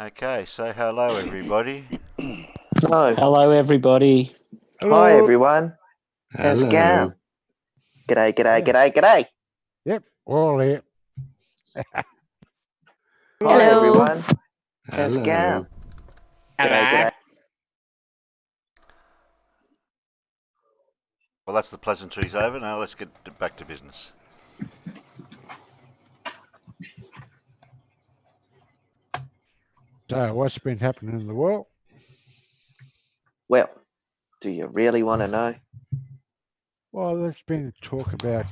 Okay, so hello everybody. Hello. Hello, everybody. Hi, everyone. How's it Hello. going? G'day, g'day, Yes. g'day, g'day. Yep, we're all here. Hi, Hello. everyone. How's it Hello. going? G'day, g'day. Well, that's the pleasantries over. Now let's get back to business. So, what's been happening in the world? Well, do you really want to know? Well, there's been talk about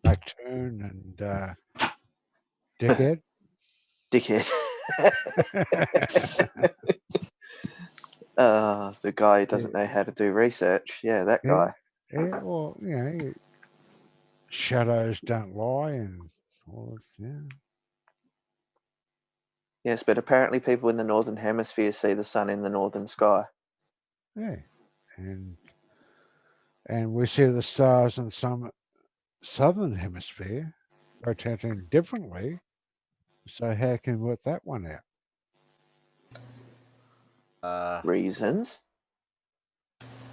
Platoon and Dickhead. Dickhead. The guy who doesn't know how to do research. Yeah, that guy. Yeah, well, shadows don't lie and all this, yeah. Yes, but apparently people in the Northern Hemisphere see the sun in the northern sky. Yeah. And we see the stars in some southern hemisphere rotating differently. So how can we work that one out? Reasons?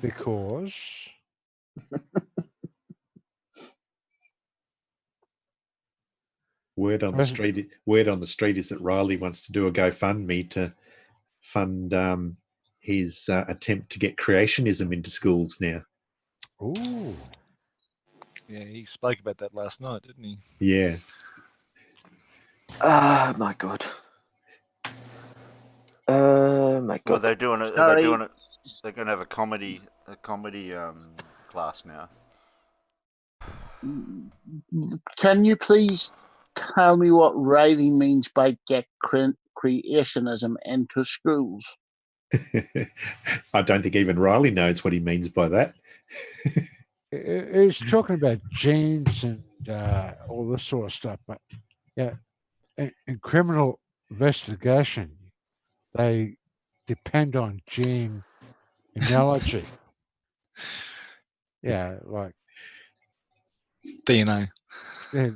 Because Word on the street is that Riley wants to do a GoFundMe to fund his attempt to get creationism into schools now. ooh. Yeah, he spoke about that last night, didn't he? Yeah. Oh my god. My god. Well, they're doing it. They're doing it. They're going to have a comedy class now. Can you please tell me what Riley means by get creationism into schools? I don't think even Riley knows what he means by that. He's talking about genes and all this sort of stuff, but yeah, in criminal investigation, they depend on gene analogy. Yeah, like DNA. yeah,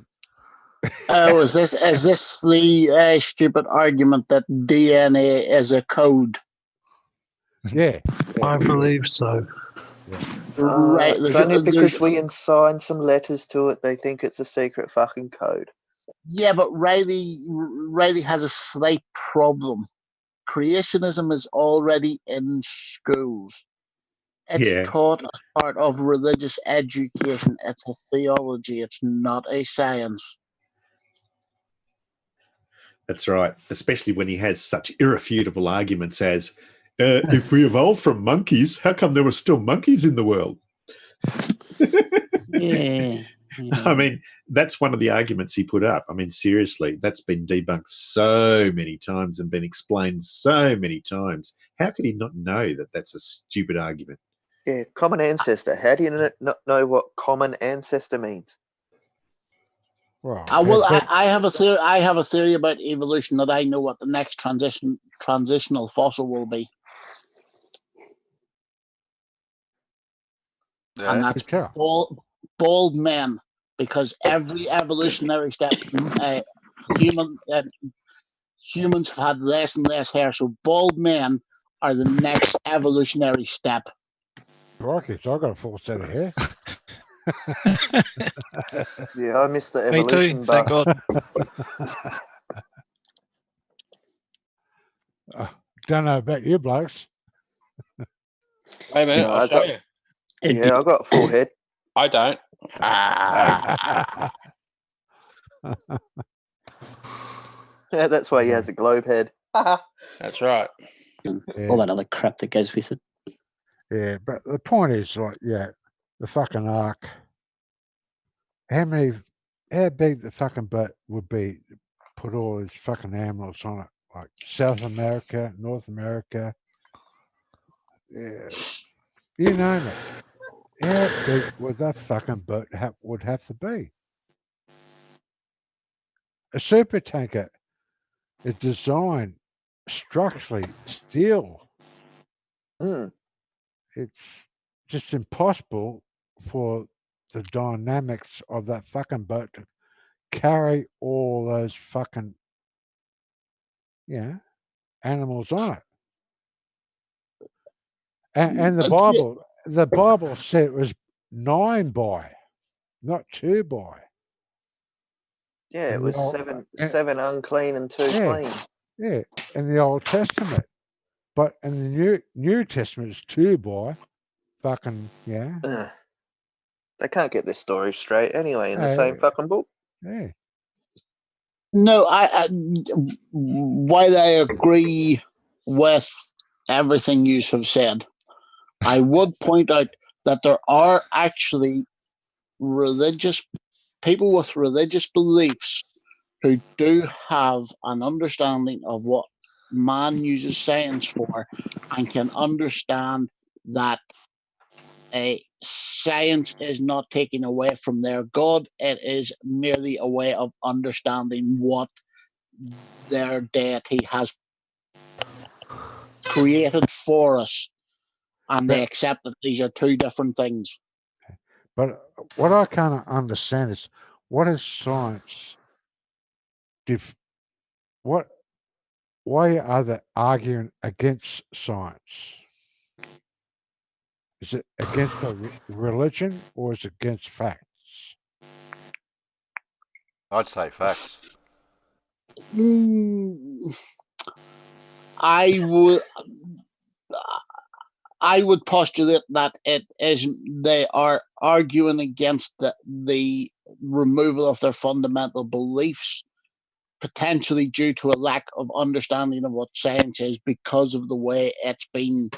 Oh, is this the stupid argument that DNA is a code? yeah. I believe so. Right. It's only because we assign some letters to it, they think it's a secret fucking code. Yeah, but Riley has a slight problem. Creationism is already in schools. It's taught as part of religious education. It's a theology. It's not a science. That's right, especially when he has such irrefutable arguments as, if we evolved from monkeys, how come there were still monkeys in the world? Yeah. I mean, that's one of the arguments he put up. I mean, seriously, that's been debunked so many times and been explained so many times. How could he not know that that's a stupid argument? Yeah, common ancestor. How do you not know what common ancestor means? Well, I have a theory. I have a theory about evolution that I know what the next transitional fossil will be, and that's bald men, because every evolutionary step, humans have had less and less hair, so bald men are the next evolutionary step. Crikey, so I got a full set of hair. Yeah, I missed the evolution. Me too, thank God. Don't know about you blokes. Wait a minute, I'll show you. Yeah, I got a full head. I don't. Yeah, that's why he has a globe head. That's right. All that other crap that goes with it. Yeah, but the point is, like, the fucking ark. How big the fucking boat would be to put all these fucking animals on it? Like South America, North America. Yeah, you name it. How big would that fucking boat would have to be? A super tanker is designed structurally steel. It's just impossible for the dynamics of that fucking boat to carry all those fucking animals on it. And the Bible said it was 9 by, not 2 by. Yeah, In it the was old- seven unclean and 2 Yeah. clean. Yeah, in the Old Testament. But in the New Testament, it's 2 by. Fucking, yeah. They can't get this story straight anyway in the same fucking book. Yeah. No, while I agree with everything you have said, I would point out that there are actually religious people with religious beliefs who do have an understanding of what man uses science for and can understand that science is not taking away from their God. It is merely a way of understanding what their deity has created for us. And they accept that these are two different things. But what I can't understand is, what is science? Why are they arguing against science? Is it against the religion or is it against facts? I'd say facts. I would postulate that it is they are arguing against the removal of their fundamental beliefs, potentially due to a lack of understanding of what science is because of the way it's been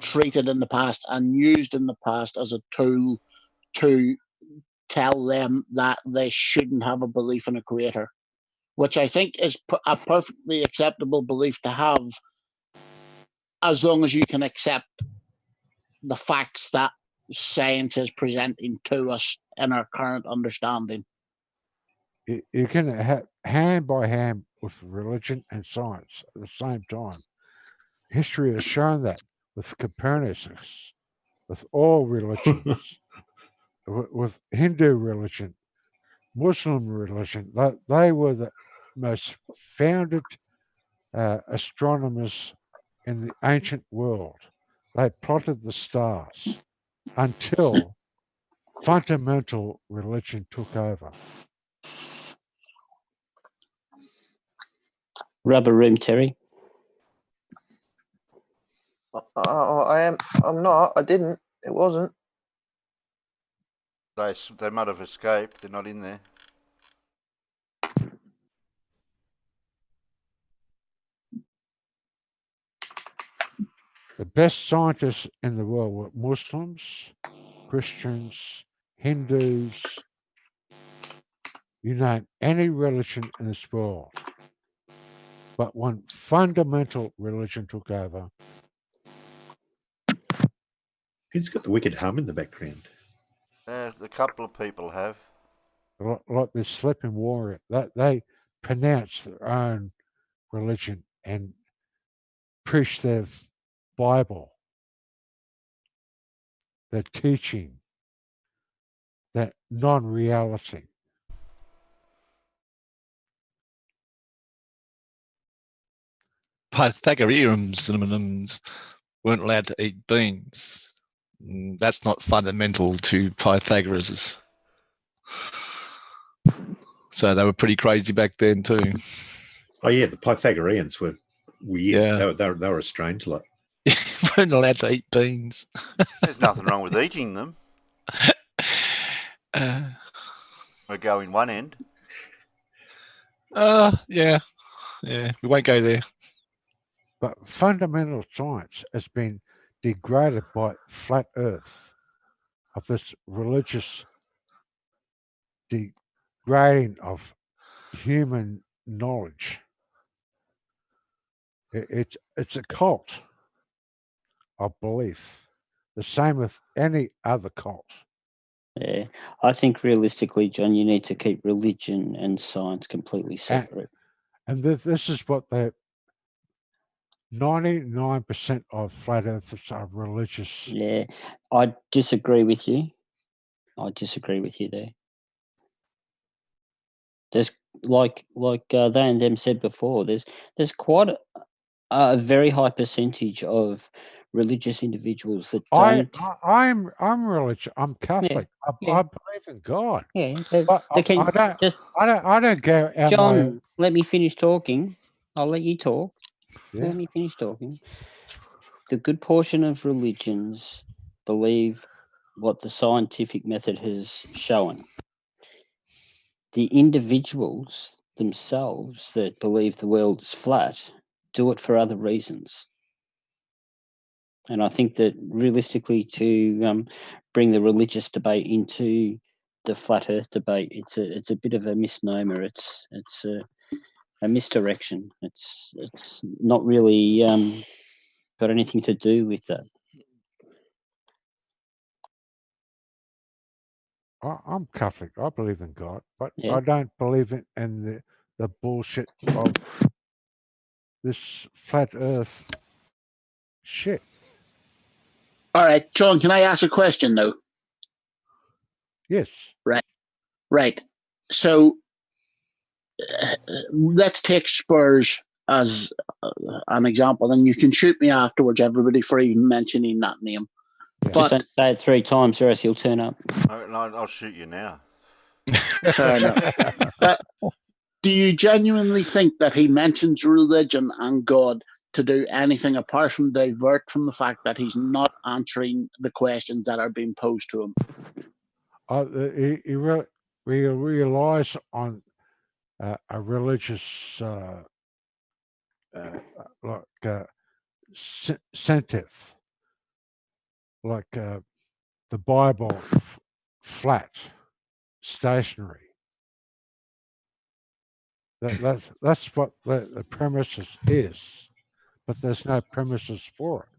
treated in the past and used in the past as a tool to tell them that they shouldn't have a belief in a creator, which I think is a perfectly acceptable belief to have, as long as you can accept the facts that science is presenting to us in our current understanding. You can have hand by hand with religion and science at the same time. History has shown that with Copernicus, with all religions, with Hindu religion, Muslim religion, they were the most founded astronomers in the ancient world. They plotted the stars until fundamental religion took over. Rubber room, Terry. I'm not. I didn't. It wasn't. They might have escaped. They're not in there. The best scientists in the world were Muslims, Christians, Hindus, you name any religion in this world. But when fundamental religion took over. Who's got the wicked hum in the background? A couple of people have. Like this sleeping warrior, they pronounce their own religion and preach their Bible, their teaching, that non-reality. Pythagoreans weren't allowed to eat beans. That's not fundamental to Pythagoras. So they were pretty crazy back then too. Oh yeah, the Pythagoreans were weird. Yeah. They were a strange lot. Weren't allowed to eat beans. There's nothing wrong with eating them. We're going one end. Yeah. We won't go there. But fundamental science has been degraded by flat Earth, of this religious degrading of human knowledge. It's a cult of belief, the same with any other cult. Yeah, I think realistically, John, you need to keep religion and science completely separate. And this is what 99% of flat earthers are religious. Yeah, I disagree with you. I disagree with you there. like they and them said before, there's quite a very high percentage of religious individuals that don't. I'm religious. I'm Catholic. I believe in God. Yeah, but they can I don't go out John, let me finish talking. I'll let you talk. Yeah. Let me finish talking. The good portion of religions believe what the scientific method has shown. The individuals themselves that believe the world is flat do it for other reasons. And I think that realistically, to bring the religious debate into the flat Earth debate, it's a bit of a misnomer. It's a misdirection. It's not really got anything to do with that. I'm Catholic. I believe in God, but Yeah. I don't believe in the bullshit of this flat Earth shit. All right, John, can I ask a question, though? Yes. Right. So let's take Spurs as an example, and you can shoot me afterwards, everybody, for even mentioning that name. Yeah. Just don't say it 3 times, or else he'll turn up. I'll shoot you now. Fair enough. But do you genuinely think that he mentions religion and God to do anything apart from divert from the fact that he's not answering the questions that are being posed to him? He relies on a religious sensitive, like the Bible, flat, stationary. That's what the premises is, but there's no premises for it.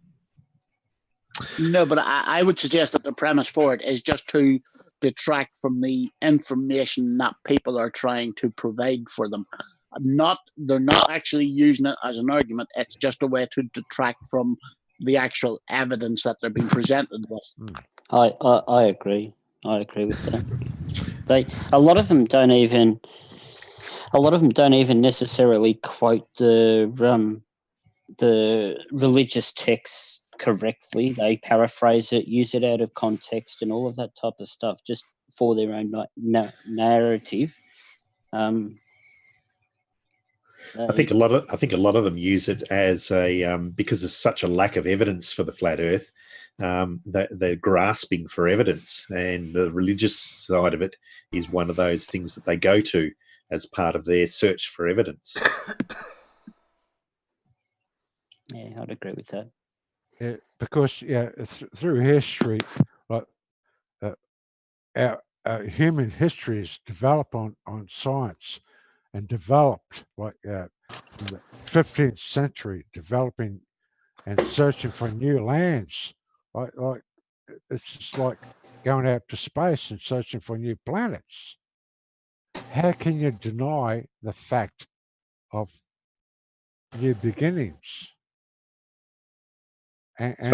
No, but I would suggest that the premise for it is just to detract from the information that people are trying to provide for them. They're not actually using it as an argument. It's just a way to detract from the actual evidence that they're being presented with. I agree. I agree with that. A lot of them don't even necessarily quote the religious texts correctly. They paraphrase it, use it out of context, and all of that type of stuff, just for their own narrative. I think a lot of them use it as a because there's such a lack of evidence for the flat Earth. They're grasping for evidence, and the religious side of it is one of those things that they go to as part of their search for evidence. Yeah, I'd agree with that. Yeah, because through history, like our human history is developed on science, and developed like from the 15th century, developing and searching for new lands. Like it's just like going out to space and searching for new planets. How can you deny the fact of new beginnings? As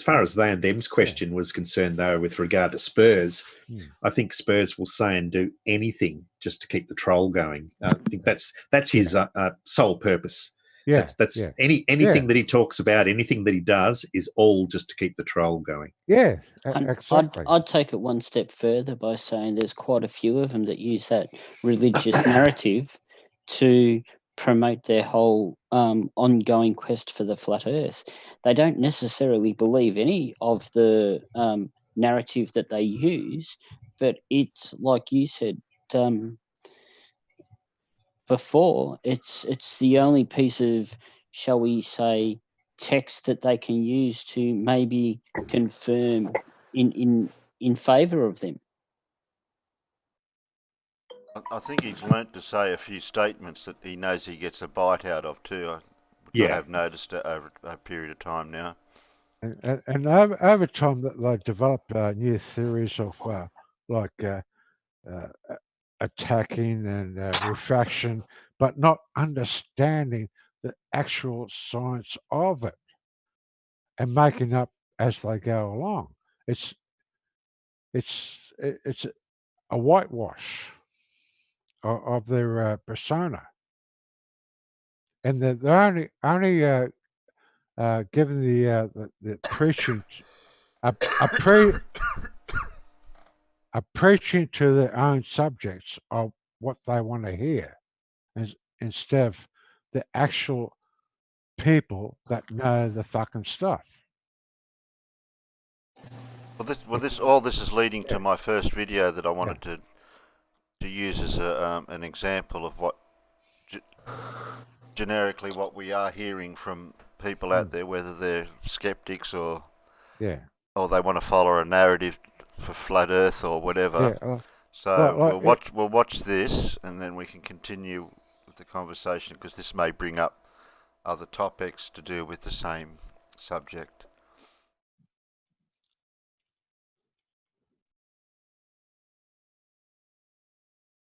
far as they and them's question was concerned, though, with regard to Spurs, I think Spurs will say and do anything just to keep the troll going. I think that's his sole purpose. Yeah, that's anything that he talks about, anything that he does, is all just to keep the troll going. Yeah, exactly. I'd take it one step further by saying there's quite a few of them that use that religious narrative to promote their whole ongoing quest for the flat Earth. They don't necessarily believe any of the narrative that they use, but it's like you said before. It's the only piece of, shall we say, text that they can use to maybe confirm in favour of them. I think he's learnt to say a few statements that he knows he gets a bite out of too, which I have noticed over a period of time now. And over time, that they develop new theories of attacking and refraction, but not understanding the actual science of it and making up as they go along. It's a whitewash. of their persona, and they're only giving the preaching a preaching to their own subjects of what they want to hear, instead of the actual people that know the fucking stuff. All this is leading to my first video that I wanted to use as an example of what generically what we are hearing from people out there, whether they're skeptics or they want to follow a narrative for flat Earth or whatever. So we'll watch this, and then we can continue with the conversation, because this may bring up other topics to do with the same subject.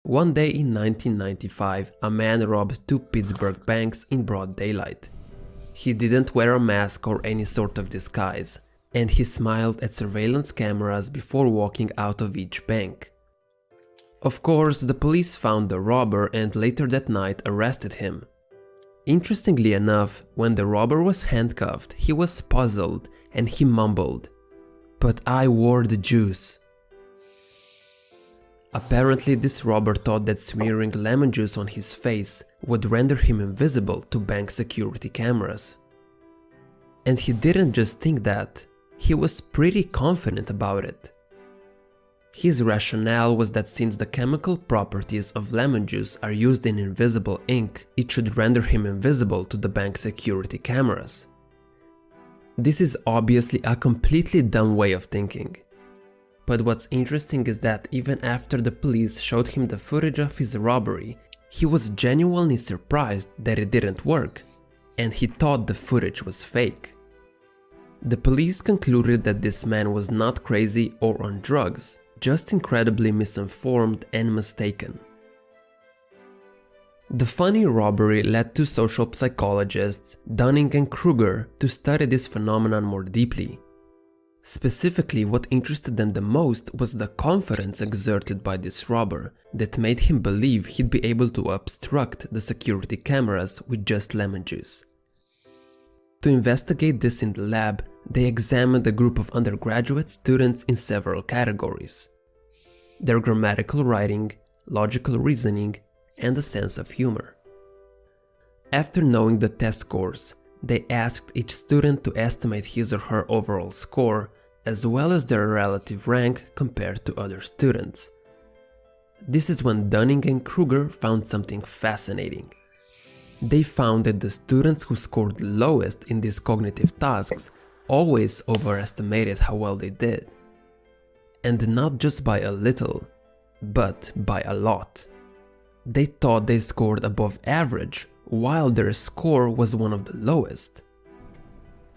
One day in 1995, a man robbed 2 Pittsburgh banks in broad daylight. He didn't wear a mask or any sort of disguise, and he smiled at surveillance cameras before walking out of each bank. Of course, the police found the robber and later that night arrested him. Interestingly enough, when the robber was handcuffed, he was puzzled and he mumbled, "But I wore the juice." Apparently, this robber thought that smearing lemon juice on his face would render him invisible to bank security cameras. And he didn't just think that, he was pretty confident about it. His rationale was that since the chemical properties of lemon juice are used in invisible ink, it should render him invisible to the bank security cameras. This is obviously a completely dumb way of thinking. But what's interesting is that even after the police showed him the footage of his robbery, he was genuinely surprised that it didn't work, and he thought the footage was fake. The police concluded that this man was not crazy or on drugs, just incredibly misinformed and mistaken. The funny robbery led to social psychologists Dunning and Kruger to study this phenomenon more deeply. Specifically, what interested them the most was the confidence exerted by this robber that made him believe he'd be able to obstruct the security cameras with just lemon juice. To investigate this in the lab, they examined a group of undergraduate students in several categories: their grammatical writing, logical reasoning, and a sense of humor. After knowing the test scores, they asked each student to estimate his or her overall score, as well as their relative rank compared to other students. This is when Dunning and Kruger found something fascinating. They found that the students who scored lowest in these cognitive tasks always overestimated how well they did. And not just by a little, but by a lot. They thought they scored above average, while their score was one of the lowest.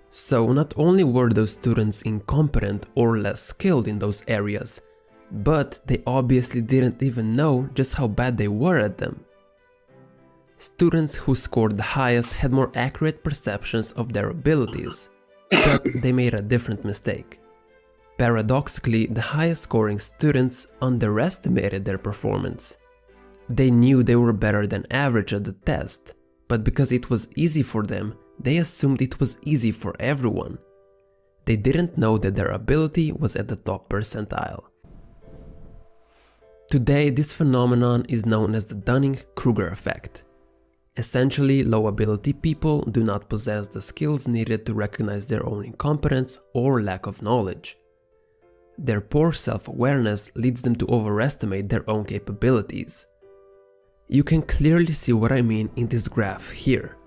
So not only were those students incompetent or less skilled in those areas, but they obviously didn't even know just how bad they were at them. Students who scored the highest had more accurate perceptions of their abilities, but they made a different mistake. Paradoxically, the highest scoring students underestimated their performance. They knew they were better than average at the test, but because it was easy for them, they assumed it was easy for everyone. They didn't know that their ability was at the top percentile. Today, this phenomenon is known as the Dunning-Kruger effect. Essentially, low ability people do not possess the skills needed to recognize their own incompetence or lack of knowledge. Their poor self-awareness leads them to overestimate their own capabilities. You can clearly see what I mean in this graph here.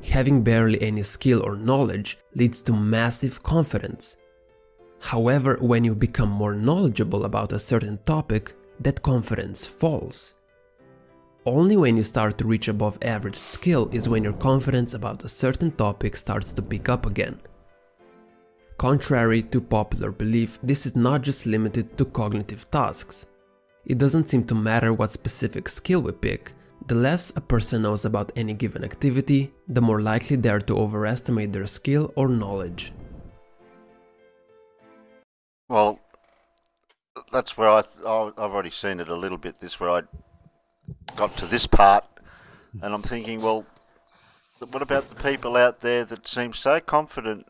Having barely any skill or knowledge leads to massive confidence. However, when you become more knowledgeable about a certain topic, that confidence falls. Only when you start to reach above average skill is when your confidence about a certain topic starts to pick up again. Contrary to popular belief, this is not just limited to cognitive tasks. It doesn't seem to matter what specific skill we pick. The less a person knows about any given activity, the more likely they are to overestimate their skill or knowledge. Well, that's where I've already seen it a little bit. This where I got to this part, and I'm thinking, well, what about the people out there that seem so confident?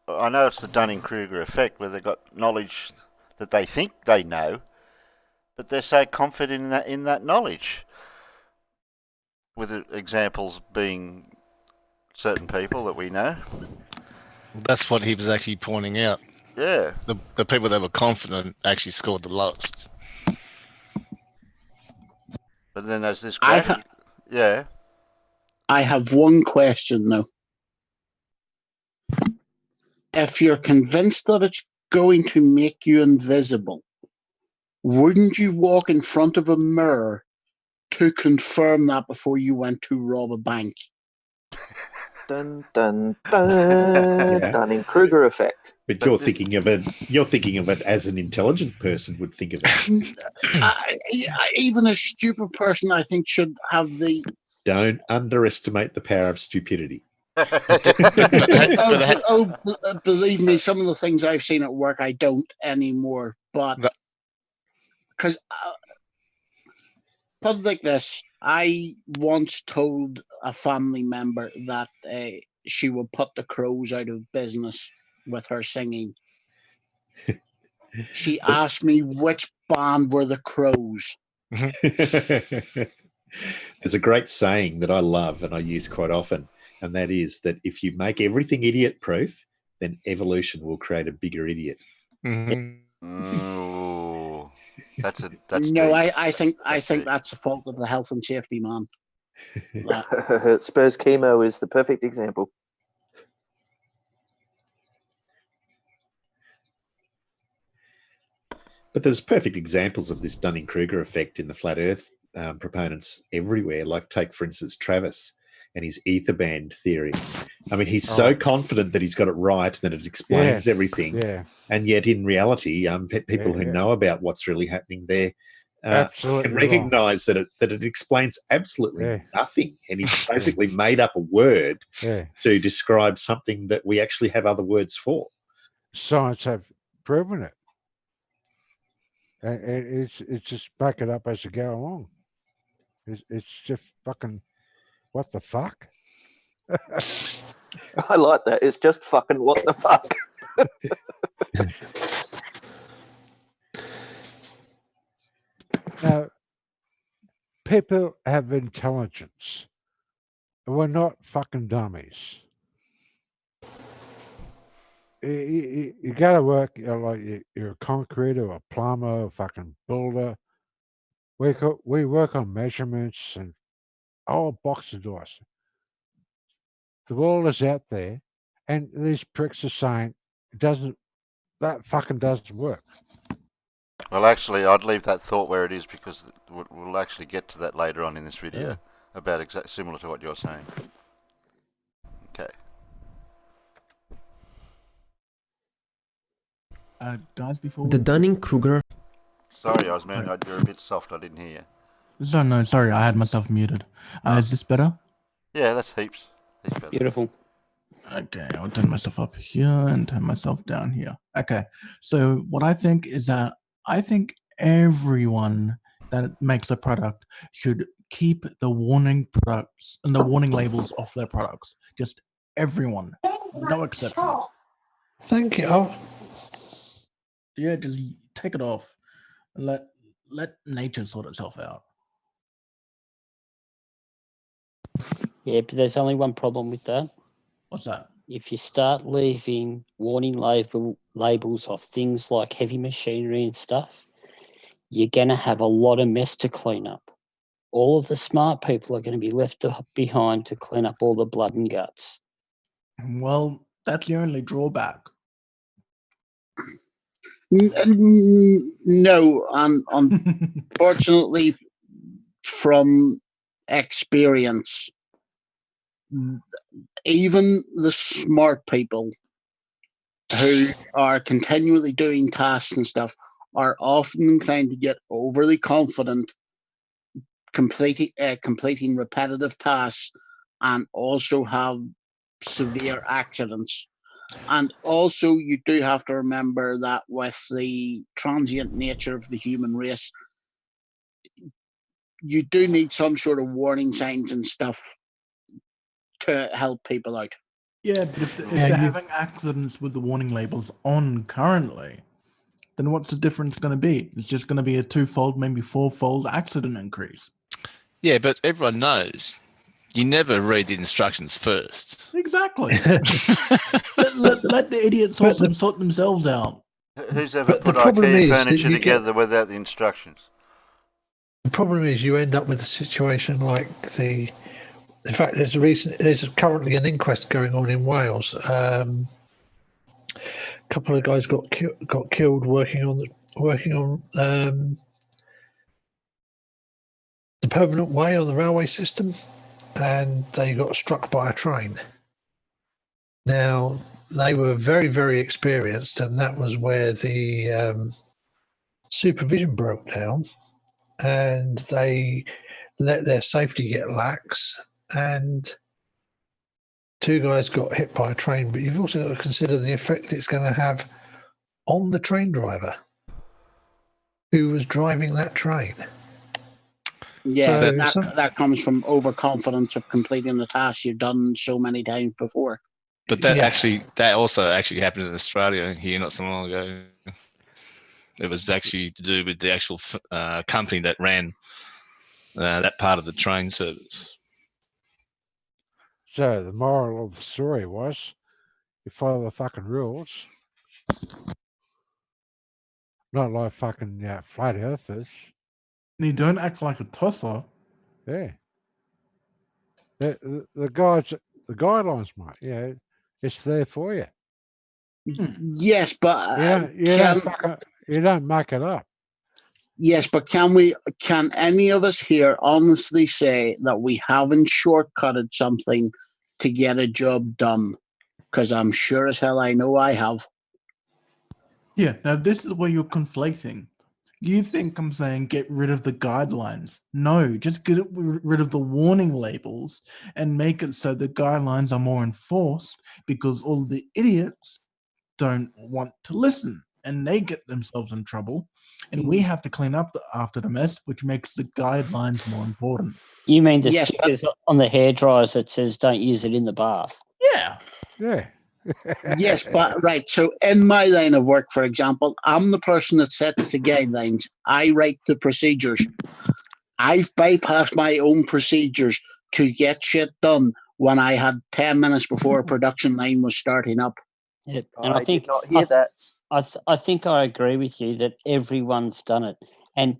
I know it's the Dunning-Kruger effect, where they've got knowledge that they think they know, but they're so confident in that knowledge. With examples being certain people that we know. Well, that's what he was actually pointing out. Yeah. The people that were confident actually scored the lowest. But then there's this graphic. Yeah. I have one question though. If you're convinced that it's going to make you invisible, wouldn't you walk in front of a mirror to confirm that before you went to rob a bank? Dun dun dun. Yeah. Dunning-Kruger effect. But you're thinking of it as an intelligent person would think of it. Even a stupid person, I think, should have the. Don't underestimate the power of stupidity. Believe me, some of the things I've seen at work, I don't anymore. But because put it like this, I once told a family member that she would put the Crows out of business with her singing. She asked me which band were the Crows. There's a great saying that I love and I use quite often, and that is that if you make everything idiot-proof, then evolution will create a bigger idiot. Oh, that's no. deep. I think that's the fault of the health and safety man. Spurs chemo is the perfect example. But there's perfect examples of this Dunning-Kruger effect in the flat Earth proponents everywhere. Like take, for instance, Travis and his ether band theory. I mean, he's so confident that he's got it right, that it explains everything. Yeah. And yet, in reality, people who know about what's really happening there can recognise that it explains absolutely nothing. And he's basically made up a word to describe something that we actually have other words for. Science have proven it. It's just back it up as you go along. It's just fucking what the fuck? I like that. It's just fucking what the fuck. Now, people have intelligence. We're not fucking dummies. You got to work like you're a concreter or a plumber or a fucking builder. We work on measurements and all box of doors. The world is out there, and these pricks are saying that fucking doesn't work. Well, actually, I'd leave that thought where it is because we'll actually get to that later on in this video about similar to what you're saying. Okay. Guys, before the Dunning-Kruger. Sorry, Osman, you're a bit soft. I didn't hear you. No, sorry, I had myself muted. Is this better? Yeah, that's heaps. Beautiful. Okay, I'll turn myself up here and turn myself down here. Okay, so what I think is that I think everyone that makes a product should keep the warning products and the warning labels off their products. Just everyone, no exceptions. Thank you. Yeah, just take it off and let nature sort itself out. Yeah, but there's only one problem with that. What's that? If you start leaving warning labels off things like heavy machinery and stuff, you're going to have a lot of mess to clean up. All of the smart people are going to be left behind to clean up all the blood and guts. Well, that's the only drawback. No, unfortunately, from experience, even the smart people who are continually doing tasks and stuff are often inclined to get overly confident, completing repetitive tasks, and also have severe accidents. And also, you do have to remember that with the transient nature of the human race, you do need some sort of warning signs and stuff to help people out. Yeah, but if they're having accidents with the warning labels on currently, then what's the difference going to be? It's just going to be a 2-fold, maybe 4-fold accident increase. Yeah, but everyone knows you never read the instructions first. Exactly. let the idiots sort themselves out. Who's ever put IKEA furniture together without the instructions? The problem is you end up with a situation like in fact, there's currently an inquest going on in Wales. A couple of guys got killed working on the permanent way on the railway system, and they got struck by a train. Now, they were very, very experienced, and that was where the supervision broke down, and they let their safety get lax, and 2 guys got hit by a train. But you've also got to consider the effect it's going to have on the train driver who was driving that train. Yeah, so that comes from overconfidence of completing the task you've done so many times before. But that also happened in Australia here not so long ago. It was actually to do with the actual company that ran that part of the train service. So the moral of the story was, you follow the fucking rules. Not like fucking flat earthers. And you don't act like a tosser. Yeah. The guidelines, mate. Yeah, it's there for you. Yes, but you don't make it up. Yes, but can any of us here honestly say that we haven't shortcutted something to get a job done? Because I'm sure as hell I know I have. Yeah, now this is where you're conflating. You think I'm saying get rid of the guidelines. No, just get rid of the warning labels and make it so the guidelines are more enforced, because all the idiots don't want to listen and they get themselves in trouble. And we have to clean up after the mess, which makes the guidelines more important. You mean the stickers on the hair dryers that says don't use it in the bath? Yeah. Yeah. Yes, but right. So in my line of work, for example, I'm the person that sets the guidelines. I write the procedures. I've bypassed my own procedures to get shit done when I had 10 minutes before a production line was starting up. Yeah, and I think did not hear that. I think I agree with you that everyone's done it. And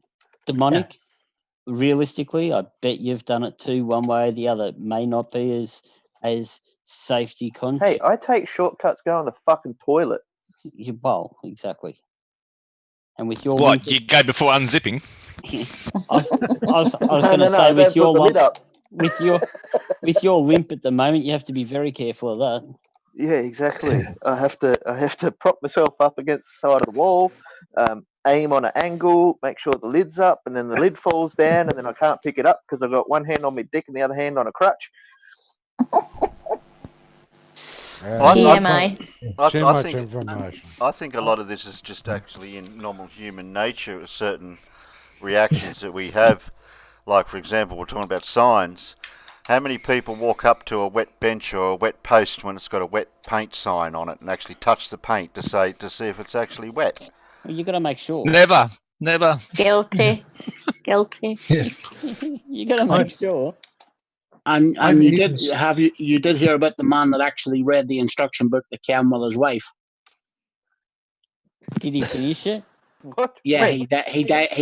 Demonic, realistically, I bet you've done it too, one way or the other. It may not be as safety conscious. Hey, I take shortcuts going to the fucking toilet. Well, exactly. And with your you go before unzipping? I was going to say with your limp at the moment, you have to be very careful of that. Yeah, exactly. I have to prop myself up against the side of the wall, aim on an angle, make sure the lid's up, and then the lid falls down, and then I can't pick it up because I've got one hand on my dick and the other hand on a crutch. I think a lot of this is just actually in normal human nature, certain reactions that we have. Like, for example, we're talking about signs. How many people walk up to a wet bench or a wet post when it's got a wet paint sign on it and actually touch the paint to see if it's actually wet? Well, you got to make sure. Never. Guilty. Yeah. You got to make sure. And you did hear about the man that actually read the instruction book that came with his wife. Did he finish it? What? Yeah, he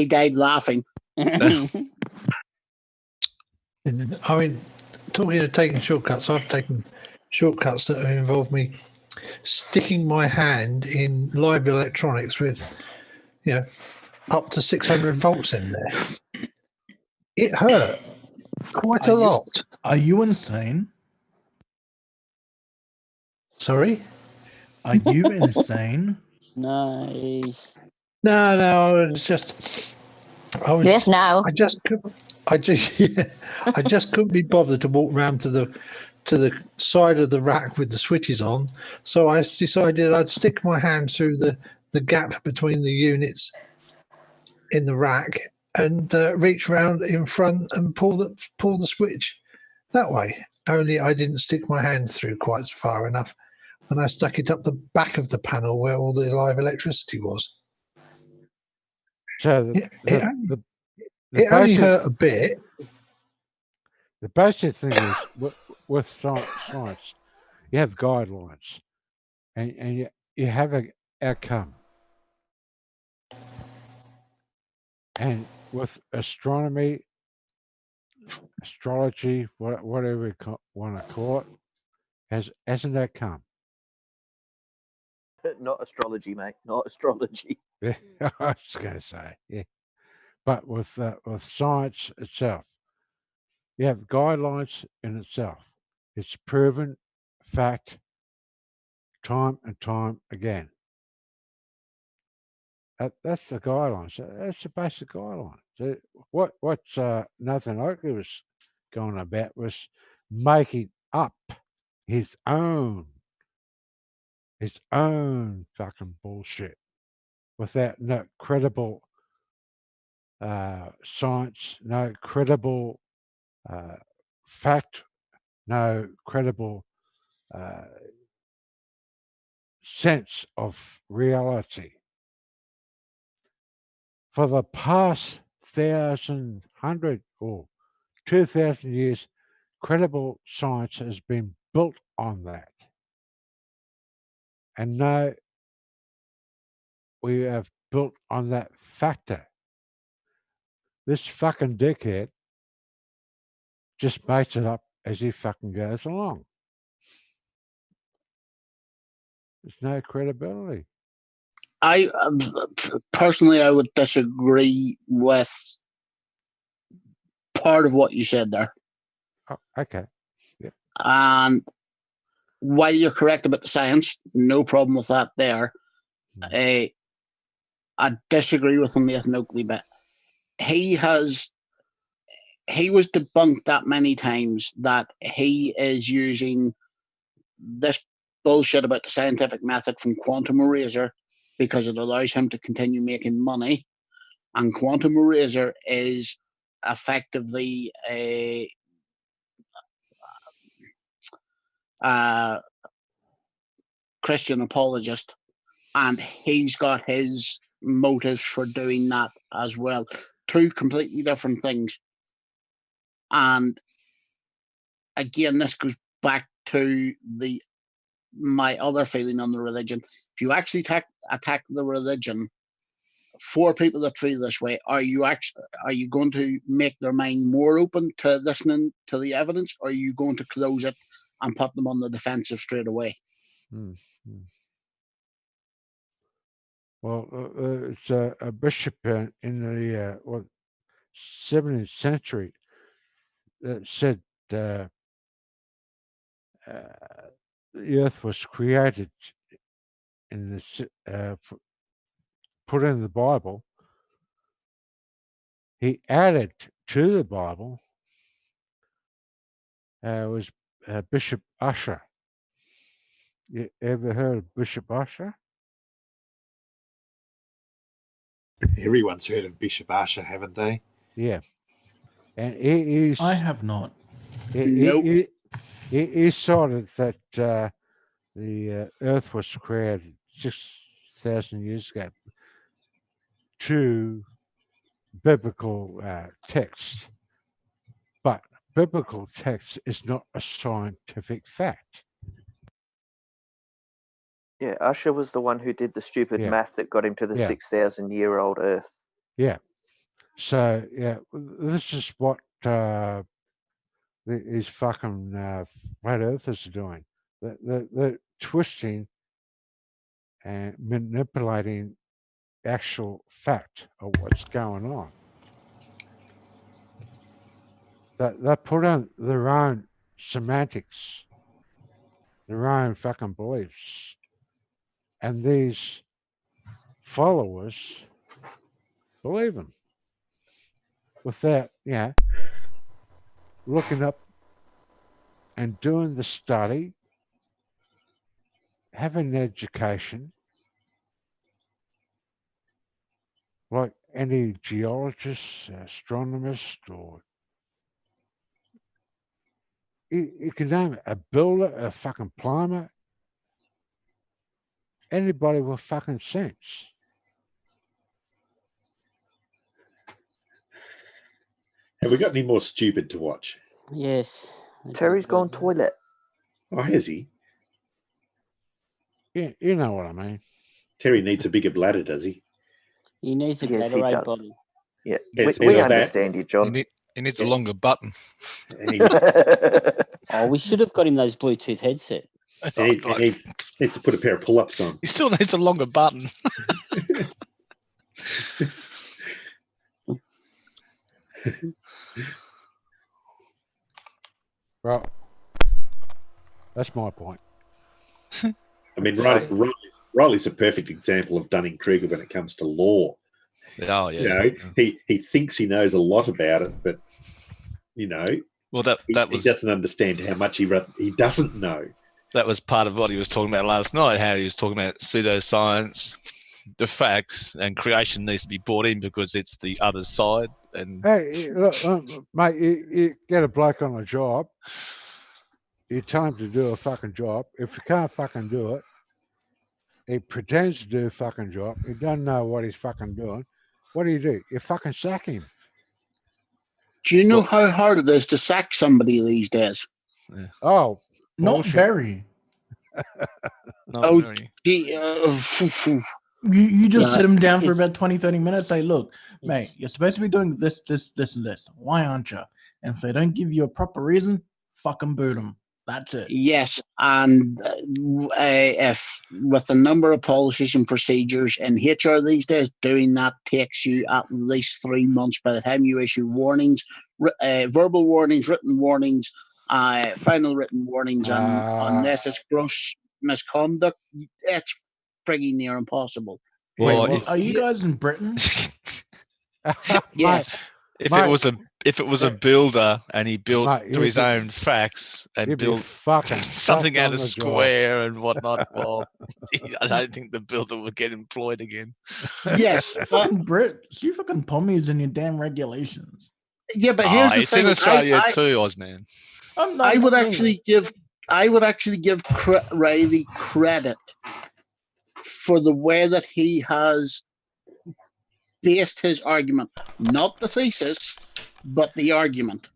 died laughing. I mean, talking of taking shortcuts, I've taken shortcuts that have involved me sticking my hand in live electronics with, up to 600 volts in there. It hurt quite a lot. Are you insane? Sorry? Are you insane? Nice. No, I was just. Yes, now. I just couldn't be bothered to walk round to the side of the rack with the switches on. So I decided I'd stick my hand through the gap between the units in the rack and reach round in front and pull the switch that way. Only I didn't stick my hand through quite far enough, and I stuck it up the back of the panel where all the live electricity was. So it only hurt a bit. The basic thing is with science, you have guidelines, and you have an outcome. And with astronomy, astrology, whatever you want to call it, has an outcome. Not astrology, mate. Not astrology. Yeah, I was going to say, yeah. But with science itself, you have guidelines in itself. It's proven fact time and time again. That's the guidelines. That's the basic guidelines. What Nathan Oakley was going about was making up his own fucking bullshit without no credible science, no credible fact, no credible sense of reality. For the past 1,100 or 2,000 years, credible science has been built on that. And now we have built on that factor. This fucking dickhead just makes it up as he fucking goes along. There's no credibility. I personally, I would disagree with part of what you said there. Oh, okay. Yeah. And while you're correct about the science, no problem with that there. I disagree with him, Nathan Oakley, but he was debunked that many times that he is using this bullshit about the scientific method from Quantum Eraser because it allows him to continue making money. And Quantum Eraser is effectively a Christian apologist, and he's got his motives for doing that as well. Two completely different things. And again, this goes back to my other feeling on the religion. If you actually attack the religion for people that feel this way, are you going to make their mind more open to listening to the evidence, or are you going to close it and put them on the defensive straight away? Mm-hmm. Well, it's a bishop in the 17th century that said the earth was created in the put in the Bible. He added to the Bible was Bishop Ussher. You ever heard of Bishop Ussher? Everyone's heard of Bishop Ussher, haven't they? Yeah. And he's... I have not. Nope. He cited that the earth was created 6,000 years ago to biblical text. But biblical text is not a scientific fact. Yeah, Ussher was the one who did the stupid math that got him to the 6,000-year-old Earth. Yeah. So, this is what these fucking flat earthers are doing. They're twisting and manipulating actual fact of what's going on. They put on their own semantics, their own fucking beliefs. And these followers believe them without, looking up and doing the study, having an education. Like any geologist, astronomist, or you can name it, a builder, a fucking plumber, anybody with fucking sense. Have we got any more stupid to watch? Yes. Terry's gone toilet. Oh, has he? Yeah, you know what I mean. Terry needs a bigger bladder, does he? He needs a Gatorade bottle. Yeah, we understand you, John. He needs a longer button. Oh, we should have got him those Bluetooth headset. He needs to put a pair of pull-ups on. He still needs a longer button. Well, that's my point. I mean, Riley's a perfect example of Dunning-Kruger when it comes to law. Oh, yeah. You know, he thinks he knows a lot about it, but, you know, well, he doesn't understand how much he doesn't know. That was part of what he was talking about last night, how he was talking about pseudoscience, the facts, and creation needs to be brought in because it's the other side. And hey, look, mate, you get a bloke on a job, you tell him to do a fucking job. If he can't fucking do it, he pretends to do a fucking job. He doesn't know what he's fucking doing. What do? You fucking sack him. Do you know how hard it is to sack somebody these days? Yeah. Oh, not very. You just sit them down for about 20-30 minutes, say, look, mate, you're supposed to be doing this, this, this, and this. Why aren't you? And if they don't give you a proper reason, fucking boot them. That's it. Yes, and if with the number of policies and procedures in HR these days, doing that takes you at least 3 months by the time you issue warnings, verbal warnings, written warnings, final written warnings, and unless it's gross misconduct, it's pretty near impossible. Wait, are you guys in Britain? Yes. If it was a builder and he built to his own facts and built something out of square and whatnot, well, I don't think the builder would get employed again. Yes, fucking Brit, you fucking pommies and your damn regulations. Yeah, but here's the thing: in Australia too, Ozman. I would actually give Riley credit for the way that he has based his argument, not the thesis, but the argument.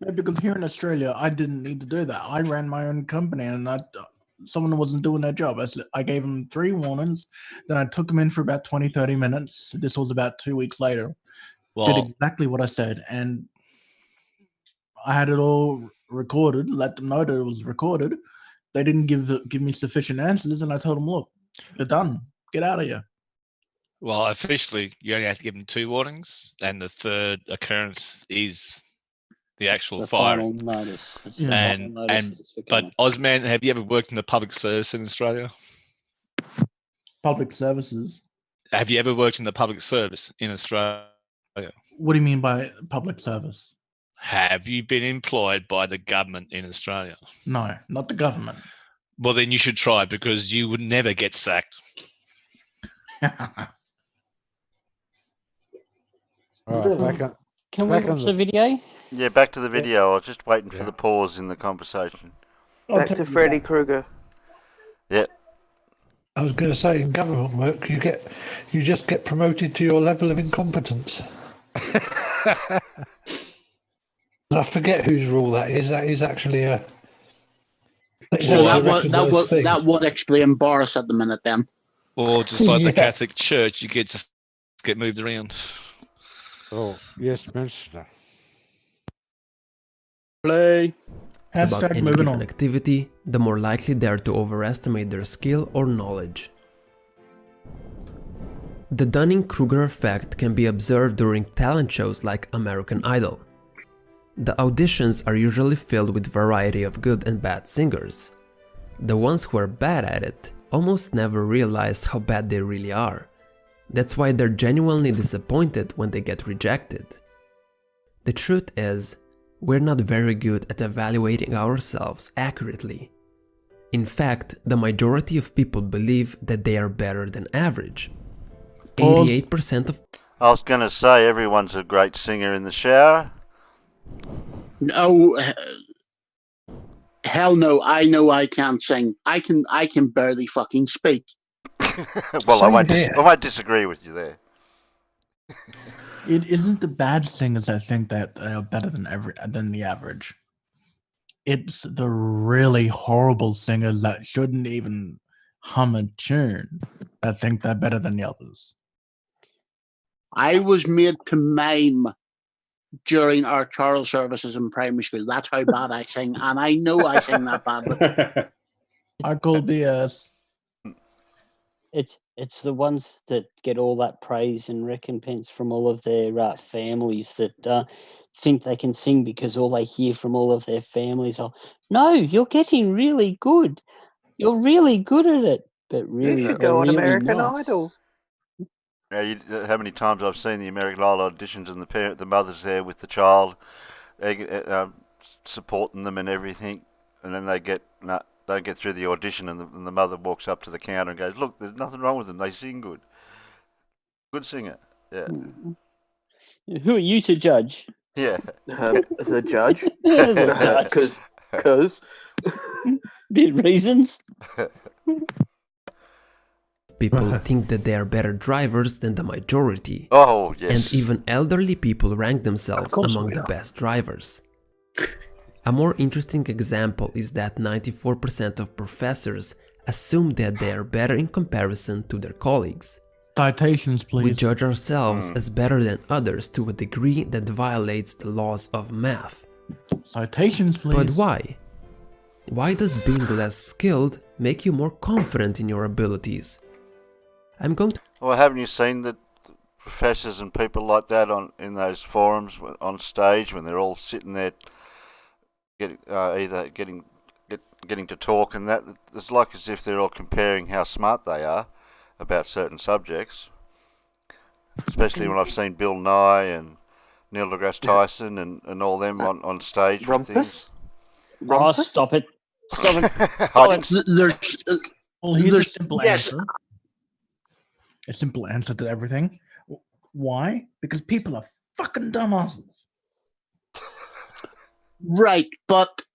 Yeah, because here in Australia, I didn't need to do that. I ran my own company, and someone wasn't doing their job. I gave them 3 warnings. Then I took them in for about 20-30 minutes. This was about 2 weeks later. Did exactly what I said, and I had it all recorded. Let them know that it was recorded. They didn't give me sufficient answers, and I told them, "Look, you're done. Get out of here." Well, officially, you only have to give them 2 warnings, and the third occurrence is the actual firing. Final notice. But Ozman, have you ever worked in the public service in Australia? Public services. Have you ever worked in the public service in Australia? What do you mean by public service? Have you been employed by the government in Australia? No, not the government. Well, then you should try, because you would never get sacked. Can we watch the video? Yeah, back to the video. I was just waiting for the pause in the conversation. Back to Freddy Krueger. Yeah. I was going to say, in government work, you just get promoted to your level of incompetence. I forget whose rule that is. That is actually a. So that would explain Boris at the minute, then. Or just like the Catholic Church, you get moved around. Oh, yes, Minister. Play. It's about any given activity, the more likely they are to overestimate their skill or knowledge. The Dunning-Kruger effect can be observed during talent shows like American Idol. The auditions are usually filled with a variety of good and bad singers. The ones who are bad at it almost never realize how bad they really are. That's why they're genuinely disappointed when they get rejected. The truth is, we're not very good at evaluating ourselves accurately. In fact, the majority of people believe that they are better than average. 88% of... I was going to say everyone's a great singer in the shower. No, hell no. I know I can't sing. I can barely fucking speak. Well, I won't disagree with you there. It isn't the bad singers, I think, that are better than the average. It's the really horrible singers that shouldn't even hum a tune that think they're better than the others. I was made to mime during our choral services in primary school. That's how bad I sing, and I know I sing that badly. I call BS. It's the ones that get all that praise and recompense from all of their families that think they can sing because all they hear from all of their families are, "No, you're getting really good. You're really good at it." But really, you should go on really American not. Idol. Yeah, how many times I've seen the American Idol auditions and the mother's there with the child, supporting them and everything, and then they don't get through the audition, and the mother walks up to the counter and goes, "Look, there's nothing wrong with them. They sing good. Good singer." Yeah. Who are you to judge? Yeah. The judge. Because. The reasons. People think that they are better drivers than the majority. Oh, yes. And even elderly people rank themselves among the best drivers. A more interesting example is that 94% of professors assume that they are better in comparison to their colleagues. Citations, please. We judge ourselves as better than others to a degree that violates the laws of math. Citations, please. But why? Why does being less skilled make you more confident in your abilities? I'm going to... Well, haven't you seen the professors and people like that in those forums on stage when they're all sitting there getting to talk and that? It's like as if they're all comparing how smart they are about certain subjects. Especially when I've seen Bill Nye and Neil deGrasse Tyson and all them on stage with things. Oh, stop it. Stop it. Well, here's a simple answer. A simple answer to everything. Why? Because people are fucking dumbasses. Right, but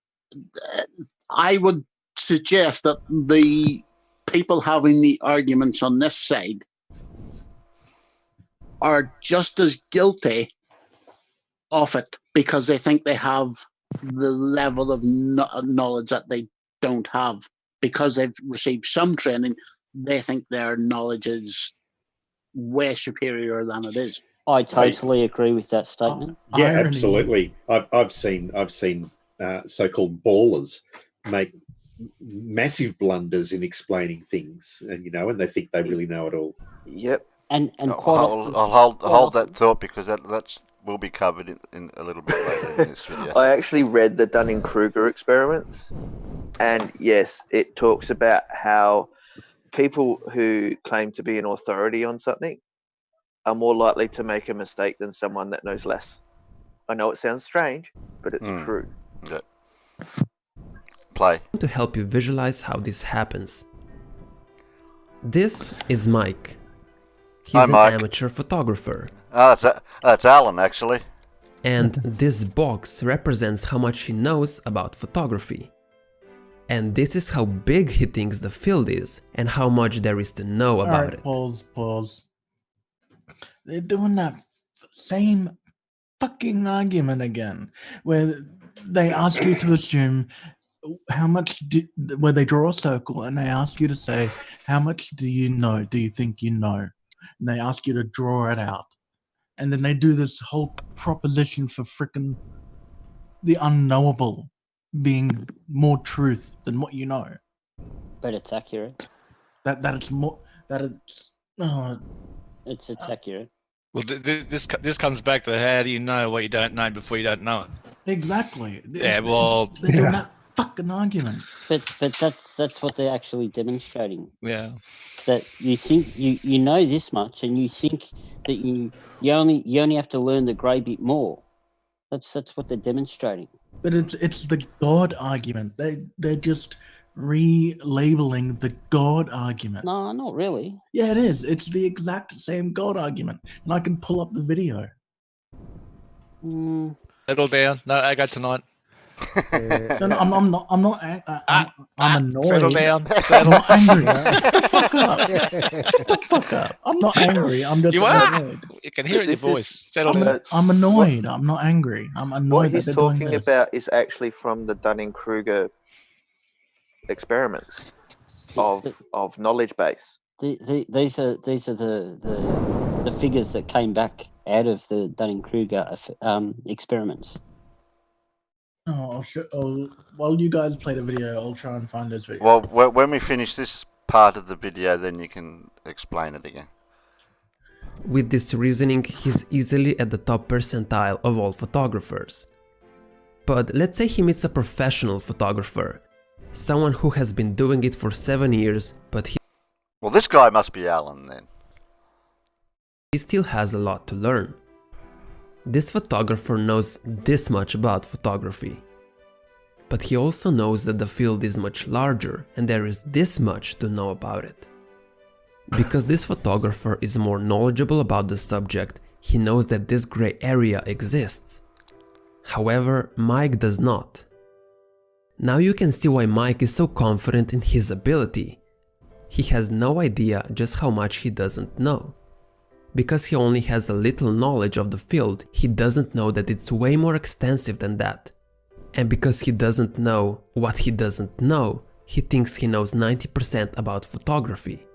I would suggest that the people having the arguments on this side are just as guilty of it because they think they have the level of knowledge that they don't have. Because they've received some training, they think their knowledge is way superior than it is. I totally agree with that statement. Yeah, absolutely. I've seen so-called ballers make massive blunders in explaining things, and they think they really know it all. Yep. And I'll hold that thought because that's will be covered in a little bit later in this video. I actually read the Dunning-Kruger experiments, and yes, it talks about how people who claim to be an authority on something are more likely to make a mistake than someone that knows less. I know it sounds strange, but it's true. Yeah. Play. To help you visualize how this happens. This is Mike. He's an amateur photographer. That's Alan, actually. And this box represents how much he knows about photography. And this is how big he thinks the field is and how much there is to know about it. Pause. They're doing that same fucking argument again, where they ask you to assume how much where they draw a circle and they ask you to say, how much do you know? Do you think you know? And they ask you to draw it out. And then they do this whole proposition for frickin' the unknowable being more truth than what you know. But it's accurate. It's accurate. Well, this comes back to how do you know what you don't know before you don't know it? Exactly. Yeah, well, they're doing that fucking argument. But that's what they're actually demonstrating. Yeah. That you think you know this much, and you think that you only have to learn the grey bit more. That's what they're demonstrating. But it's the God argument. They're just relabeling the God argument. No, not really. Yeah, it is. It's the exact same God argument, and I can pull up the video. Settle down. No ego tonight. No, I'm not. I'm annoyed. Settle down. Settle. I'm not angry. Shut the fuck up. Shut the fuck up. I'm not angry. I'm just annoyed. You can hear it in your voice. Settle down. I'm annoyed. I'm not angry. I'm annoyed. What he's talking about is actually from the Dunning-Kruger experiments of knowledge base. These are the figures that came back out of the Dunning-Kruger experiments. While you guys play the video, I'll try and find this video. Well, when we finish this part of the video, then you can explain it again. With this reasoning, he's easily at the top percentile of all photographers. But let's say he meets a professional photographer, someone who has been doing it for 7 years, but he... Well, this guy must be Alan then. He still has a lot to learn. This photographer knows this much about photography. But he also knows that the field is much larger and there is this much to know about it. Because this photographer is more knowledgeable about the subject, he knows that this gray area exists. However, Mike does not. Now you can see why Mike is so confident in his ability. He has no idea just how much he doesn't know. Because he only has a little knowledge of the field, he doesn't know that it's way more extensive than that. And because he doesn't know what he doesn't know, he thinks he knows 90% about photography.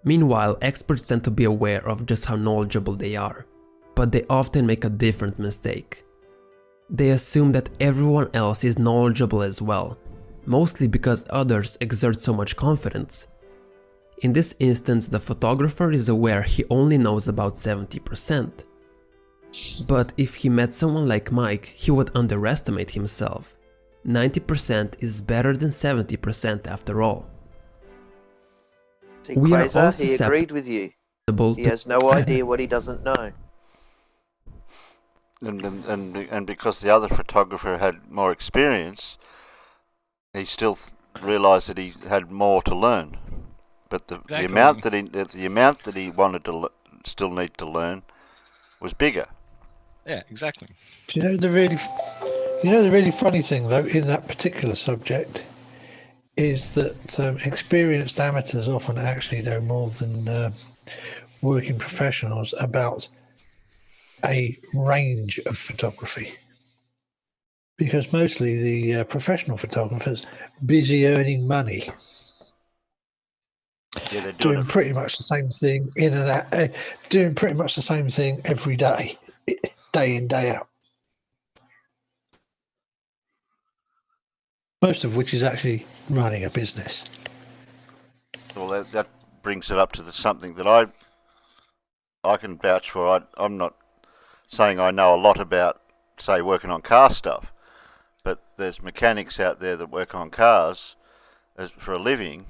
Meanwhile, experts tend to be aware of just how knowledgeable they are, but they often make a different mistake. They assume that everyone else is knowledgeable as well, mostly because others exert so much confidence. In this instance, the photographer is aware he only knows about 70%. But if he met someone like Mike, he would underestimate himself. 90% is better than 70% after all. We are all he agreed with you. He has no idea what he doesn't know. And because the other photographer had more experience, he still realised that he had more to learn. But the amount that he wanted to still need to learn was bigger. Yeah, exactly. You know the really funny thing though in that particular subject is that experienced amateurs often actually know more than working professionals about a range of photography, because mostly the professional photographers busy earning money. Yeah, doing pretty much the same thing doing pretty much the same thing every day, day in, day out. Most of which is actually running a business. Well, that brings it up to something that I can vouch for. I'm not saying I know a lot about, say, working on car stuff, but there's mechanics out there that work on cars for a living,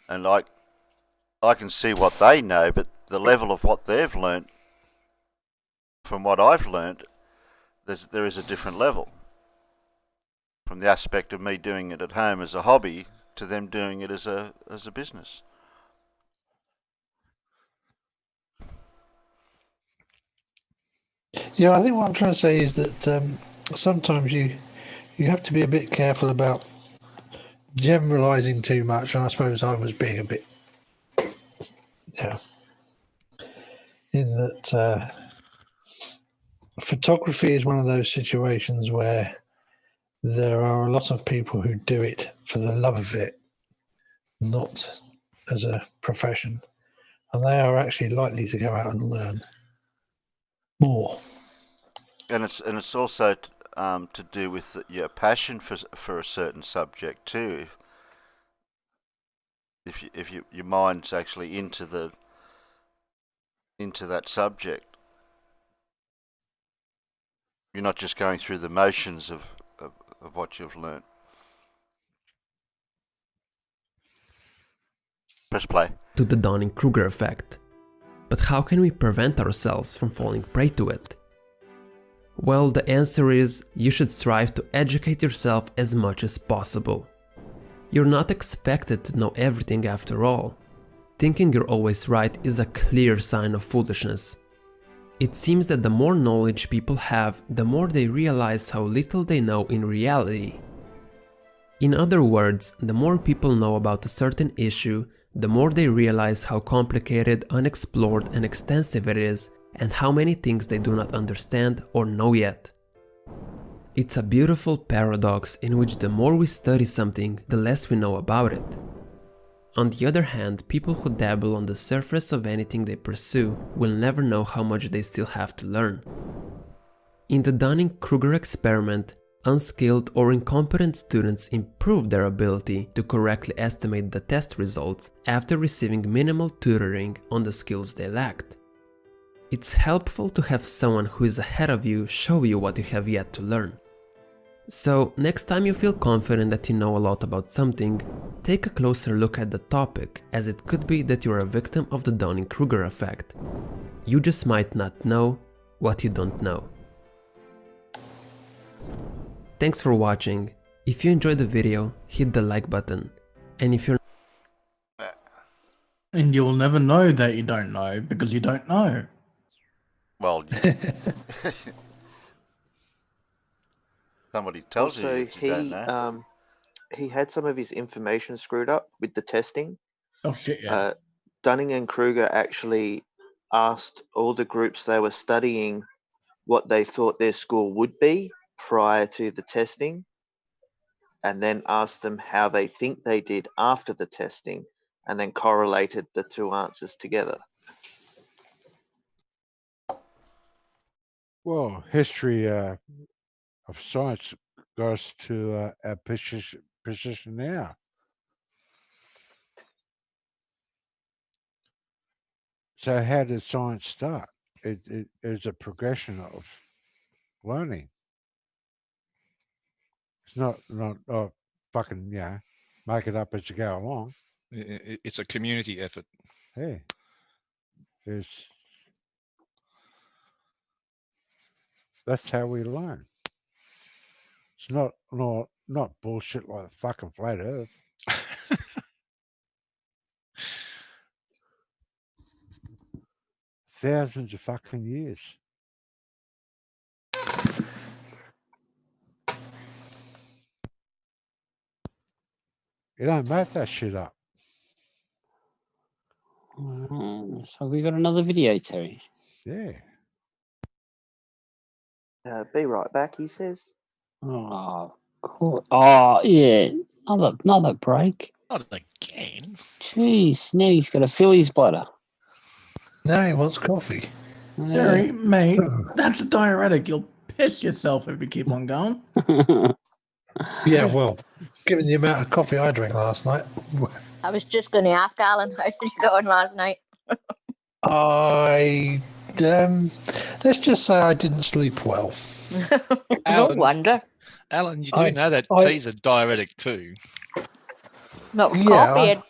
and I can see what they know, but the level of what they've learnt from what I've learnt, there is a different level. From the aspect of me doing it at home as a hobby to them doing it as a business. Yeah, I think what I'm trying to say is that sometimes you have to be a bit careful about generalizing too much, and I suppose I was being a bit, in that photography is one of those situations where there are a lot of people who do it for the love of it, not as a profession, and they are actually likely to go out and learn more. And it's also to do with your passion for a certain subject too. If your mind's actually into that subject, you're not just going through the motions of what you've learnt. Press play. To the Dunning-Kruger effect. But how can we prevent ourselves from falling prey to it? Well, the answer is you should strive to educate yourself as much as possible. You're not expected to know everything after all. Thinking you're always right is a clear sign of foolishness. It seems that the more knowledge people have, the more they realize how little they know in reality. In other words, the more people know about a certain issue, the more they realize how complicated, unexplored and extensive it is, and how many things they do not understand or know yet. It's a beautiful paradox in which the more we study something, the less we know about it. On the other hand, people who dabble on the surface of anything they pursue will never know how much they still have to learn. In the Dunning-Kruger experiment, unskilled or incompetent students improved their ability to correctly estimate the test results after receiving minimal tutoring on the skills they lacked. It's helpful to have someone who is ahead of you show you what you have yet to learn. So, next time you feel confident that you know a lot about something, take a closer look at the topic, as it could be that you're a victim of the Dunning-Kruger effect. You just might not know what you don't know. Thanks for watching. If you enjoyed the video, hit the like button. And if you're... And you'll never know that you don't know, because you don't know. Well, somebody tells you that you don't know. He had some of his information screwed up with the testing. Oh shit, yeah. Dunning and Kruger actually asked all the groups they were studying what they thought their score would be prior to the testing, and then asked them how they think they did after the testing, and then correlated the two answers together. Well, history of science goes to our position now. So how did science start? It is a progression of learning. It's not fucking, make it up as you go along. It's a community effort. Yeah. That's how we learn. It's not bullshit like the fucking flat earth. Thousands of fucking years. You don't make that shit up. So we got another video, Terry. Yeah. Be right back, he says. Oh, cool. Oh, yeah. Another break. Not again. Jeez, now he's got to fill his bladder. Now he wants coffee. Terry, mate, that's a diuretic. You'll piss yourself if you keep on going. Yeah, well, given the amount of coffee I drank last night. I was just going to ask Alan, how did you go on last night? Let's just say I didn't sleep well. No wonder. Alan, you do know that tea's a diuretic too. Not coffee.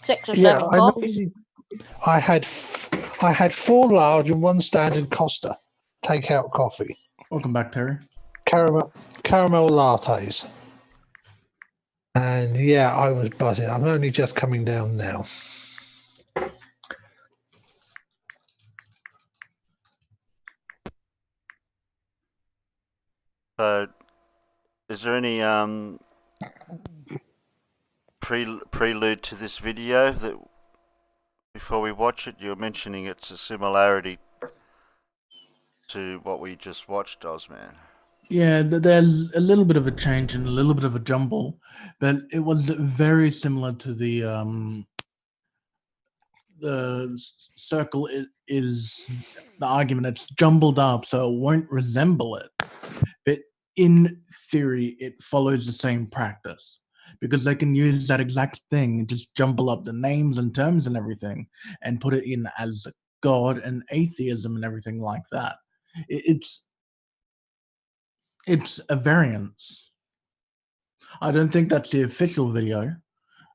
6 or 7 coffees. I had 4 large and 1 standard Costa takeout coffee. Welcome back, Terry. Caramel lattes. And yeah, I was buzzing. I'm only just coming down now. So, is there any prelude to this video that before we watch it? You're mentioning it's a similarity to what we just watched, Ozman. Yeah, there's a little bit of a change and a little bit of a jumble, but it was very similar to the circle is the argument. It's jumbled up, so it won't resemble it. But in theory, it follows the same practice because they can use that exact thing, just jumble up the names and terms and everything, and put it in as God and atheism and everything like that. It's a variance. I don't think that's the official video,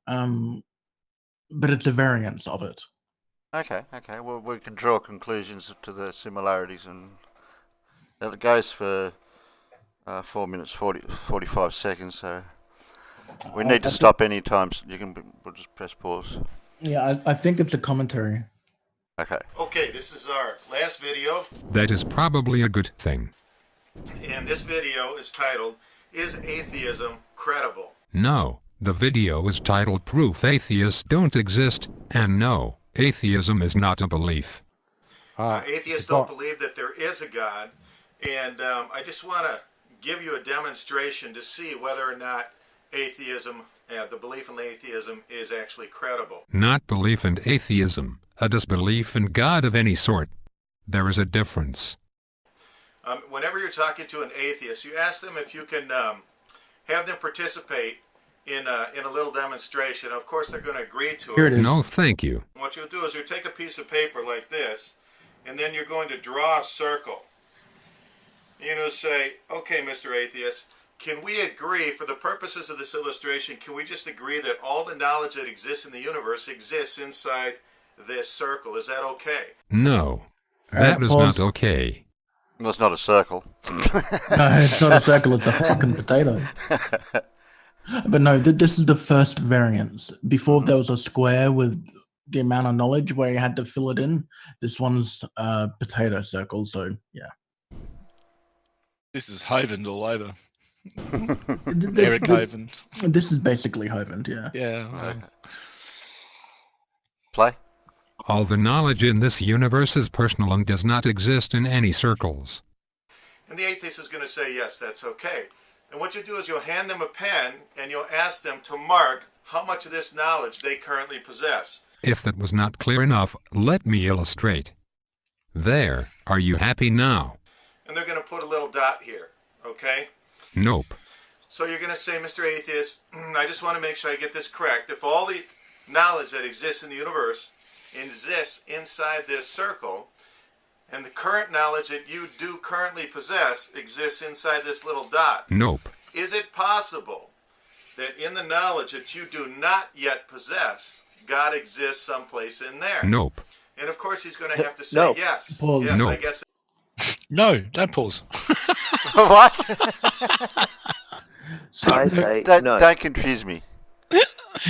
but it's a variance of it. Okay. Well, we can draw conclusions to the similarities, and it goes for 4 minutes 45 seconds. So We need to stop any time. We'll just press pause. Yeah, I think it's a commentary. Okay. Okay, this is our last video. That is probably a good thing. And this video is titled, Is Atheism Credible? No, the video is titled Proof Atheists Don't Exist, and no, atheism is not a belief. Atheists don't believe that there is a God, and I just want to give you a demonstration to see whether or not atheism, the belief in atheism, is actually credible. Not belief in atheism, a disbelief in God of any sort. There is a difference. Whenever you're talking to an atheist, you ask them if you can have them participate in a little demonstration. Of course, they're going to agree to it. Here it is. No, thank you. What you'll do is you'll take a piece of paper like this, and then you're going to draw a circle. You're going to say, okay, Mr. Atheist, can we agree, for the purposes of this illustration, can we just agree that all the knowledge that exists in the universe exists inside this circle? Is that okay? No, that is not okay. Well, it's not a circle. No, it's not a circle, it's a fucking potato. But no, this is the first variance. Before there was a square with the amount of knowledge where you had to fill it in. This one's a potato circle, so yeah. This is Hovend all over. Eric Hovend. This is basically Hovend, yeah. Yeah. Play. All the knowledge in this universe is personal and does not exist in any circles. And the atheist is going to say, yes, that's okay. And what you do is you'll hand them a pen and you'll ask them to mark how much of this knowledge they currently possess. If that was not clear enough, let me illustrate. There, are you happy now? And they're going to put a little dot here, okay? Nope. So you're going to say, Mr. Atheist, I just want to make sure I get this correct. If all the knowledge that exists in the universe exists inside this circle, and the current knowledge that you do currently possess exists inside this little dot. Nope. Is it possible that in the knowledge that you do not yet possess, God exists someplace in there? Nope. And of course he's going to have to say yes. Pause. Yes, Nope. I guess. No, don't pause. What? I say no. Don't confuse me.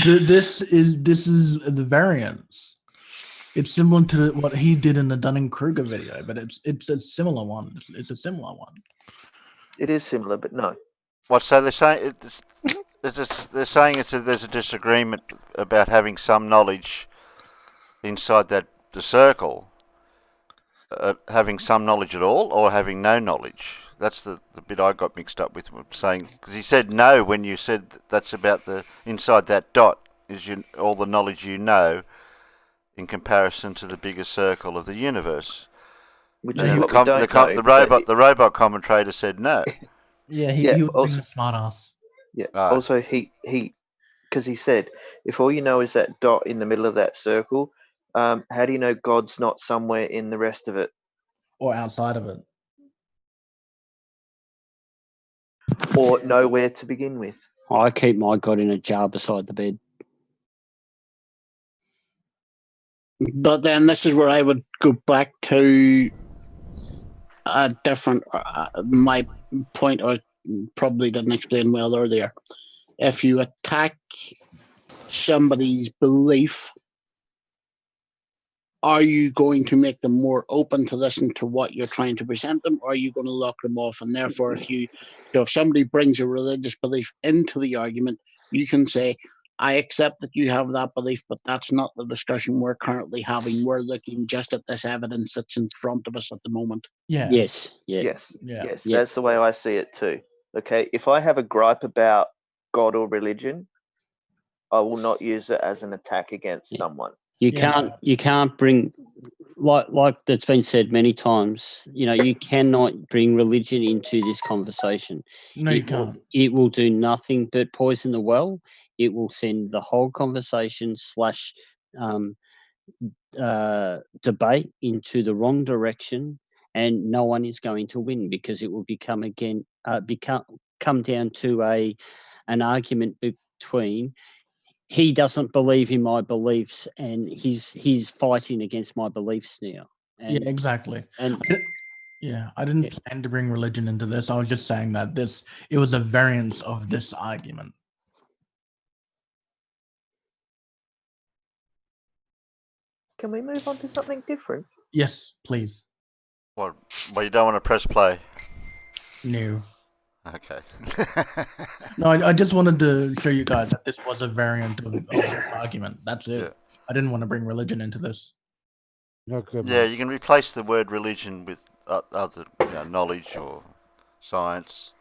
This is the variance. It's similar to what he did in the Dunning-Kruger video, but it's a similar one. It's a similar one. It is similar, but no. What? So they're saying there's a disagreement about having some knowledge inside the circle, having some knowledge at all, or having no knowledge. That's the bit I got mixed up with saying, because he said no when you said that's about the inside that dot is all the knowledge you know in comparison to the bigger circle of the universe. Which is what we don't know, the robot commentator said no. Yeah, he was being a smart ass. Yeah. Also, he because he said, if all you know is that dot in the middle of that circle, how do you know God's not somewhere in the rest of it? Or outside of it. Or nowhere to begin with. I keep my God in a jar beside the bed. But then this is where I would go back to a different, my point I probably didn't explain well earlier. If you attack somebody's belief, are you going to make them more open to listen to what you're trying to present them, or are you going to lock them off? And therefore, if somebody brings a religious belief into the argument, you can say, I accept that you have that belief, but that's not the discussion we're currently having. We're looking just at this evidence that's in front of us at the moment. Yeah. Yes. Yeah. Yes. Yeah. Yes. Yeah. That's the way I see it too. Okay. If I have a gripe about God or religion, I will not use it as an attack against someone. You can't bring, like that's been said many times, you cannot bring religion into this conversation. No, you can't. It will do nothing but poison the well. It will send the whole conversation / debate into the wrong direction, and no one is going to win, because it will come down to an argument between he doesn't believe in my beliefs and he's fighting against my beliefs now. And, yeah, exactly. And I didn't plan to bring religion into this. I was just saying that it was a variance of this argument. Can we move on to something different? Yes, please. Well, you don't want to press play? No. Okay. No, I just wanted to show you guys that this was a variant of this argument. That's it. Yeah. I didn't want to bring religion into this. Not good. Yeah, mate. you can replace the word religion with other knowledge or science,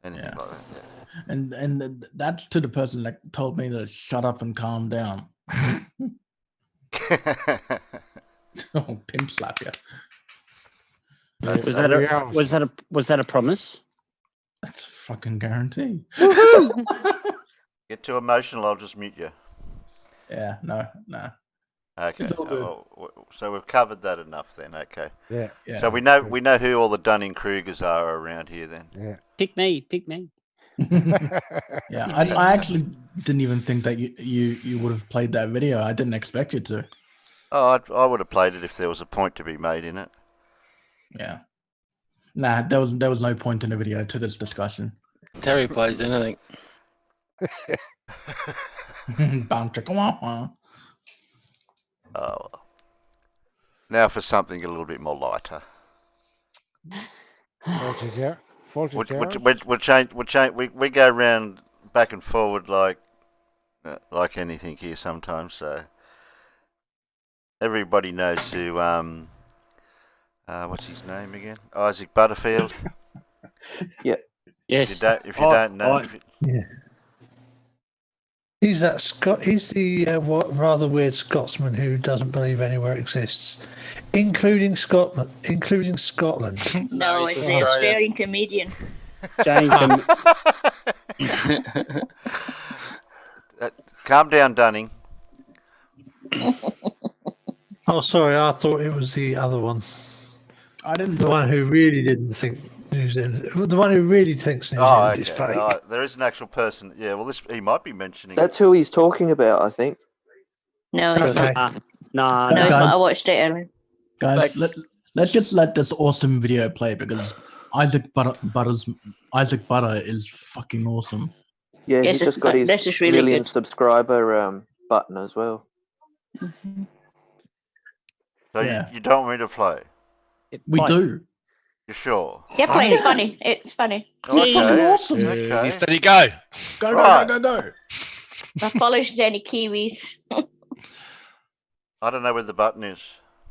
anything like that. Yeah. And that's to the person that told me to shut up and calm down. Oh, pimp slap you. Was that a promise? That's a fucking guarantee. Get too emotional, I'll just mute you. Yeah, no. Okay. It's all good. So we've covered that enough then. Okay. Yeah. So we know who all the Dunning-Krugers are around here then. Yeah. Pick me. Yeah, I actually didn't even think that you would have played that video. I didn't expect you to. Oh, I would have played it if there was a point to be made in it. Yeah. Nah, there was no point in the video to this discussion. Terry plays anything. Oh. Now for something a little bit more lighter. We'll change. We go around back and forward like anything here sometimes. So everybody knows who. What's his name again? Isaac Butterfield. Yeah. Yes. If you don't know. Yeah. He's that He's the rather weird Scotsman who doesn't believe anywhere exists, including Scotland. No, it's the Australian comedian. Calm down, Dunning. Oh, sorry, I thought it was the other one. I didn't. The one who really didn't think New Zealand. The one who really thinks New Zealand is fake. There is an actual person. Yeah, well, he might be mentioning. That's who he's talking about, I think. No, Okay. it's not. No, No, it's not. I watched it earlier. Guys, let's just let this awesome video play because Isaac Butter is fucking awesome. Yeah, Yes, he's just got his this is really million good. subscriber button as well. Mm-hmm. So Yeah. you don't want me to play? We do. You sure? Yeah, play. It's funny. It's funny. Okay. fucking awesome. Okay. Steady, go. Go. I polished any Kiwis. I don't know where the button is.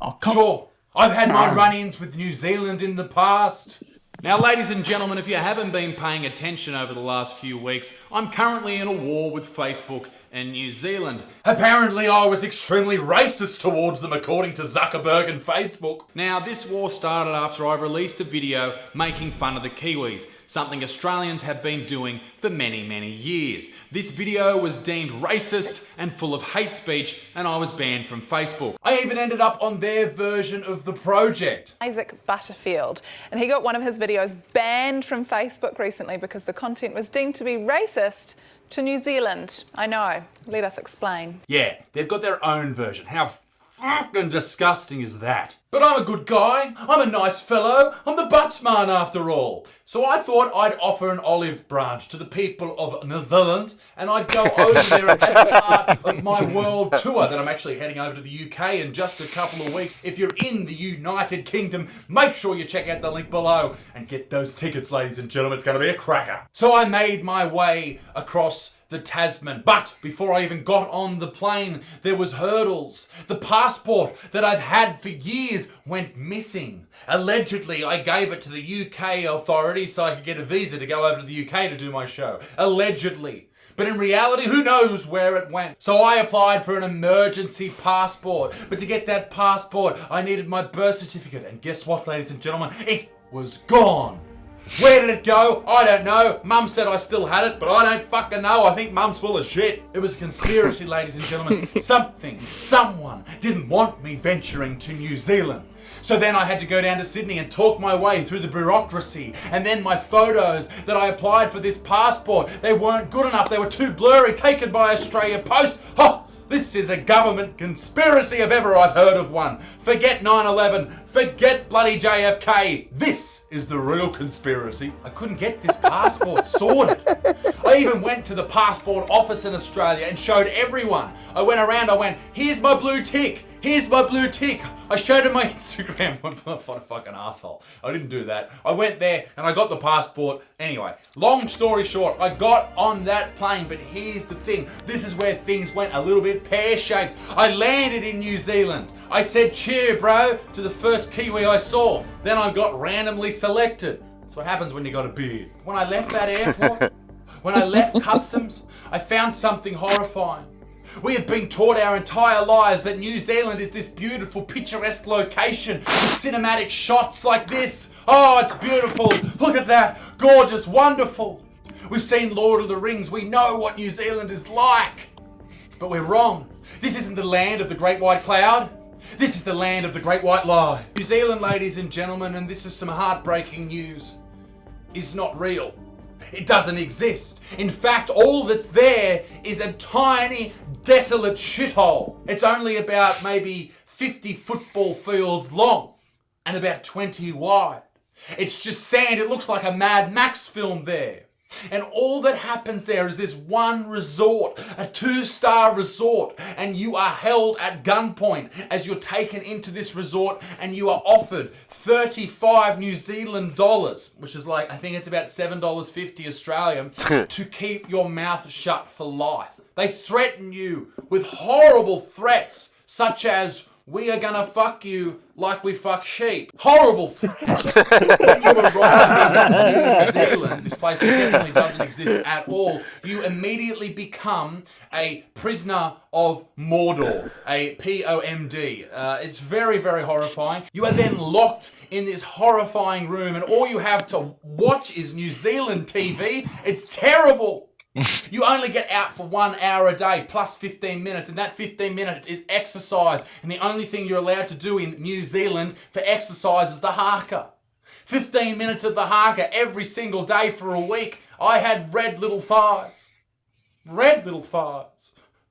Oh, come Sure, I've had my run-ins with New Zealand in the past. Now, ladies and gentlemen, if you haven't been paying attention over the last few weeks, I'm currently in a war with Facebook and New Zealand. Apparently, I was extremely racist towards them, according to Zuckerberg and Facebook. Now, this war started after I released a video making fun of the Kiwis, something Australians have been doing for many, many years. This video was deemed racist and full of hate speech, and I was banned from Facebook. I even ended up on their version of the project. Isaac Butterfield, and he got one of his videos banned from Facebook recently because the content was deemed to be racist to New Zealand. I know. Let us explain. Yeah, they've got their own version. How fucking disgusting is that? But I'm a good guy. I'm a nice fellow. I'm the Buttsman after all. So I thought I'd offer an olive branch to the people of New Zealand and I'd go over there as part of my world tour that I'm actually heading over to the UK in just a couple of weeks. If you're in the United Kingdom, make sure you check out the link below and get those tickets, ladies and gentlemen. It's going to be a cracker. So I made my way across the Tasman. But before I even got on the plane, there was hurdles. The passport that I've had for years went missing. Allegedly, I gave it to the UK authorities so I could get a visa to go over to the UK to do my show. Allegedly. But in reality, who knows where it went? So I applied for an emergency passport. But to get that passport, I needed my birth certificate. And guess what, ladies and gentlemen? It was gone. Where did it go? I don't know. Mum said I still had it, but I don't fucking know. I think Mum's full of shit. It was a conspiracy, ladies and gentlemen. Someone didn't want me venturing to New Zealand. So then I had to go down to Sydney and talk my way through the bureaucracy. And then my photos that I applied for this passport, they weren't good enough. They were too blurry, taken by Australia Post. Oh, this is a government conspiracy if ever I've heard of one. Forget 9/11. Forget bloody JFK. This is the real conspiracy. I couldn't get this passport sorted. I even went to the passport office in Australia and showed everyone. I went around, I went, here's my blue tick. Here's my blue tick. I showed him my Instagram. What a fucking asshole. I didn't do that. I went there and I got the passport. Anyway, long story short, I got on that plane, but here's the thing. This is where things went a little bit pear-shaped. I landed in New Zealand. I said, cheer, bro, to the first Kiwi I saw. Then I got randomly selected. That's what happens when you got a beard. When I left that airport, when I left customs, I found something horrifying. We have been taught our entire lives that New Zealand is this beautiful, picturesque location with cinematic shots like this. Oh, it's beautiful. Look at that. Gorgeous, wonderful. We've seen Lord of the Rings. We know what New Zealand is like. But we're wrong. This isn't the land of the Great White Cloud. This is the land of the Great White Lie. New Zealand, ladies and gentlemen, and this is some heartbreaking news, is not real. It doesn't exist. In fact, all that's there is a tiny, desolate shithole. It's only about maybe 50 football fields long and about 20 wide. It's just sand. It looks like a Mad Max film there. And all that happens there is this one resort, a 2-star resort, and you are held at gunpoint as you're taken into this resort and you are offered 35 New Zealand dollars, which is like, I think it's about $7.50 Australian, to keep your mouth shut for life. They threaten you with horrible threats such as, we are gonna fuck you like we fuck sheep. Horrible threats. When you arrive in New Zealand, this place that definitely doesn't exist at all, you immediately become a prisoner of Mordor, a POMD. It's very, very horrifying. You are then locked in this horrifying room and all you have to watch is New Zealand TV. It's terrible. You only get out for 1 hour a day plus 15 minutes, and that 15 minutes is exercise. And the only thing you're allowed to do in New Zealand for exercise is the haka. 15 minutes of the haka every single day for a week. I had red little thighs. Red little thighs.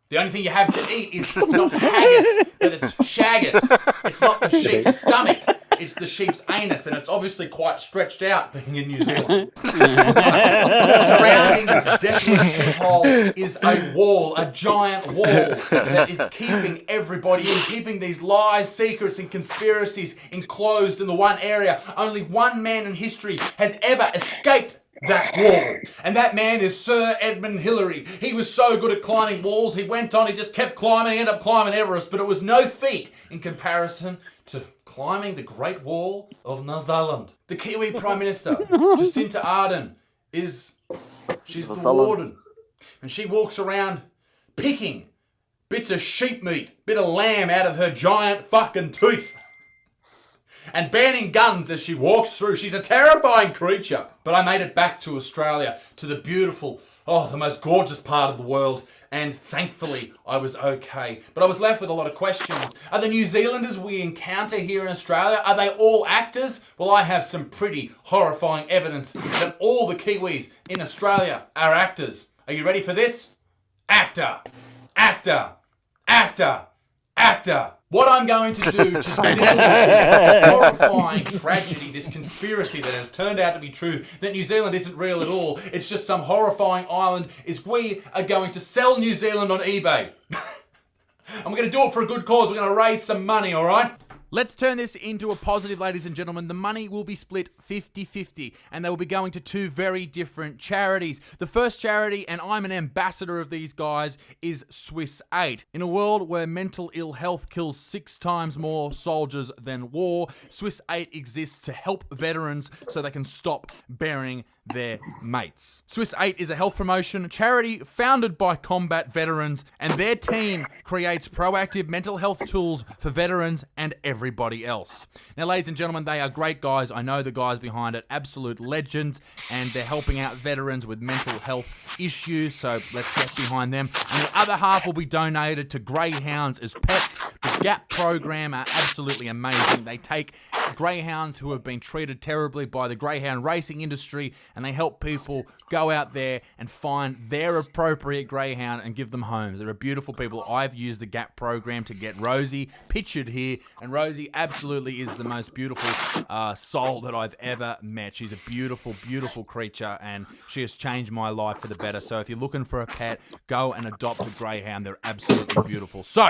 The only thing you have to eat is not haggis, but it's shaggis. It's not the sheep's stomach, it's the sheep's anus, and it's obviously quite stretched out being in New Zealand. Surrounding this desolate shithole is a wall, a giant wall that is keeping everybody in, keeping these lies, secrets, and conspiracies enclosed in the one area. Only one man in history has ever escaped that wall. And that man is Sir Edmund Hillary. He was so good at climbing walls, he went on, he just kept climbing, he ended up climbing Everest, but it was no feat in comparison to climbing the Great Wall of New Zealand. The Kiwi Prime Minister, Jacinta Ardern, she's the warden. And she walks around picking bits of sheep meat, bit of lamb out of her giant fucking tooth. And banning guns as she walks through. She's a terrifying creature. But I made it back to Australia, to the beautiful, the most gorgeous part of the world. And thankfully, I was okay. But I was left with a lot of questions. Are the New Zealanders we encounter here in Australia, are they all actors? Well, I have some pretty horrifying evidence that all the Kiwis in Australia are actors. Are you ready for this? Actor, actor, actor, actor. What I'm going to do to deal with this horrifying tragedy, this conspiracy that has turned out to be true, that New Zealand isn't real at all, it's just some horrifying island, is we are going to sell New Zealand on eBay. And we're going to do it for a good cause. We're going to raise some money, all right? Let's turn this into a positive, ladies and gentlemen. The money will be split 50-50, and they will be going to two very different charities. The first charity, and I'm an ambassador of these guys, is Swiss 8. In a world where mental ill health kills 6 times more soldiers than war, Swiss 8 exists to help veterans so they can stop burying their mates. Swiss 8 is a health promotion charity founded by combat veterans, and their team creates proactive mental health tools for veterans and everybody else. Now, ladies and gentlemen, they are great guys. I know the guys behind it, absolute legends, and they're helping out veterans with mental health issues, so let's get behind them. And the other half will be donated to greyhounds as pets. The Gap program are absolutely amazing. They take greyhounds who have been treated terribly by the greyhound racing industry, and they help people go out there and find their appropriate greyhound and give them homes. They're beautiful people. I've used the Gap program to get Rosie pictured here, and Rosie absolutely is the most beautiful soul that I've ever met. She's a beautiful, beautiful creature, and she has changed my life for the better. So if you're looking for a pet, go and adopt a greyhound. They're absolutely beautiful. So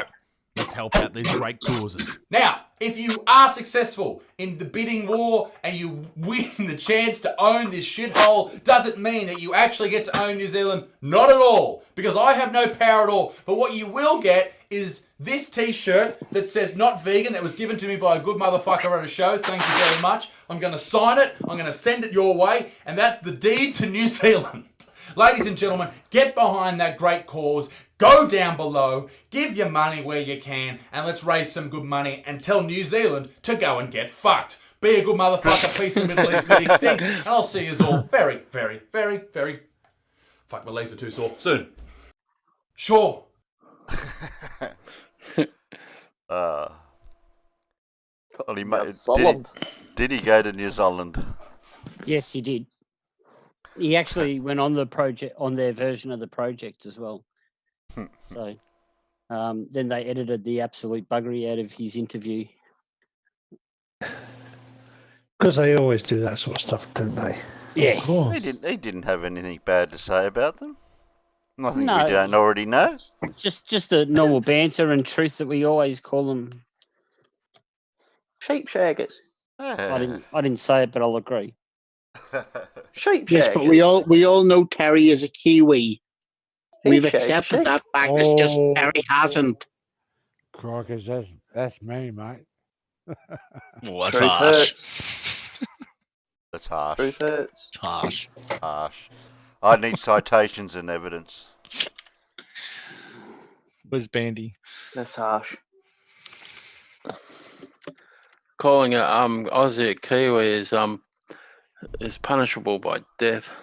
let's help out these great causes. Now, if you are successful in the bidding war and you win the chance to own this shithole, does it mean that you actually get to own New Zealand? Not at all, because I have no power at all. But what you will get is this t-shirt that says not vegan, that was given to me by a good motherfucker at a show. Thank you very much. I'm going to sign it. I'm going to send it your way. And that's the deed to New Zealand. Ladies and gentlemen, get behind that great cause. Go down below, give your money where you can, and let's raise some good money and tell New Zealand to go and get fucked. Be a good motherfucker, peace in the Middle East, meeting stinks, and I'll see you all very, very, very, very... Fuck, my legs are too sore. Soon. Sure. Well, did he go to New Zealand? Yes, he did. He actually went on the project, on their version of the project as well. So then they edited the absolute buggery out of his interview. Because they always do that sort of stuff, don't they? Yeah. Of course. He didn't have anything bad to say about them. Nothing we don't already know. Just a normal banter and truth that we always call them. Sheep shaggers. I didn't say it, but I'll agree. Sheep shaggers. Yes, but we all know Terry is a Kiwi. We've accepted that fact. It's just Terry hasn't. Crikey, that's me, mate. Well, that's harsh. That's harsh. Truth hurts. It's harsh. Harsh. I need citations and evidence. Where's Bandy? That's harsh. Calling it Aussie a Kiwi is punishable by death.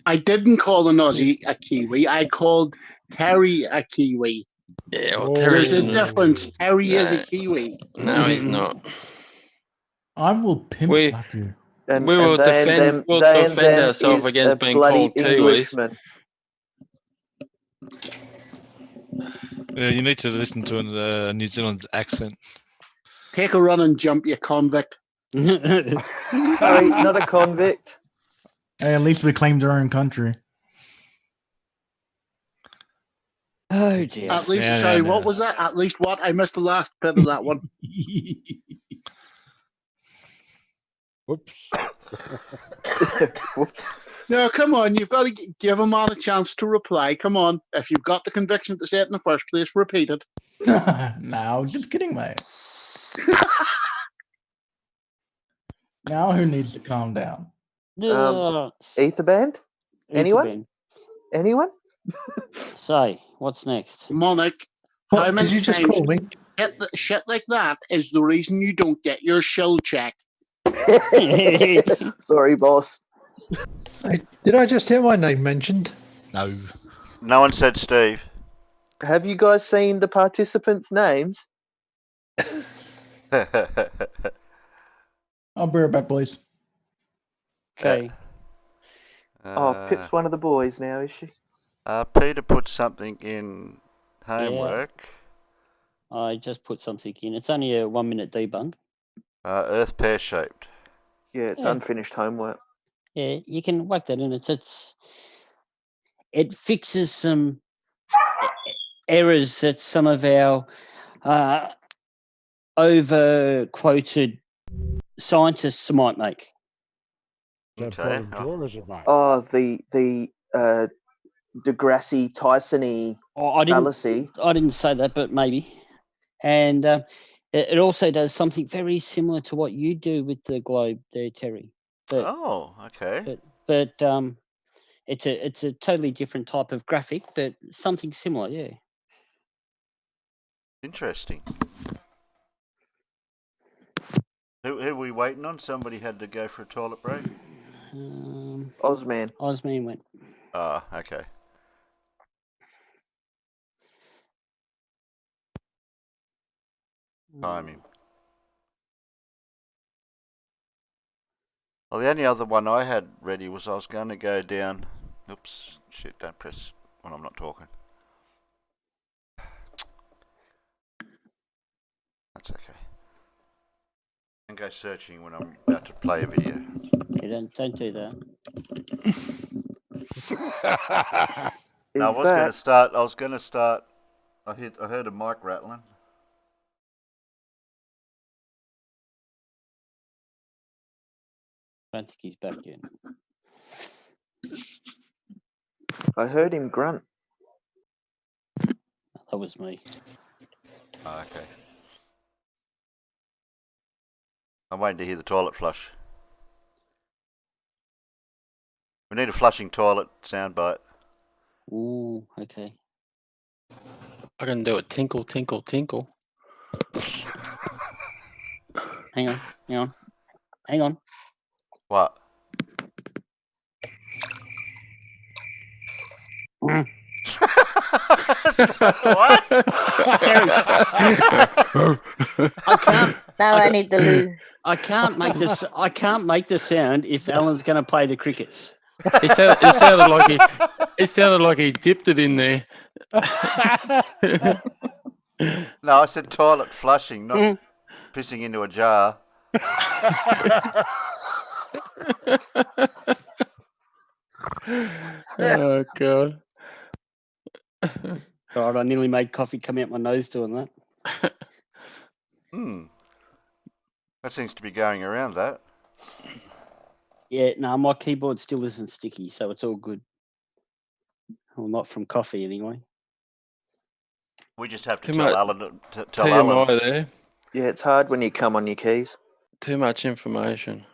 I didn't call an Aussie a Kiwi. I called Terry a Kiwi. Yeah, well, Terry's there's a difference. Terry is a Kiwi. No, he's not. I will pimp slap you. We will defend ourselves against being called Kiwis. Yeah, you need to listen to a New Zealand accent. Take a run and jump, you convict. Sorry, not a convict. Hey, at least we claimed our own country. Oh dear. At least, what was that? At least what? I missed the last bit of that one. Whoops. Whoops. No, come on. You've got to give a man a chance to reply. Come on. If you've got the conviction to say it in the first place, repeat it. No, just kidding, mate. Now who needs to calm down? Ether band? Anyone? Anyone? So, what's next? Monic, how many times shit like that is the reason you don't get your shill checked? Sorry, boss. Did I just hear my name mentioned? No. No one said Steve. Have you guys seen the participants' names? I'll be right back, boys. Okay. Pip's one of the boys now, is she? Peter put something in homework. Yeah. I just put something in. It's only a 1 minute debunk. Earth pear-shaped. Yeah, it's unfinished homework. Yeah, you can whack that in. It fixes some errors that some of our over-quoted scientists might make. Okay. The Degrassi Tyson-y fallacy. I didn't say that, but maybe. And it also does something very similar to what you do with the globe there, Terry. Okay. But it's a totally different type of graphic, but something similar, yeah. Interesting. Who are we waiting on? Somebody had to go for a toilet break. Ozman went. Okay. time him. Well, the only other one I had ready was I was going to go down. Oops, shit! Don't press when I'm not talking. That's okay. And go searching when I'm about to play a video. Yeah, don't do that. No, I was going to start. I heard a mic rattling. I don't think he's back yet. I heard him grunt. That was me. Oh, okay. I'm waiting to hear the toilet flush. We need a flushing toilet soundbite. Ooh, okay. I can do it. Tinkle, tinkle, tinkle. Hang on. What? What? I can't. Now I need the loo. I can't make this. I can't make the sound if Alan's going to play the crickets. It sounded like he dipped it in there. No, I said toilet flushing, not pissing into a jar. Oh God! God, I nearly made coffee come out my nose doing that. That seems to be going around. That. Yeah, no, my keyboard still isn't sticky, so it's all good. Well, not from coffee anyway. We just have to tell Alan. Tell Alan. There. Yeah, it's hard when you come on your keys. Too much information.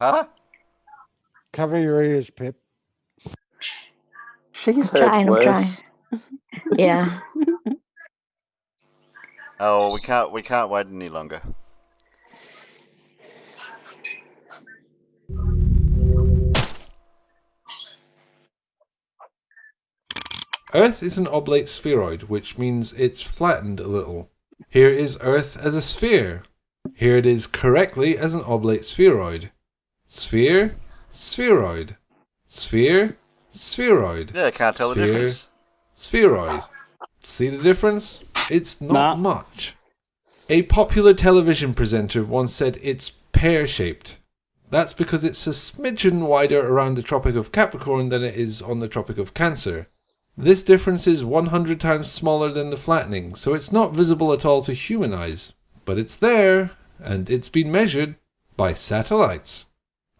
Huh? Cover your ears, Pip. She's heard worse. Yeah. Oh, we can't wait any longer. Earth is an oblate spheroid, which means it's flattened a little. Here is Earth as a sphere. Here it is correctly as an oblate spheroid. Sphere, spheroid. Sphere, spheroid. Yeah, I can't tell the difference. Spheroid. See the difference? It's not much. A popular television presenter once said it's pear-shaped. That's because it's a smidgen wider around the Tropic of Capricorn than it is on the Tropic of Cancer. This difference is 100 times smaller than the flattening, so it's not visible at all to human eyes. But it's there, and it's been measured by satellites.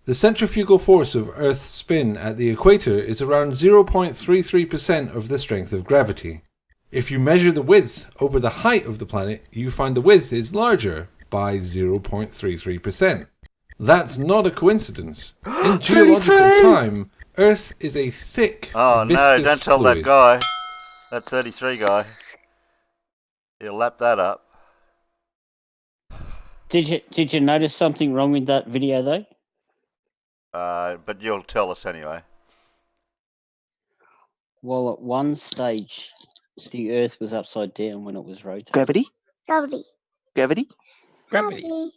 The centrifugal force of Earth's spin at the equator is around 0.33% of the strength of gravity. If you measure the width over the height of the planet, you find the width is larger by 0.33%. That's not a coincidence. In geological time, Earth is a thick, Oh no, don't tell fluid. that guy. That 33 guy. He'll lap that up. Did you notice something wrong with that video though? But you'll tell us anyway. Well, at one stage, the Earth was upside down when it was rotating. Gravity? Gravity. Gravity? Gravity.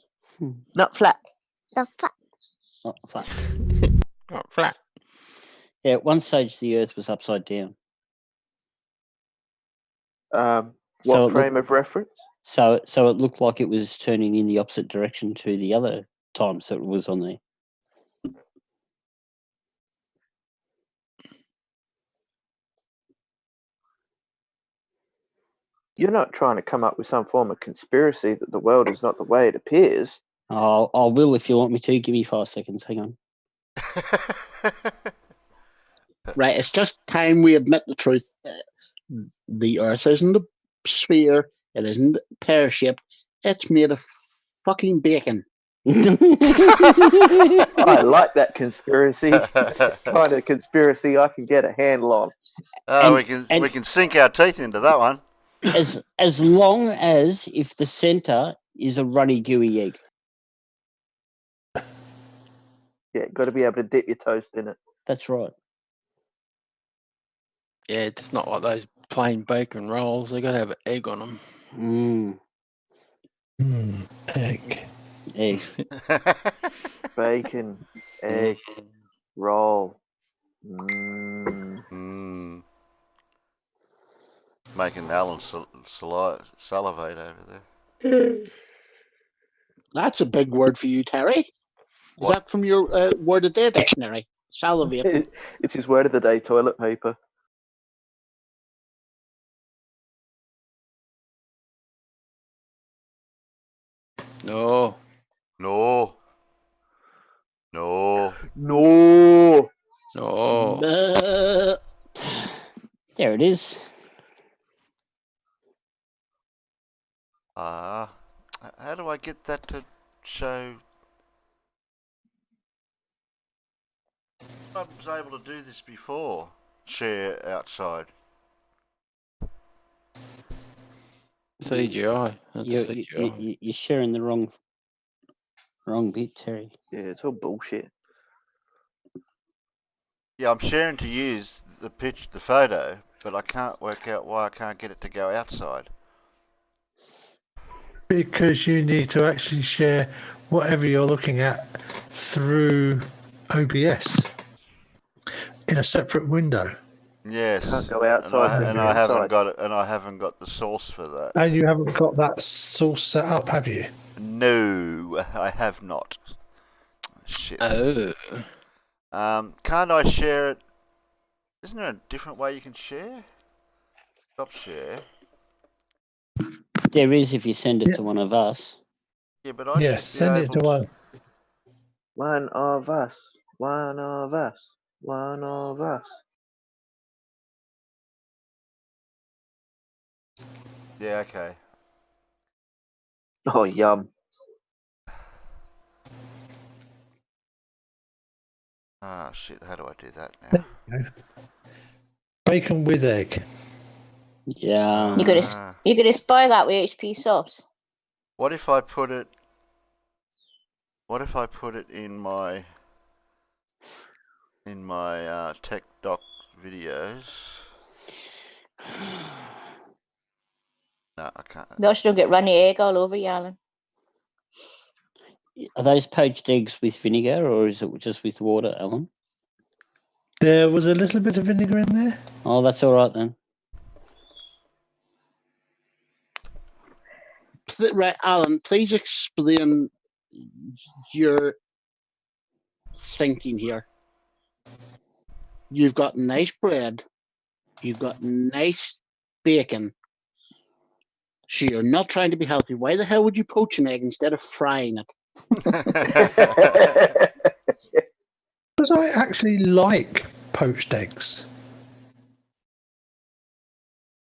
Not flat. Not flat. Not flat. Not flat. Yeah, at one stage the Earth was upside down. What frame of reference? So it looked like it was turning in the opposite direction to the other times that it was on there. You're not trying to come up with some form of conspiracy that the world is not the way it appears. I will if you want me to. Give me 5 seconds. Hang on. Right, it's just time we admit the truth. The Earth isn't a sphere. It isn't pear-shaped. It's made of fucking bacon. I like that conspiracy. It's kind of conspiracy I can get a handle on. We can sink our teeth into that one. As long as if the centre is a runny gooey egg. Yeah, got to be able to dip your toast in it. That's right. Yeah, it's not like those plain bacon rolls. They got to have egg on them. Egg. Bacon, egg, roll. Making Alan salivate over there. That's a big word for you, Terry. Is that from your word of the day dictionary? Salivate. It's his word of the day, toilet paper. No. No. No. No. No. There it is. How do I get that to show? I was able to do this before. Share outside. CGI. That's CGI. You're sharing the wrong bit, Terry. Yeah, it's all bullshit. Yeah, I'm sharing to use the photo, but I can't work out why I can't get it to go outside. Because you need to actually share whatever you're looking at through OBS in a separate window. Yes. Can't go outside. And I haven't got it, and I haven't got the source for that. And you haven't got that source set up, have you? No, I have not. Shit. Oh. Can't I share it? Isn't there a different way you can share? Stop share. There is if you send it to one of us. Yeah, but I should send be it able to one. One of us. One of us. One of us. Yeah, okay. Oh, yum. Ah, shit, how do I do that now? Bacon with egg. Yeah. You're gonna spoil that with HP sauce. What if I put it in my tech doc videos? No, I can't. You'll still get runny egg all over you, Alan. Are those poached eggs with vinegar or is it just with water, Alan? There was a little bit of vinegar in there. Oh, that's all right then. Right, Alan, please explain your thinking here. You've got nice bread. You've got nice bacon. So you're not trying to be healthy. Why the hell would you poach an egg instead of frying it? Because I actually like poached eggs.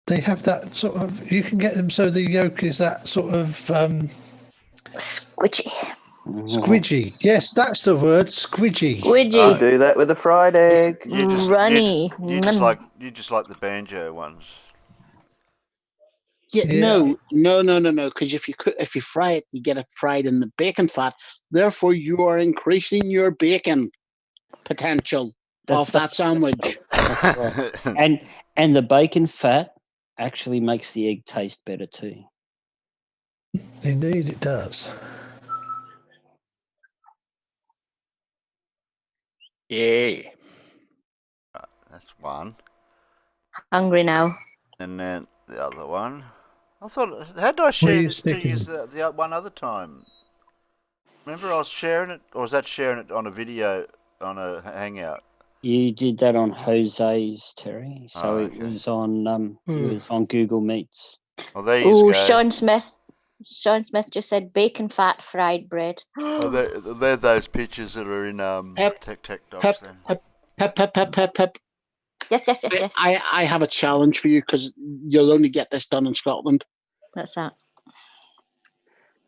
They have that sort of, you can get them so the yolk is that sort of squidgy. Squidgy. Yes, that's the word, squidgy. I'll do that with a fried egg. Runny. You just like the banjo ones. Yeah. No. Because if you fry it, you get it fried in the bacon fat. Therefore, you are increasing your bacon potential of that sandwich. That's right. And the bacon fat actually makes the egg taste better too. Indeed, it does. Yeah. That's one. Hungry now. And then the other one. I thought, how did I share this to you the one other time? Remember I was sharing it, or was that sharing it on a video, on a hangout? You did that on Jose's, Terry. So it was on Google Meets. Well, there you go. Sean Smith just said bacon fat fried bread. They're those pictures that are in Tech Docs then. Pep. Yes. I have a challenge for you because you'll only get this done in Scotland. What's that?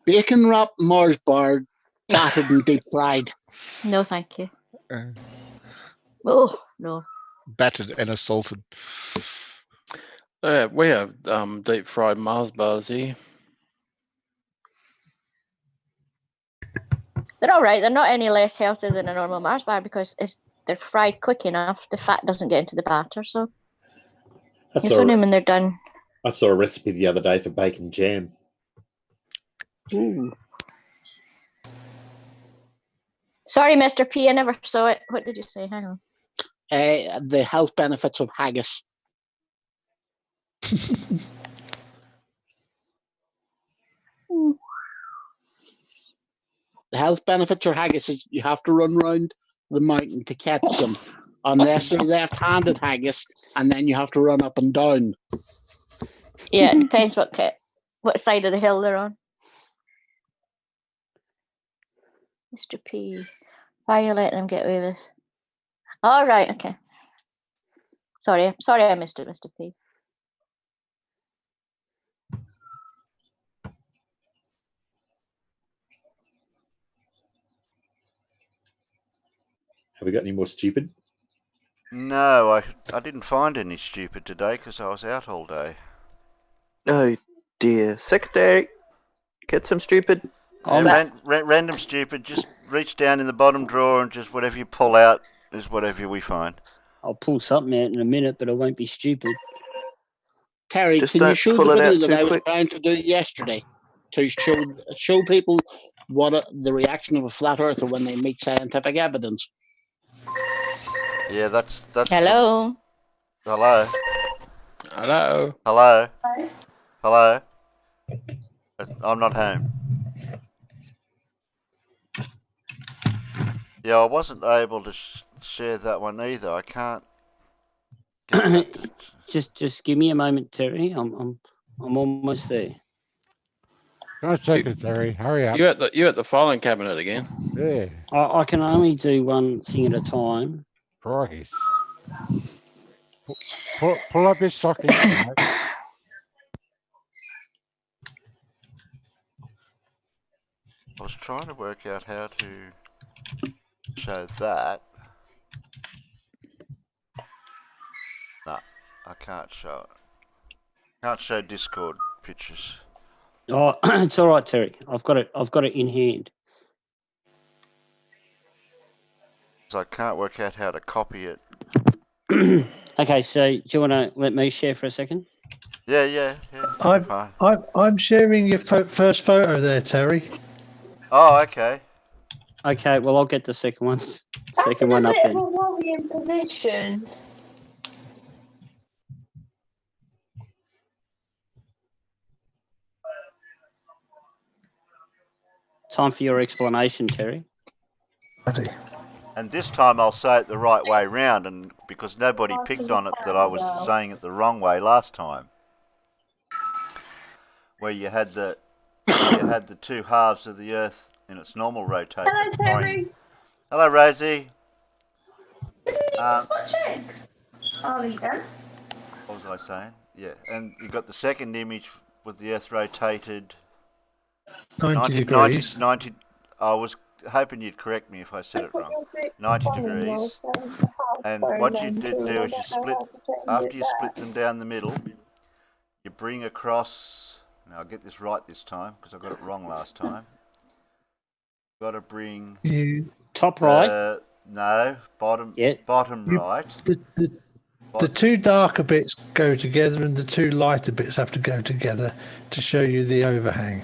Bacon wrap Mars bar, battered and deep fried. No, thank you. Oh no. Battered and assaulted. We have deep fried Mars bars here. They're all right. They're not any less healthy than a normal Mars bar because if they're fried quick enough, the fat doesn't get into the batter. So It's only when they're done. I saw a recipe the other day for bacon jam. Ooh. Sorry, Mr. P, I never saw it. What did you say? Hang on. The health benefits of haggis. The health benefits of haggis is you have to run round the mountain to catch them, unless they're left-handed haggis, and then you have to run up and down. Yeah, it depends what side of the hill they're on. Mr. P, why are you letting them get away with it? All right, okay. Sorry, I missed it, Mr. P. Have we got any more stupid? No, I didn't find any stupid today because I was out all day. Oh dear. Secretary, get some stupid. Random stupid. Just reach down in the bottom drawer and just whatever you pull out is whatever we find. I'll pull something out in a minute, but it won't be stupid. Terry, Just can you don't show pull the it out video that too I was quick. trying to do yesterday to show people what the reaction of a flat earther when they meet scientific evidence? Yeah, that's. Hello. Hello. Hello. Hello. Hello. I'm not home. Yeah, I wasn't able to share that one either. I can't. Get that Just give me a moment, Terry. I'm almost there. 5 seconds, Terry. Hurry up. You're at the filing cabinet again. Yeah. I can only do one thing at a time. Crikey. Pull up his stocking. Mate. I was trying to work out how to show that. No, I can't show it. Can't show Discord pictures. Oh, it's all right, Terry. I've got it in hand. So I can't work out how to copy it. Okay, so do you want to let me share for a second? Yeah. I'm sharing your first photo there, Terry. Oh, okay. Okay, well I'll get the second one. Second one up then. That's a bit of a worrying position. Time for your explanation, Terry. And this time I'll say it the right way round, and because nobody picked on it that I was saying it the wrong way last time, where you had the two halves of the Earth in its normal rotation. Hello, Terry. Hello, Rosie. Chicks. I'll eat them. What was I saying? Yeah, and you got the second image with the Earth rotated 90 degrees. 90. I was hoping you'd correct me if I said it wrong. 90 degrees. And what you do is you split, after you split them down the middle, you bring across, now I'll get this right this time because I got it wrong last time. Got to bring... Top right? No, bottom right. The two darker bits go together and the two lighter bits have to go together to show you the overhang.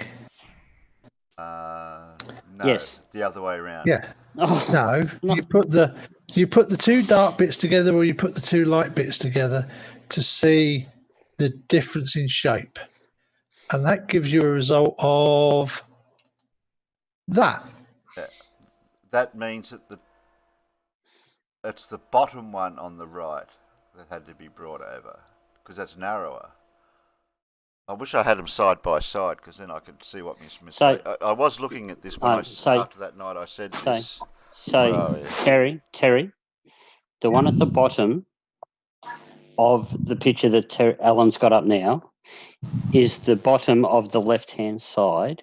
No, yes. The other way around. Yeah. No, you put the two dark bits together or you put the two light bits together to see the difference in shape. And that gives you a result of that. Yeah. That means that it's the bottom one on the right that had to be brought over because that's narrower. I wish I had them side by side because then I could see what Miss Smith. I was looking at this when after that night I said this. Terry, the one at the bottom of the picture that Alan's got up now is the bottom of the left-hand side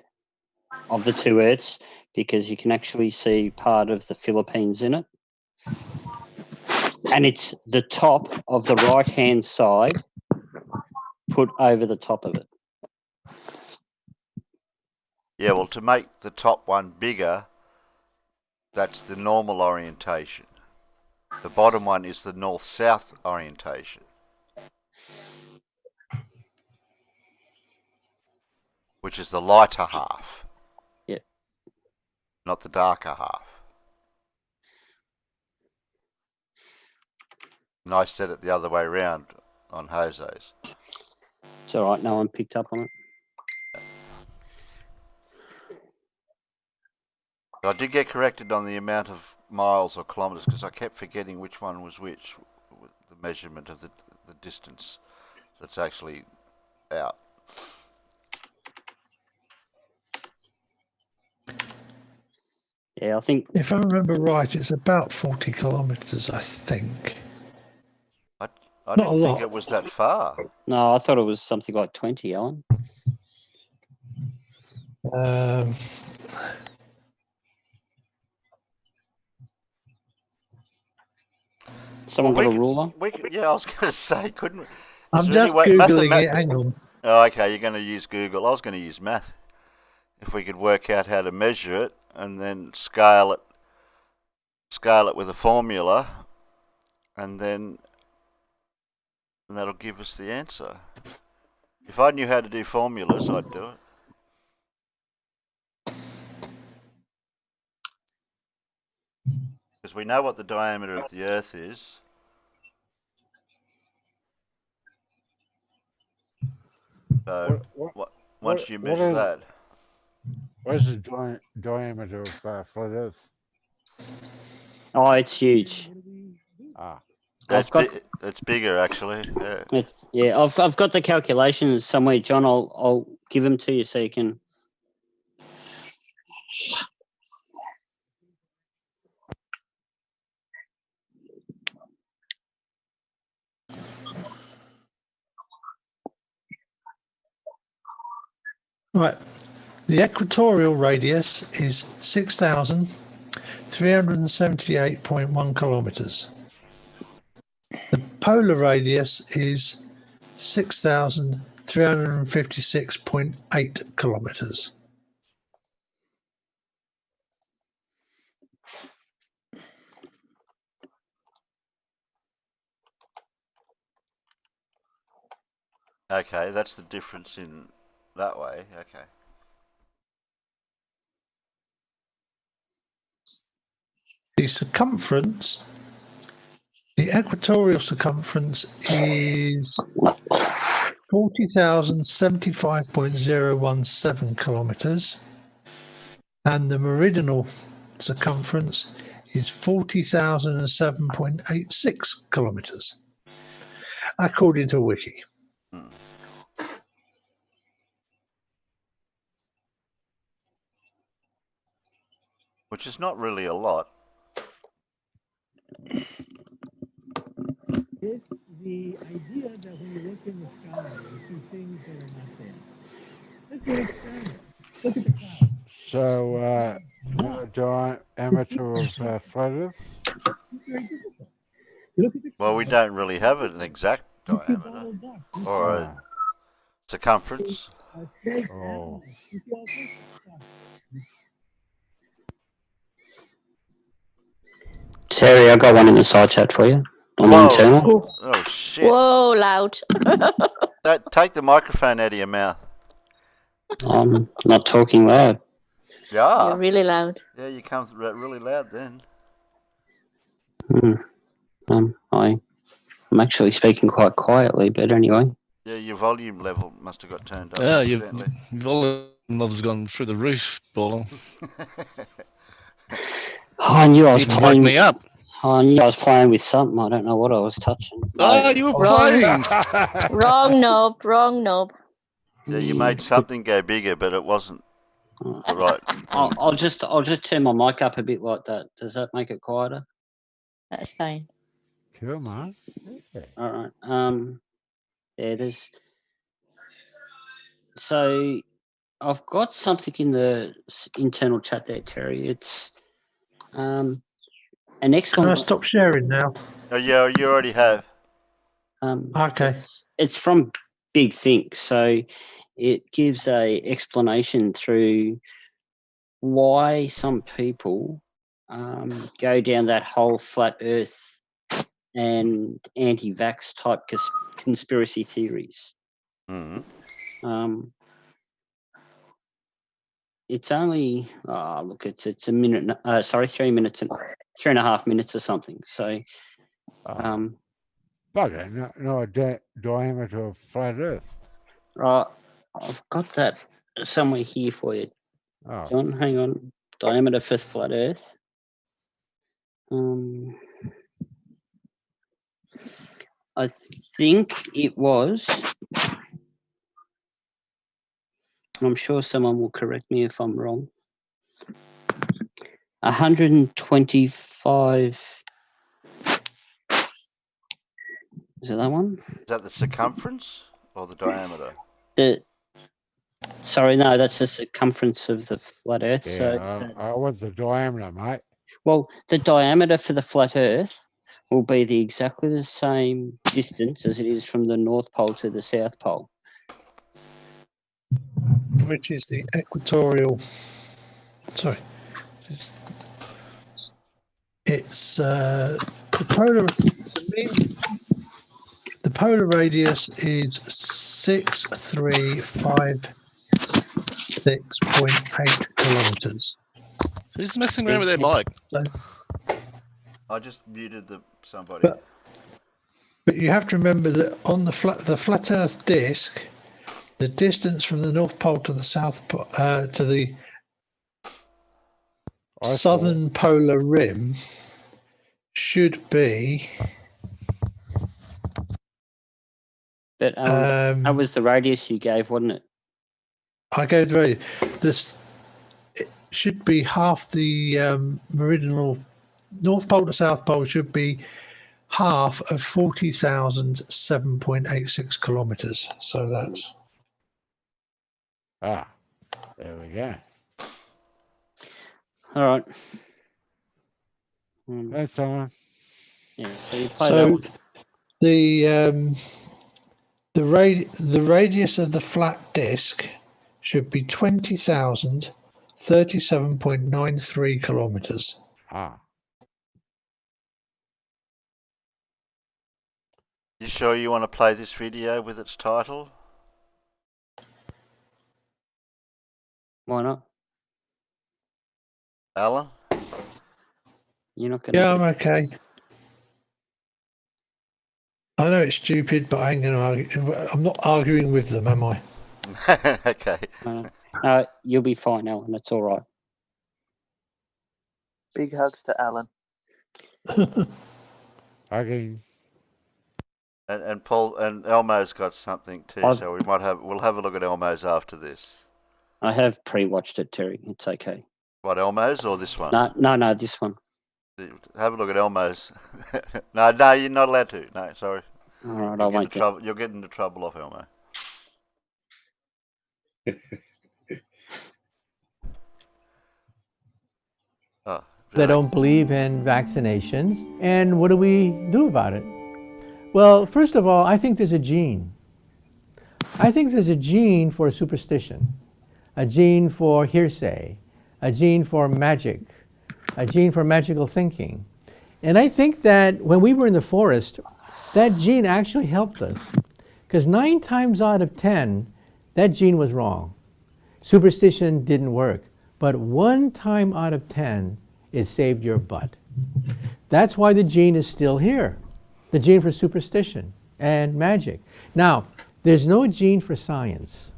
of the two Earths because you can actually see part of the Philippines in it. And it's the top of the right-hand side put over the top of it. Yeah, well, to make the top one bigger, that's the normal orientation. The bottom one is the north-south orientation. Which is the lighter half. Yep. Not the darker half. And I said it the other way round on Jose's. It's all right. No one picked up on it. I did get corrected on the amount of miles or kilometres because I kept forgetting which one was which, the measurement of the distance that's actually out. Yeah, I think... If I remember right, it's about 40 kilometres, I think. I didn't think it was that far. No, I thought it was something like 20, Alan. Someone got a ruler? Yeah, I was going to say, couldn't we? I'm just Googling it, hang on. Oh, okay, you're going to use Google. I was going to use math. If we could work out how to measure it and then scale it with a formula, and then that'll give us the answer. If I knew how to do formulas, I'd do it. Because we know what the diameter of the Earth is. So once you measure that. What's the diameter of flat Earth? Oh, it's huge. It's bigger, actually. Yeah. I've got the calculations somewhere, John. I'll give them to you so you can. Right. The equatorial radius is 6,378.1 kilometres. The polar radius is 6,356.8 kilometres. Okay, that's the difference in that way. Okay. The circumference, the equatorial circumference is 40,075.017 kilometres, and the meridional circumference is 40,007.86 kilometres, according to Wiki. Which is not really a lot. It's the idea that when you look in the sky, you see things that are not there. Let's do an experiment. Look at the clouds. So, diameter of flat Earth? Well, we don't really have an exact diameter or a circumference. Oh. Terry, I got one in the side chat for you. On the internal. Oh shit! Whoa, loud. Take the microphone out of your mouth. I'm not talking loud. Yeah. You're really loud. Yeah, you come really loud then. I'm actually speaking quite quietly, but anyway. Yeah, your volume level must have got turned up. Yeah, your volume level's gone through the roof, Paul. I knew I was Didn't playing. wake me up. I knew I was playing with something. I don't know what I was touching. Oh, you were playing. Wrong knob. Wrong knob. Yeah, you made something go bigger, but it wasn't the right thing. I'll just turn my mic up a bit like that. Does that make it quieter? That's fine. Come on. Okay. All right. Yeah, there's. So, I've got something in the internal chat there, Terry. It's an explanation. Can I stop sharing now? Oh yeah, you already have. Okay. It's from Big Think, so it gives a explanation through why some people go down that whole flat Earth and anti-vax type conspiracy theories. Mm-hmm. It's only look, it's a minute. 3 minutes and 3.5 minutes or something. So, bugger, no diameter of flat Earth. Right, I've got that somewhere here for you, John. Hang on, diameter for flat Earth. I think it was. I'm sure someone will correct me if I'm wrong. 125. Is it that one? Is that the circumference or the diameter? Sorry, no, that's the circumference of the flat Earth. Yeah, So, what's the diameter, mate? Well, the diameter for the flat Earth will be exactly the same distance as it is from the North Pole to the South Pole. Which is the equatorial. Sorry, it's the polar. The polar radius is 6356.8 kilometers. Who's messing around with their mic? I just muted somebody. But you have to remember that on the flat Earth disk, the distance from the North Pole to the South Pole, to the southern polar rim should be. But that was the radius you gave, wasn't it? I gave the radius. It should be half the meridional. North Pole to South Pole should be half of 40,007.86 kilometers. So that's. There we go. All right. That's on. Yeah. So the radius of the flat disk should be 20,037.93 kilometers. You sure you want to play this video with its title? Why not? Alan? You're not going to. Yeah, I'm okay. I know it's stupid, but I ain't going to argue. I'm not arguing with them, am I? Okay. You'll be fine, Alan. It's all right. Big hugs to Alan. Hugging. And Paul and Elmo's got something too, so we'll have a look at Elmo's after this. I have pre-watched it, Terry. It's okay. What, Elmo's or this one? No, this one. Have a look at Elmo's. No, you're not allowed to. No, sorry. All right, I won't. You'll get into trouble off Elmo. They don't believe in vaccinations, and what do we do about it? Well, first of all, I think there's a gene. I think there's a gene for superstition, a gene for hearsay, a gene for magic, a gene for magical thinking. And I think that when we were in the forest, that gene actually helped us. Because 9 times out of 10, that gene was wrong. Superstition didn't work. But 1 time out of 10, it saved your butt. That's why the gene is still here. The gene for superstition and magic. Now, there's no gene for science.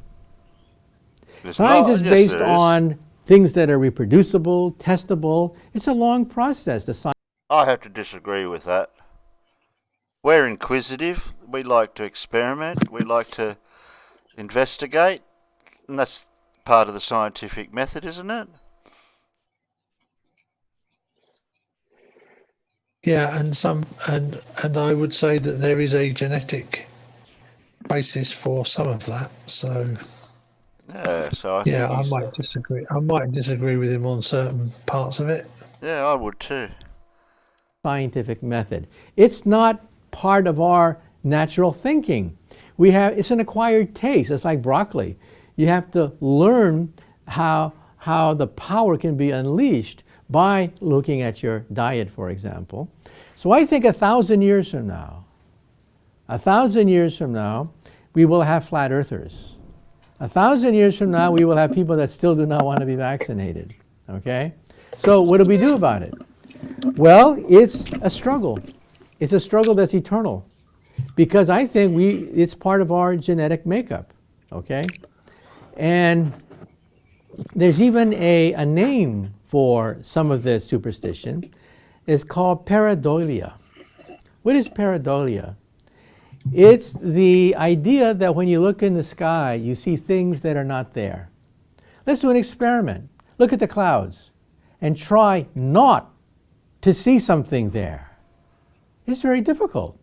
Science is based on things that are reproducible, testable. It's a long process. I have to disagree with that. We're inquisitive. We like to experiment. We like to investigate. And that's part of the scientific method, isn't it? Yeah, and I would say that there is a genetic basis for some of that. So I might disagree. I might disagree with him on certain parts of it. Yeah, I would too. Scientific method. It's not part of our natural thinking. It's an acquired taste. It's like broccoli. You have to learn how the power can be unleashed by looking at your diet, for example. So I think 1,000 years from now, we will have flat earthers. 1,000 years from now, we will have people that still do not want to be vaccinated. Okay? So what do we do about it? Well, it's a struggle. It's a struggle that's eternal. Because I think it's part of our genetic makeup. Okay? And there's even a name for some of this superstition. It's called pareidolia. What is pareidolia? It's the idea that when you look in the sky, you see things that are not there. Let's do an experiment. Look at the clouds and try not to see something there. It's very difficult.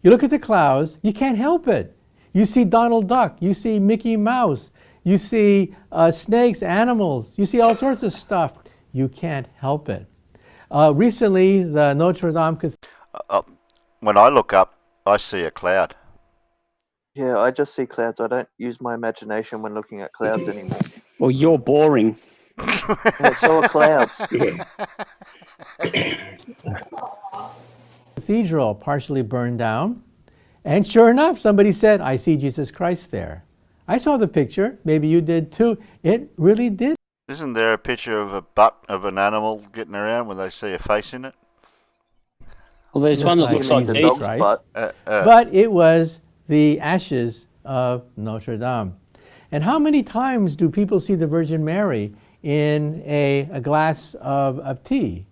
You look at the clouds, you can't help it. You see Donald Duck, you see Mickey Mouse, you see snakes, animals, you see all sorts of stuff. You can't help it. Recently, the Notre Dame Cathedral. When I look up, I see a cloud. Yeah, I just see clouds. I don't use my imagination when looking at clouds anymore. Well, you're boring. Yeah, so are clouds. Cathedral partially burned down. And sure enough, somebody said, I see Jesus Christ there. I saw the picture. Maybe you did too. It really did. Isn't there a picture of a butt of an animal getting around where they see a face in it? Well, there's one that looks like the Jesus dog's butt. But it was the ashes of Notre Dame. And how many times do people see the Virgin Mary in a glass of tea?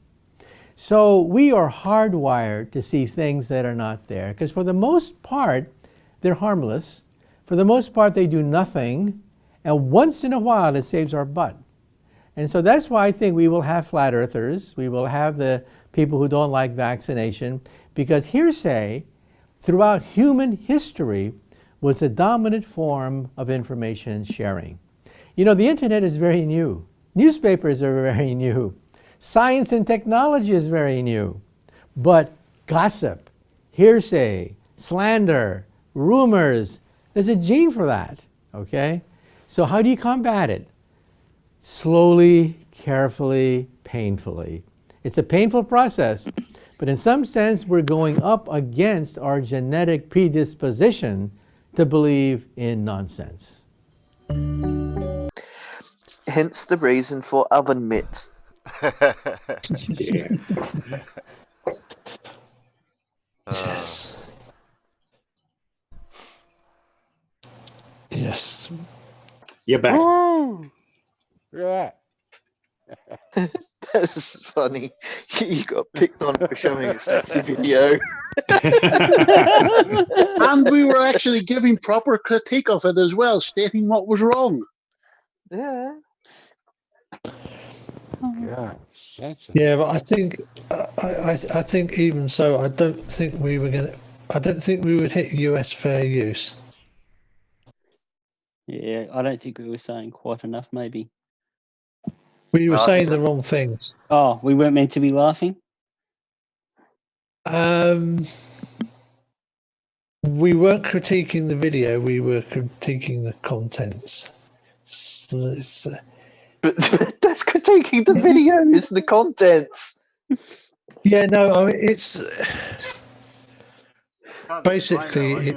So we are hardwired to see things that are not there, because for the most part, they're harmless. For the most part, they do nothing, and once in a while, it saves our butt. And so that's why I think we will have flat earthers. We will have the people who don't like vaccination, because hearsay throughout human history was the dominant form of information sharing. You know, the internet is very new. Newspapers are very new. Science and technology is very new. But gossip, hearsay, slander, rumors, there's a gene for that, okay? So how do you combat it? Slowly, carefully, painfully. It's a painful process, but in some sense, we're going up against our genetic predisposition to believe in nonsense. Hence the reason for oven mitts. Yes. You're back. Woo! Yeah. That's funny. You got picked on for showing a sexy video. And we were actually giving proper critique of it as well, stating what was wrong. Yeah. God, yeah, but I think I think even so, I don't think we would hit US fair use. Yeah, I don't think we were saying quite enough, maybe. We were saying the wrong things. Oh, we weren't meant to be laughing? We weren't critiquing the video, we were critiquing the contents. But that's critiquing the video, it's the contents. Yeah, no, I mean, it's basically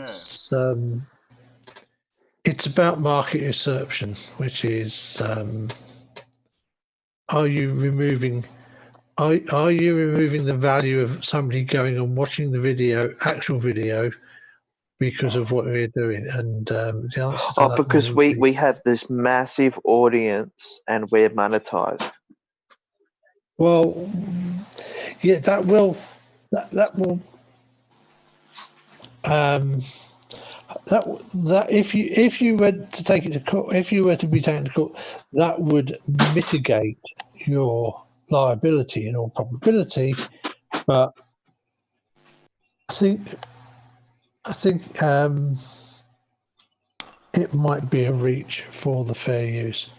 it's about market usurpation, which is are you removing the value of somebody going and watching the actual video, because of what we're doing? And the answer to that because we have this massive audience and we're monetized. Well, yeah, that will that if you were to take it to court, if you were to be taken to court, that would mitigate your liability in all probability. But I think it might be a reach for the fair use.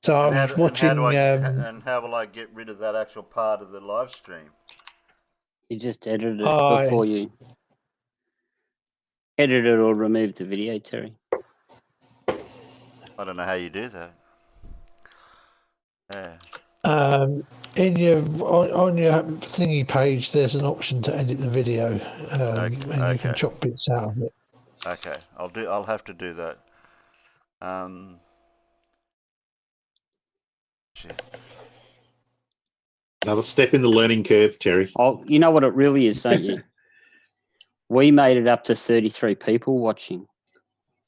So I was watching. And how will I get rid of that actual part of the live stream? You just edit it before you edit it or remove the video, Terry. I don't know how you do that. Yeah. In your on your thingy page, there's an option to edit the video, and you can chop bits out of it. Okay, I'll have to do that. Another step in the learning curve, Terry. Oh, you know what it really is, don't you? We made it up to 33 people watching.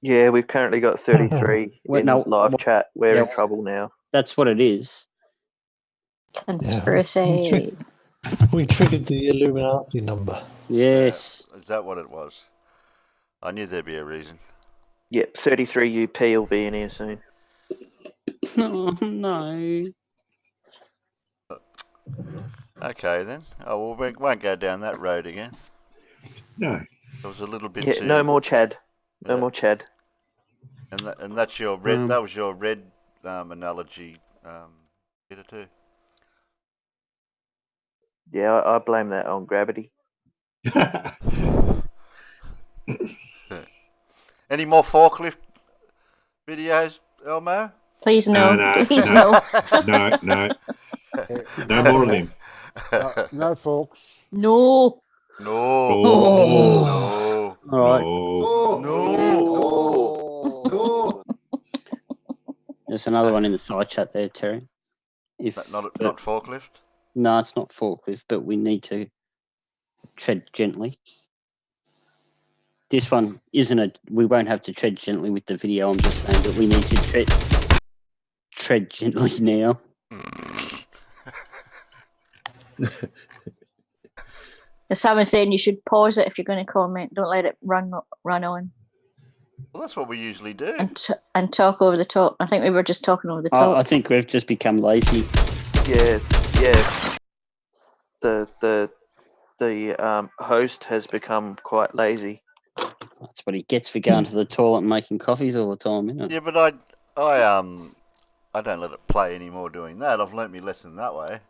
Yeah, we've currently got 33 in live chat. We're in trouble now. That's what it is. Conspiracy. We triggered the Illuminati number. Yes. Is that what it was? I knew there'd be a reason. Yep, 33 UP will be in here soon. Oh, no. Okay, then. Oh, well, we won't go down that road again. No. It was a little bit too... No more Chad. No more Chad. And that's your red... that was your red analogy, Peter, too. Yeah, I blame that on gravity. Any more forklift videos, Elmo? Please no. No. Please no. No. No more of them. No, folks. No. No. All right. No. There's another one in the side chat there, Terry. Not forklift? No, it's not forklift, but we need to tread gently. This one isn't we won't have to tread gently with the video. I'm just saying that we need to tread gently now. As someone saying, you should pause it if you're going to comment. Don't let it run on. Well, that's what we usually do. And talk over the top. I think we were just talking over the top. I think we've just become lazy. Yeah. The host has become quite lazy. That's what he gets for going to the toilet and making coffees all the time, isn't it? Yeah, but I don't let it play anymore doing that. I've learnt my lesson that way.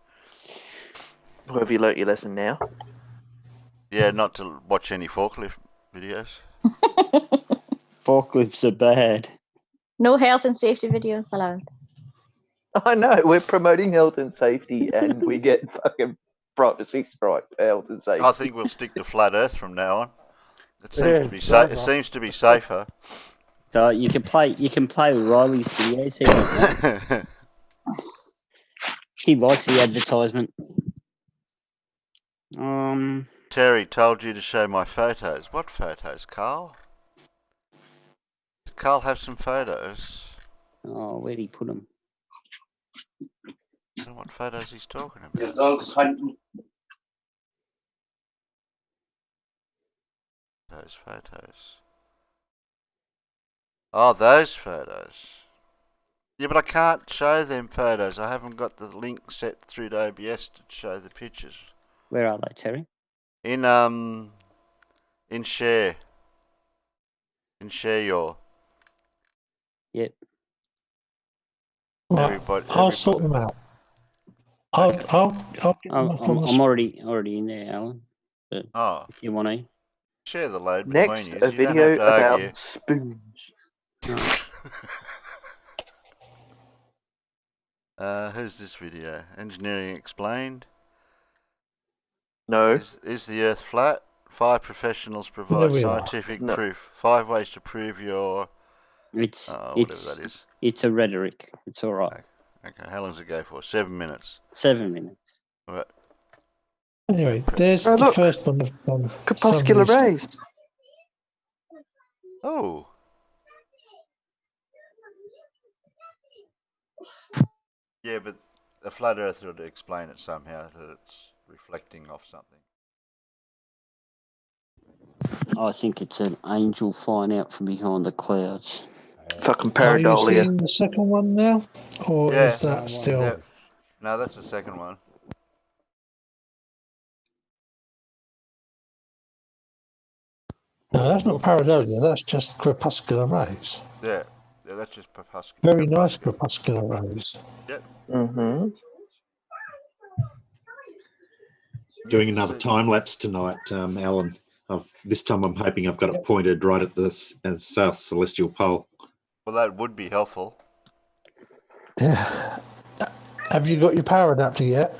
Well, have you learnt your lesson now? Yeah, not to watch any forklift videos. Forklifts are bad. No health and safety videos allowed. I know, we're promoting health and safety and we get fucking privacy strike health and safety. I think we'll stick to flat Earth from now on. It seems to be it seems to be safer. So you can play with Riley's videos. He likes the advertisement. Terry told you to show my photos. What photos, Carl? Did Carl have some photos? Oh, where'd he put them? I don't know what photos he's talking about. Those photos. Oh, those photos. Yeah, but I can't show them photos. I haven't got the link set through to OBS to show the pictures. Where are they, Terry? In share. In share your. Yep. Right, I'll sort them out. I'll get them up on the I'm already in there, Alan. But if you want to share the load Next, between you. a video about spoons. Who's this video? Engineering Explained. No. Is the Earth flat? 5 professionals provide scientific proof. 5 ways to prove your... whatever that is. It's a rhetoric. It's all right. Okay, how long does it go for? 7 minutes. 7 minutes. Right. Anyway, there's the first one. Corpuscular rays. Oh. Yeah, but a flat earther would explain it somehow, that it's reflecting off something. I think it's an angel flying out from behind the clouds. Fucking Are you pareidolia. seeing the second one now? Or is that still... Yeah. No, that's the second one. No, that's not pareidolia, that's just crepuscular rays. Yeah, that's just crepuscular. Very nice crepuscular rays. Yep. Mm-hmm. Doing another time lapse tonight, Alan. This time I'm hoping I've got it pointed right at the South Celestial Pole. Well, that would be helpful. Yeah. Have you got your power adapter yet?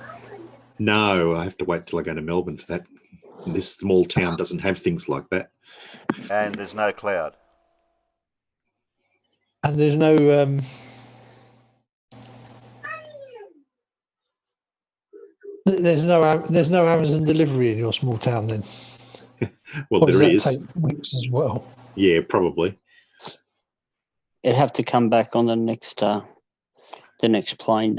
No, I have to wait till I go to Melbourne for that. This small town doesn't have things like that. And there's no cloud. And there's no there's no Amazon delivery in your small town then. Well, or there does is. that take weeks as well? Yeah, probably. It'd have to come back on the next plane.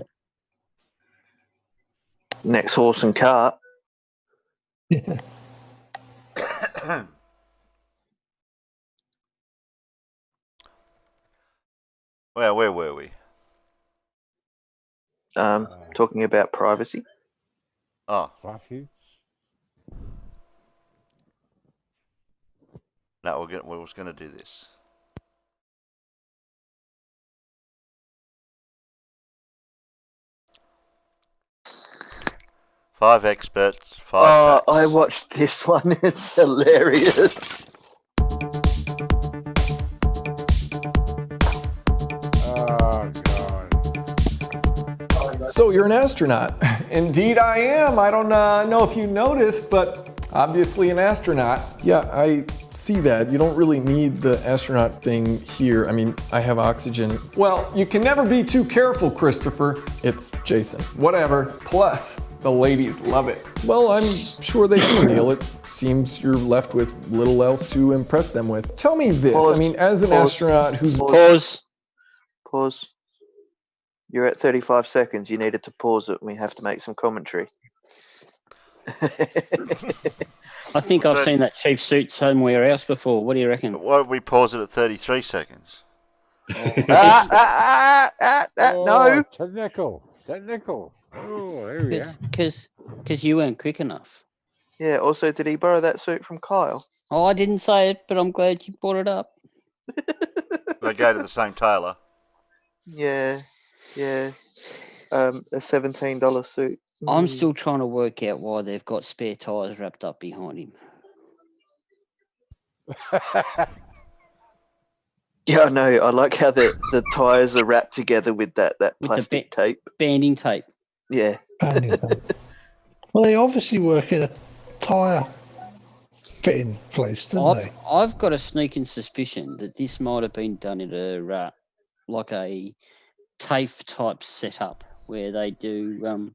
Next horse and cart. Yeah. Well, where were we? Talking about privacy. Oh. Privacy. No, we was going to do this. Five experts, five facts. I watched this one. It's hilarious. Oh, God. So you're an astronaut. Indeed I am. I don't know if you noticed, but obviously an astronaut. Yeah, I see that. You don't really need the astronaut thing here. I mean, I have oxygen. Well, you can never be too careful, Christopher. It's Jason. Whatever. Plus, the ladies love it. Well, I'm sure they do, Neil. It seems you're left with little else to impress them with. Tell me this. Pause. I mean, as an astronaut who's... Pause. You're at 35 seconds. You needed to pause it. We have to make some commentary. I think I've seen that cheap suit somewhere else before. What do you reckon? Why don't we pause it at 33 seconds? No. Technical. Oh, there we are. Because you weren't quick enough. Yeah, also, did he borrow that suit from Kyle? Oh, I didn't say it, but I'm glad you brought it up. They go to the same tailor. Yeah. A $17 suit. I'm still trying to work out why they've got spare tyres wrapped up behind him. Yeah, I know. I like how the tyres are wrapped together with that plastic tape. Banding tape. Yeah. Banding tape. Well, they obviously work in a tyre fitting place, don't they? I've got a sneaking suspicion that this might have been done in a like a TAFE type setup where they do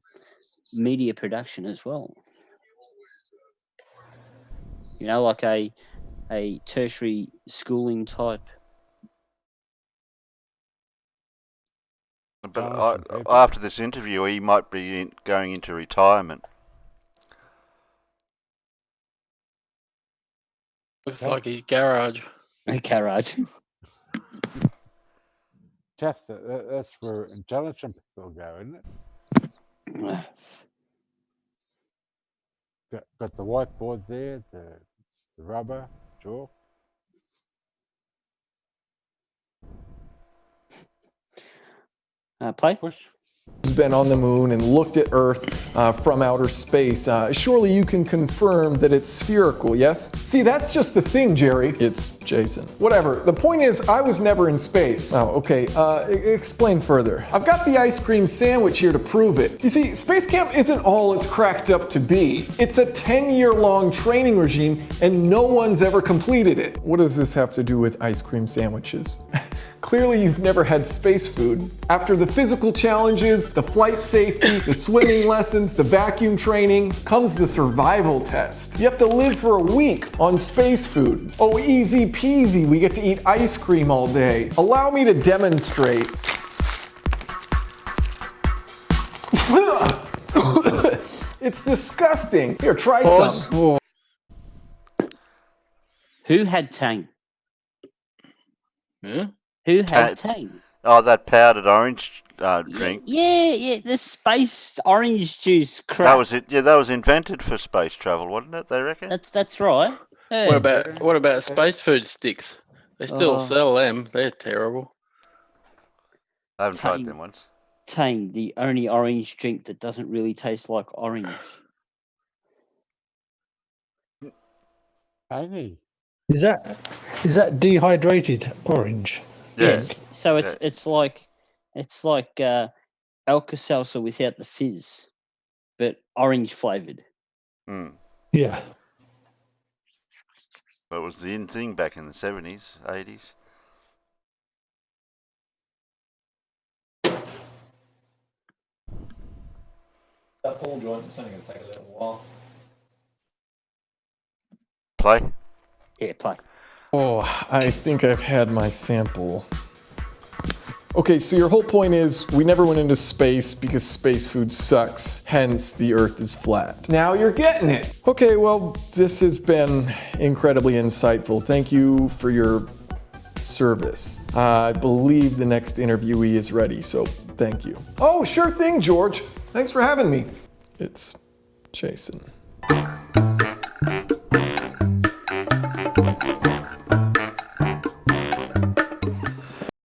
media production as well. You know, like a tertiary schooling type. But after this interview, he might be going into retirement. Looks like his garage. A garage. Jeff, that's where intelligent people go, isn't it? Got the whiteboard there, the rubber, chalk. Play? Push. Who's been on the moon and looked at Earth from outer space. Surely you can confirm that it's spherical, yes? See, that's just the thing, Jerry. It's Jason. Whatever. The point is, I was never in space. Oh, okay. Explain further. I've got the ice cream sandwich here to prove it. You see, space camp isn't all it's cracked up to be. It's a 10-year-long training regime, and no one's ever completed it. What does this have to do with ice cream sandwiches? Clearly you've never had space food. After the physical challenges, the flight safety, the swimming lessons, the vacuum training, comes the survival test. You have to live for a week on space food. Oh, easy peasy, we get to eat ice cream all day. Allow me to demonstrate. It's disgusting. Here, try some. Who had Tang? Yeah? Who had Tang? Oh, that powdered orange drink. Yeah, the space orange juice crap. That was it. Yeah, that was invented for space travel, wasn't it? They reckon. That's right. Yeah. What about space food sticks? They still sell them. They're terrible. I haven't tried them once. Tang, the only orange drink that doesn't really taste like orange. Tangy. Is that dehydrated orange? Yes. So it's like Alka-Seltzer without the fizz, but orange flavoured. Yeah. That was the in thing back in the 70s, 80s. That ball joint, it's only going to take a little while. Play? Yeah, play. Oh, I think I've had my sample. Okay, so your whole point is we never went into space because space food sucks, hence the Earth is flat. Now you're getting it. Okay, well, this has been incredibly insightful. Thank you for your service. I believe the next interviewee is ready, so thank you. Oh, sure thing, George. Thanks for having me. It's Jason.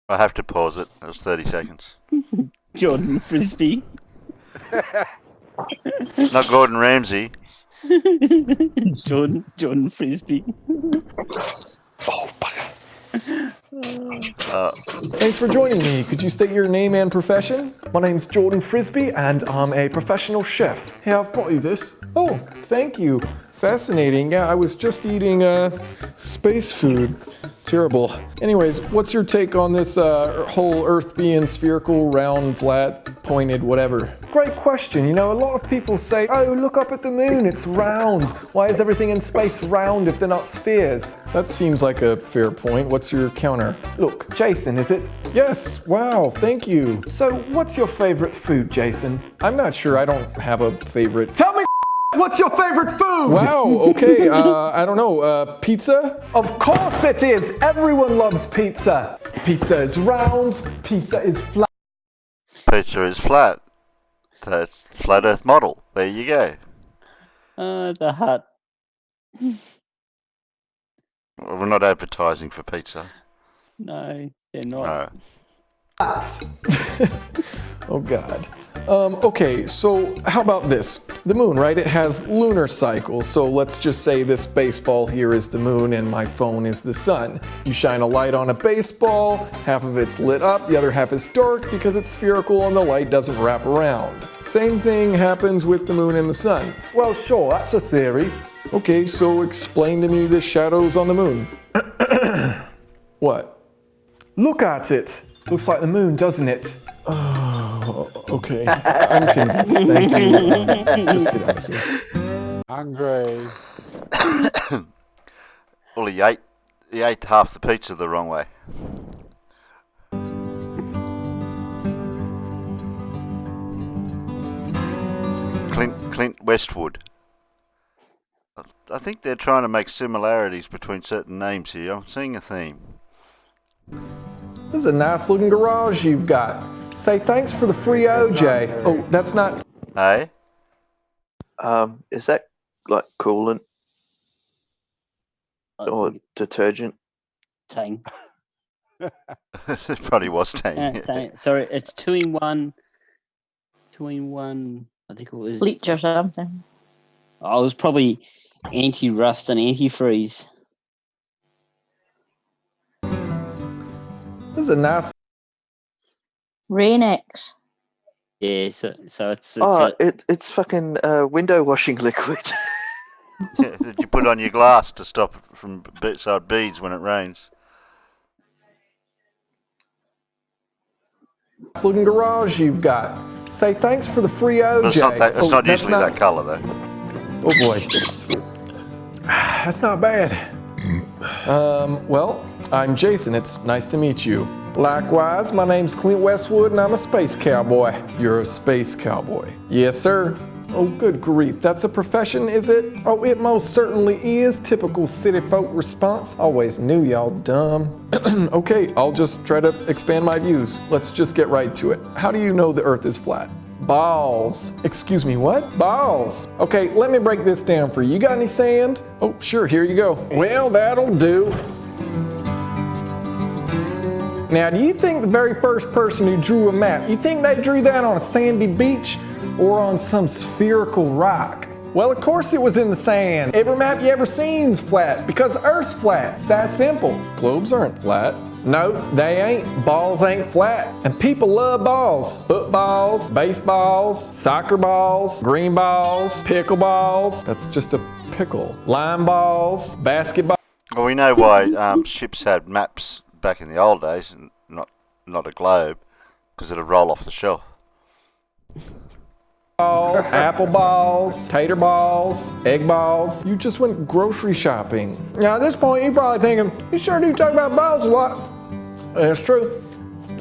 I have to pause it. That was 30 seconds. Jordan Frisbee. Not Gordon Ramsay. Jordan Frisbee. Oh, Thanks for joining me. Could you state your name and profession? My name's Jordan Frisbee and I'm a professional chef. Here, I've brought you this. Oh, thank you. Fascinating. Yeah, I was just eating space food. Terrible. Anyways, what's your take on this whole Earth being spherical, round, flat, pointed, whatever? Great question. You know, a lot of people say, oh, look up at the moon, it's round. Why is everything in space round if they're not spheres? That seems like a fair point. What's your counter? Look, Jason, is it? Yes, wow, thank you. So, what's your favorite food, Jason? I'm not sure. I don't have a favorite. Tell me, what's your favorite food? Wow, okay, I don't know, pizza? Of course it is! Everyone loves pizza. Pizza is round, pizza is flat. Pizza is flat. That's flat Earth model. There you go. The hut. We're not advertising for pizza. No, they're not. No. Oh God. Okay, so how about this? The moon, right? It has lunar cycles. So let's just say this baseball here is the moon and my phone is the sun. You shine a light on a baseball, half of it's lit up, the other half is dark because it's spherical and the light doesn't wrap around. Same thing happens with the moon and the sun. Well, sure, that's a theory. Okay, so explain to me the shadows on the moon. What? Look at it. Looks like the moon, doesn't it? Oh, okay. I'm convinced. Thank you. Just get out of here. Hungry. Well, he ate half the pizza the wrong way. Clint Westwood. I think they're trying to make similarities between certain names here. I'm seeing a theme. This is a nice looking garage you've got. Say thanks for the free OJ. Oh, that's not... Hey? Is that like coolant? Or detergent? Tang. It probably was Tang. Sorry, it's 2-in-1. 2-in-1, I think it was... Bleach or something. Oh, it was probably anti-rust and antifreeze. This is a nice... Rain-X. Yeah, so it's... It's fucking window washing liquid. Yeah, that you put on your glass to stop from so it beads when it rains. Nice looking garage you've got. Say thanks for the free OJ. It's not usually that colour though. Oh boy. That's not bad. Well, I'm Jason. It's nice to meet you. Likewise, my name's Clint Westwood and I'm a space cowboy. You're a space cowboy. Yes, sir. Oh, good grief. That's a profession, is it? Oh, it most certainly is. Typical city folk response. Always knew y'all dumb. Okay, I'll just try to expand my views. Let's just get right to it. How do you know the Earth is flat? Balls. Excuse me, what? Balls. Okay, let me break this down for you. You got any sand? Oh, sure, here you go. Well, that'll do. Now, do you think the very first person who drew a map, you think they drew that on a sandy beach or on some spherical rock? Well, of course it was in the sand. Every map you ever seen's flat because Earth's flat. It's that simple. Globes aren't flat. Nope, they ain't. Balls ain't flat. And people love balls. Footballs, baseballs, soccer balls, green balls, pickle balls. That's just a pickle. Lime balls, basketball. Well, we know why ships had maps back in the old days and not a globe, because it'd roll off the shelf. Balls, apple balls, tater balls, egg balls. You just went grocery shopping. Now at this point, you're probably thinking, you sure do talk about balls a lot. And it's true.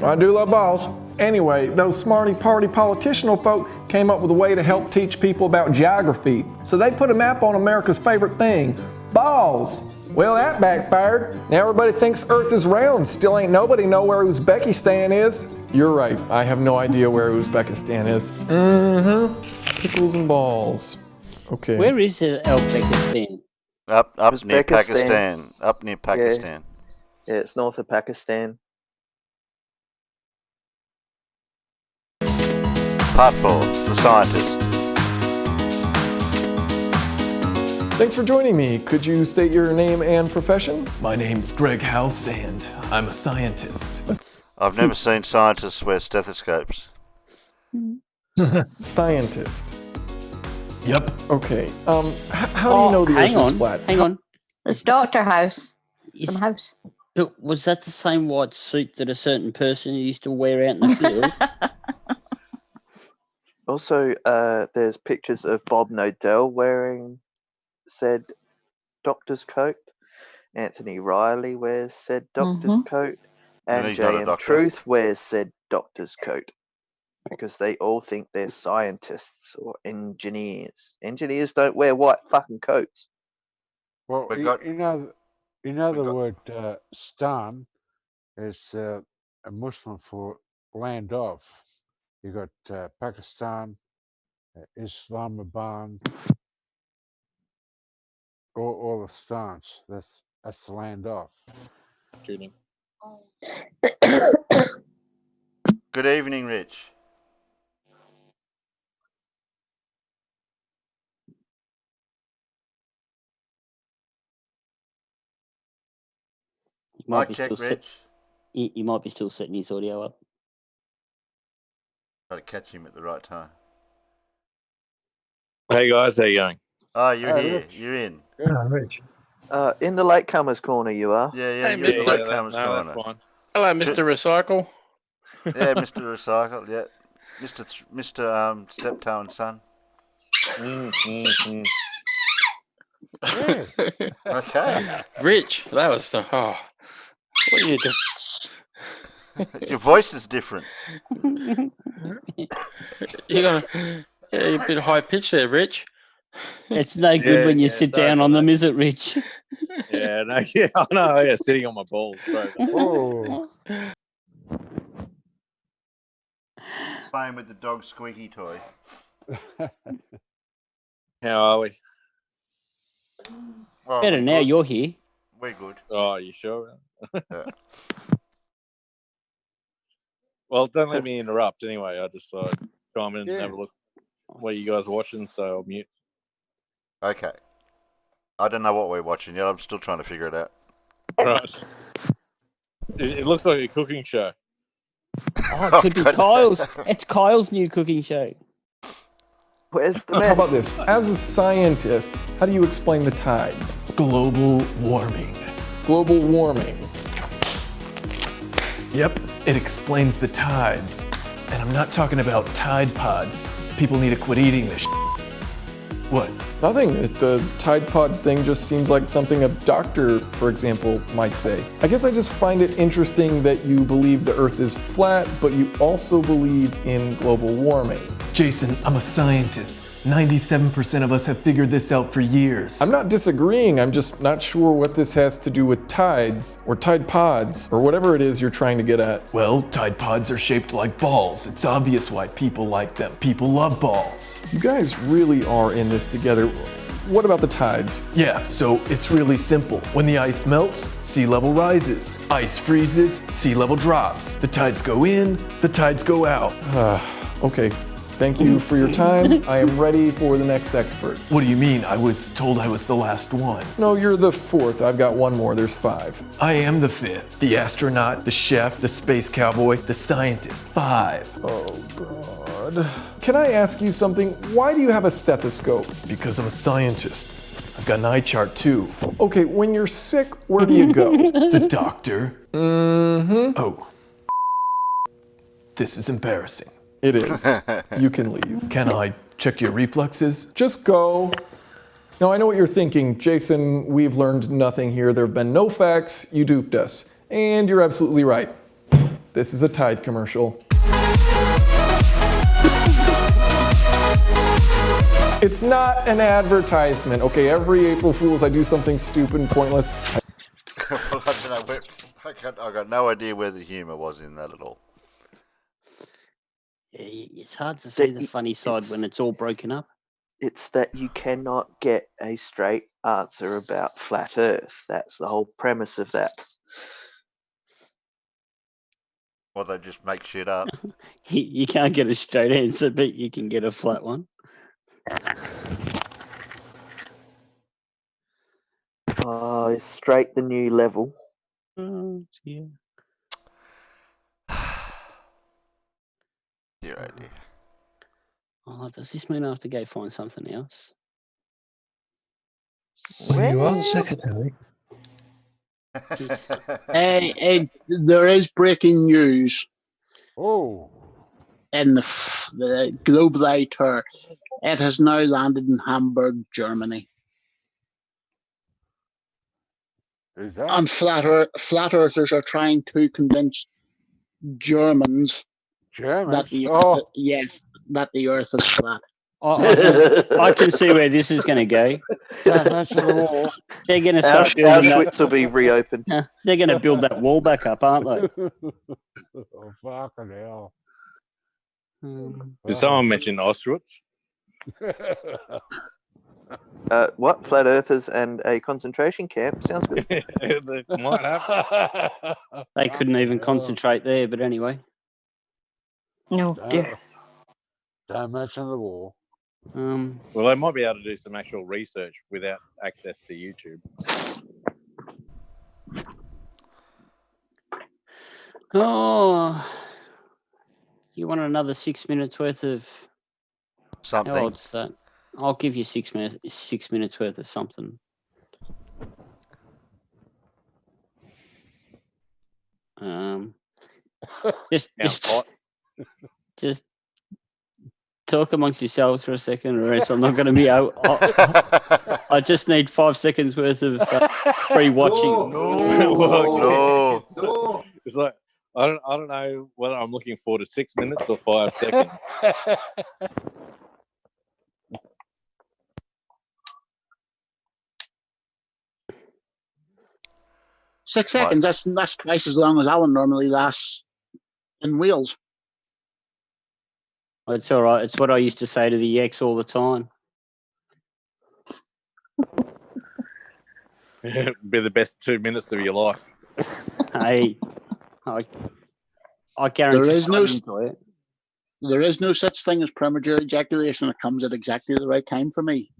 I do love balls. Anyway, those smarty party politicianal folk came up with a way to help teach people about geography. So they put a map on America's favorite thing, balls. Well, that backfired. Now everybody thinks Earth is round. Still ain't nobody know where Uzbekistan is. You're right. I have no idea where Uzbekistan is. Mm-hmm. Pickles and balls. Okay. Where is Uzbekistan? Up near Pakistan. Up near Pakistan. Yeah, it's north of Pakistan. Part 4, the scientist. Thanks for joining me. Could you state your name and profession? My name's Greg House and I'm a scientist. I've never seen scientists wear stethoscopes. Scientist. Yep. Okay. How do you know the Earth is flat? Hang on. It's Dr. House. Some house. But was that the same white suit that a certain person used to wear out in the field? Also, there's pictures of Bob Nodell wearing said doctor's coat. Anthony Riley wears said doctor's coat. And J.M. Truth wears said doctor's coat. Because they all think they're scientists or engineers. Engineers don't wear white fucking coats. Well, you know the word Stan is a Muslim for land of. You got Pakistan, Islamabad, all the stans. That's the land of. Good evening, Rich. Mic check, Rich. You might be still setting his audio up. Got to catch him at the right time. Hey guys, how you going? Oh, you're here. Rich. You're in. Rich. In the latecomers corner, you are. Yeah, Hey, you're in the Mr. latecomers corner. That's fine. Hello, Mr. Recycle. Yeah, Mr. Recycle. Yeah, Mr. Steptoe and Son. Okay. Rich, that was the. Oh, what are you doing? Your voice is different. You're a bit high pitched there, Rich. It's no good when you sit down on them, is it, Rich? Yeah, no, yeah, I know. Yeah, sitting on my balls. Oh. Playing with the dog squeaky toy. How are we? Well, better now good. You're here. We're good. Oh, you sure? Yeah. Well, don't let me interrupt anyway. I just thought I'd chime in and have a look what you guys are watching, so I'll mute. Okay. I don't know what we're watching yet. I'm still trying to figure it out. Right. It looks like a cooking show. Oh, it could be Kyle's. It's Kyle's new cooking show. Where's the How about this? As a scientist, how do you explain the tides? Global warming. Global warming. Yep, it explains the tides. And I'm not talking about Tide Pods. People need to quit eating this shit. What? Nothing. The Tide Pod thing just seems like something a doctor, for example, might say. I guess I just find it interesting that you believe the Earth is flat, but you also believe in global warming. Jason, I'm a scientist. 97% of us have figured this out for years. I'm not disagreeing, I'm just not sure what this has to do with tides, or Tide Pods, or whatever it is you're trying to get at. Well, Tide Pods are shaped like balls. It's obvious why people like them. People love balls. You guys really are in this together. What about the tides? Yeah, so it's really simple. When the ice melts, sea level rises. Ice freezes, sea level drops. The tides go in, the tides go out. Okay. Thank you for your time. I am ready for the next expert. What do you mean? I was told I was the last one. No, you're the fourth. I've got one more. There's 5. I am the 5th. The astronaut, the chef, the space cowboy, the scientist. 5. Oh, God. Can I ask you something? Why do you have a stethoscope? Because I'm a scientist. I've got an eye chart too. Okay, when you're sick, where do you go? The doctor. Mm-hmm. Oh. This is embarrassing. It is. You can leave. Can I check your reflexes? Just go. Now, I know what you're thinking. Jason, we've learned nothing here. There have been no facts. You duped us. And you're absolutely right. This is a Tide commercial. It's not an advertisement. Okay, every April Fool's I do something stupid and pointless. Well, I don't know. I got no idea where the humour was in that at all. It's hard to see the funny side when it's all broken up. It's that you cannot get a straight answer about flat Earth. That's the whole premise of that. Well, they just make shit up. You can't get a straight answer, but you can get a flat one. Oh, is straight the new level? Oh, dear. Dear idea. Oh, does this mean I have to go find something else? Well, you are the secretary. Hey, there is breaking news. Oh. In the Globelator. It has now landed in Hamburg, Germany. Is that? And flat earthers are trying to convince Germans that the that the Earth is flat. I can see where this is going to go. They're going to start building Auschwitz will be reopened. They're going to build that wall back up, aren't they? Oh, fucking hell. Did someone mention Auschwitz? What? Flat earthers and a concentration camp? Sounds good. They might have. They couldn't even concentrate there, but anyway. No, dear. Don't mention the war. Well, they might be able to do some actual research without access to YouTube. Oh, you want another 6 minutes worth of something? How old's that? I'll give you 6 minutes. 6 minutes worth of something. Just talk amongst yourselves for a second, or else I'm not going to be out. I just need 5 seconds worth of free watching. No. It's like I don't know whether I'm looking forward to 6 minutes or 5 seconds. 6 seconds. That's twice as long as Alan normally lasts in Wales. It's all right. It's what I used to say to the ex all the time. Be the best 2 minutes of your life. Hey, I guarantee there is no such thing as premature ejaculation. It comes at exactly the right time for me.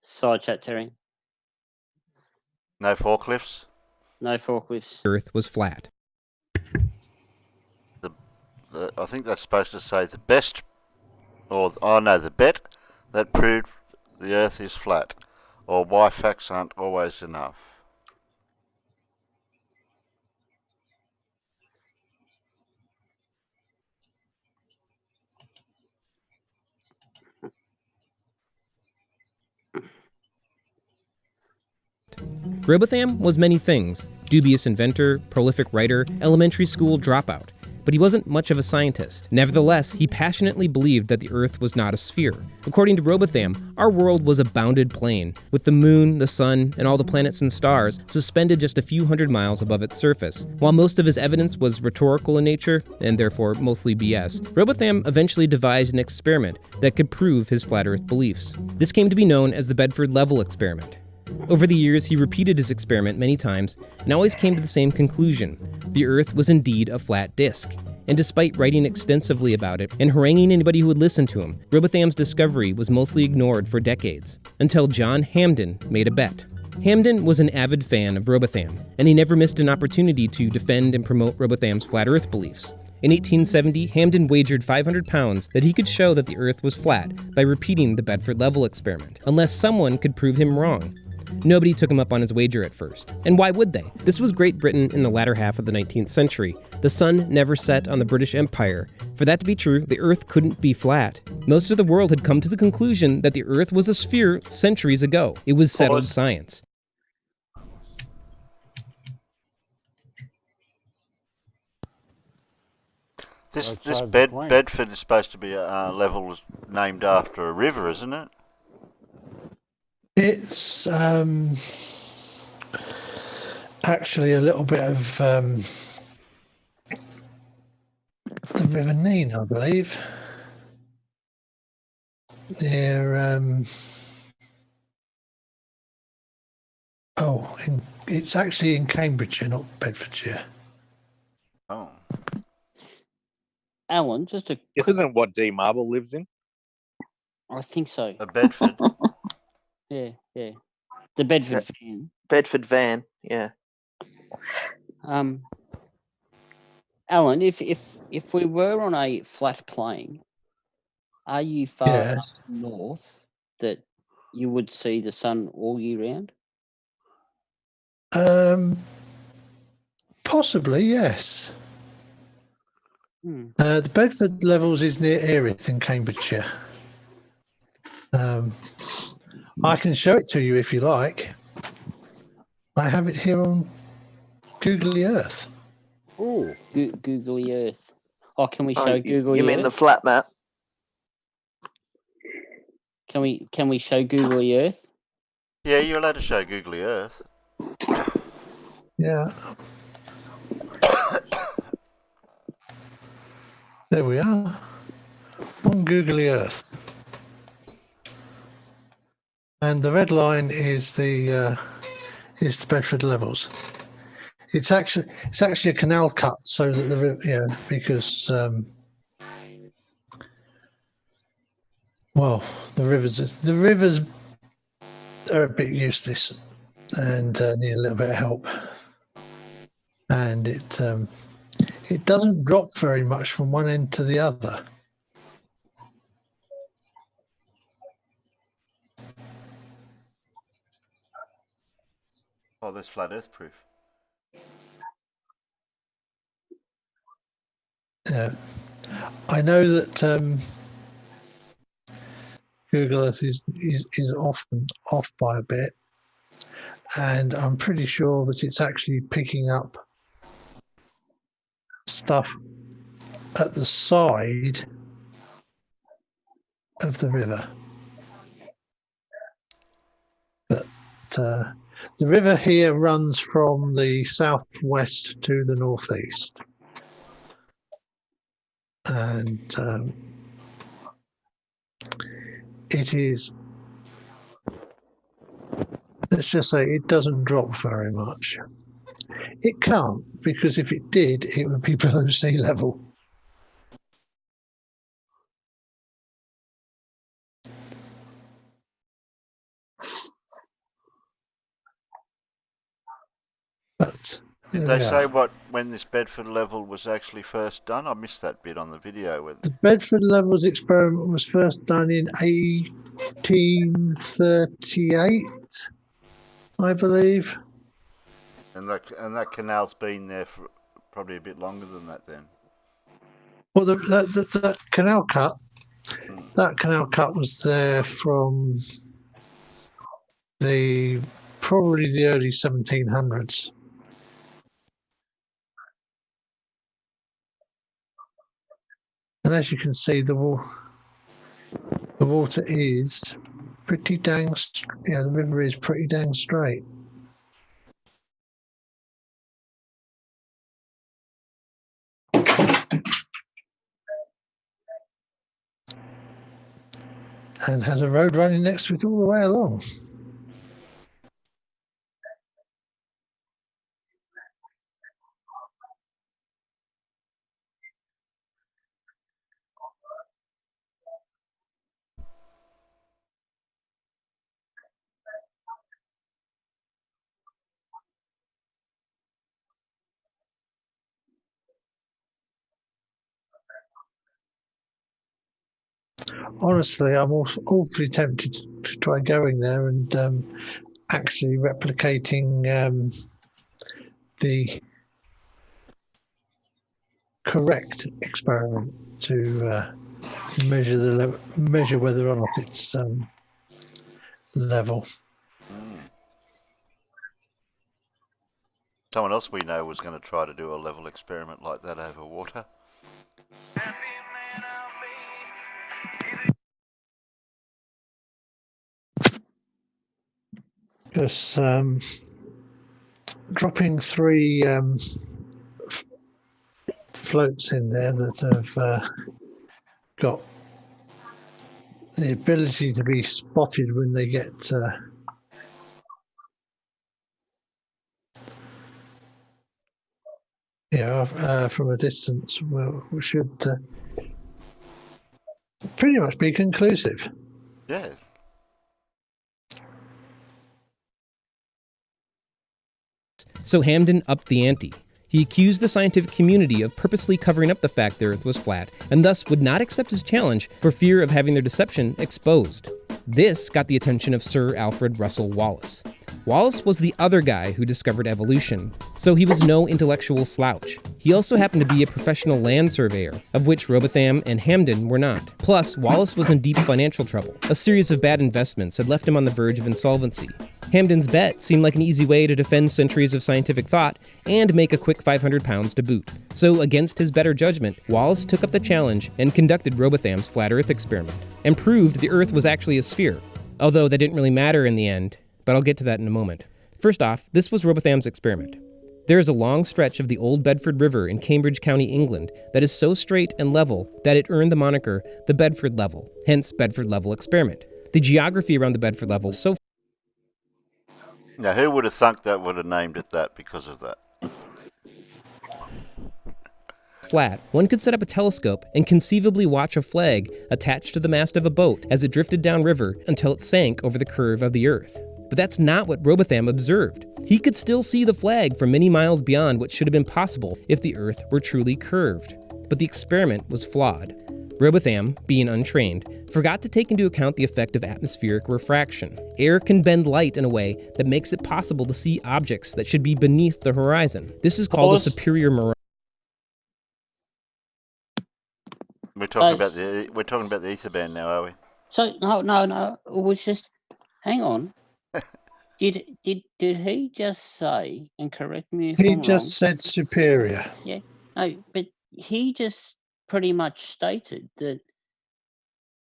Side chat, Terry. No forklifts? No forklifts. Earth was flat. I think that's supposed to say the best, the bet that proved the Earth is flat, or why facts aren't always enough. Robotham was many things: dubious inventor, prolific writer, elementary school dropout. But he wasn't much of a scientist. Nevertheless, he passionately believed that the Earth was not a sphere. According to Robotham, our world was a bounded plane, with the moon, the sun, and all the planets and stars suspended just a few hundred miles above its surface. While most of his evidence was rhetorical in nature, and therefore mostly BS, Robotham eventually devised an experiment that could prove his flat Earth beliefs. This came to be known as the Bedford Level Experiment. Over the years, he repeated his experiment many times and always came to the same conclusion. The Earth was indeed a flat disk. And despite writing extensively about it and haranguing anybody who would listen to him, Robotham's discovery was mostly ignored for decades, until John Hampden made a bet. Hampden was an avid fan of Robotham, and he never missed an opportunity to defend and promote Robotham's flat Earth beliefs. In 1870, Hampden wagered £500 that he could show that the Earth was flat by repeating the Bedford level experiment, unless someone could prove him wrong. Nobody took him up on his wager at first. And why would they? This was Great Britain in the latter half of the 19th century. The sun never set on the British Empire. For that to be true, the Earth couldn't be flat. Most of the world had come to the conclusion that the Earth was a sphere centuries ago. It was settled science. This Bedford is supposed to be a level named after a river, isn't it? It's actually a little bit of the River Nene, I believe. It's actually in Cambridgeshire, not Bedfordshire. Oh. Alan, Isn't it what D Marble lives in? I think so. A Bedford. Yeah. The Bedford van. Bedford van, yeah. Alan, if we were on a flat plane, are you far enough north that you would see the sun all year round? Possibly, yes. The Bedford levels is near Erith in Cambridgeshire. I can show it to you if you like. I have it here on Googly Earth. Oh, Googly Earth. Oh, can we show Googly Earth? You mean the flat map? Can we show Googly Earth? Yeah, you're allowed to show Googly Earth. Yeah. There we are. On Googly Earth. And the red line is the Bedford levels. It's actually a canal cut, so that because the rivers are a bit useless and need a little bit of help, and it doesn't drop very much from one end to the other. Oh, there's flat Earth proof. Yeah, I know that Google Earth is often off by a bit, and I'm pretty sure that it's actually picking up stuff at the side of the river. But the river here runs from the southwest to the northeast. And it is, let's just say, it doesn't drop very much. It can't, because if it did, it would be below sea level. But did they say when this Bedford level was actually first done? I missed that bit on the video. The Bedford levels experiment was first done in 1838, I believe. And that canal's been there for probably a bit longer than that then. Well, that canal cut, was there from probably the early 1700s. And as you can see, the water is pretty dang, the river is pretty dang straight. And has a road running next to it all the way along. honestly, I'm awfully tempted to try going there and actually replicating the correct experiment to measure whether or not it's level. Someone else we know was going to try to do a level experiment like that over water. Because dropping 3 floats in there that have got the ability to be spotted when they get from a distance, we should pretty much be conclusive. Yeah. So Hampden upped the ante. He accused the scientific community of purposely covering up the fact the Earth was flat, and thus would not accept his challenge for fear of having their deception exposed. This got the attention of Sir Alfred Russel Wallace. Wallace was the other guy who discovered evolution, so he was no intellectual slouch. He also happened to be a professional land surveyor, of which Robotham and Hampden were not. Plus, Wallace was in deep financial trouble. A series of bad investments had left him on the verge of insolvency. Hampden's bet seemed like an easy way to defend centuries of scientific thought and make a quick £500 to boot. So, against his better judgment, Wallace took up the challenge and conducted Robotham's flat Earth experiment, and proved the Earth was actually a sphere. Although that didn't really matter in the end, but I'll get to that in a moment. First off, this was Robotham's experiment. There is a long stretch of the Old Bedford River in Cambridge County, England, that is so straight and level that it earned the moniker the Bedford Level, hence Bedford Level Experiment. The geography around the Bedford Level is so Now, who would have thunk that would have named it that because of that? flat, one could set up a telescope and conceivably watch a flag attached to the mast of a boat as it drifted downriver until it sank over the curve of the Earth. But that's not what Robotham observed. He could still see the flag from many miles beyond what should have been possible if the Earth were truly curved. But the experiment was flawed. Robotham, being untrained, forgot to take into account the effect of atmospheric refraction. Air can bend light in a way that makes it possible to see objects that should be beneath the horizon. This is called a superior mirage. We're talking about the ether band now, are we? So no. It was just, hang on. Did he just say, and correct me if I'm wrong? He just said superior. Yeah. No, but he just pretty much stated that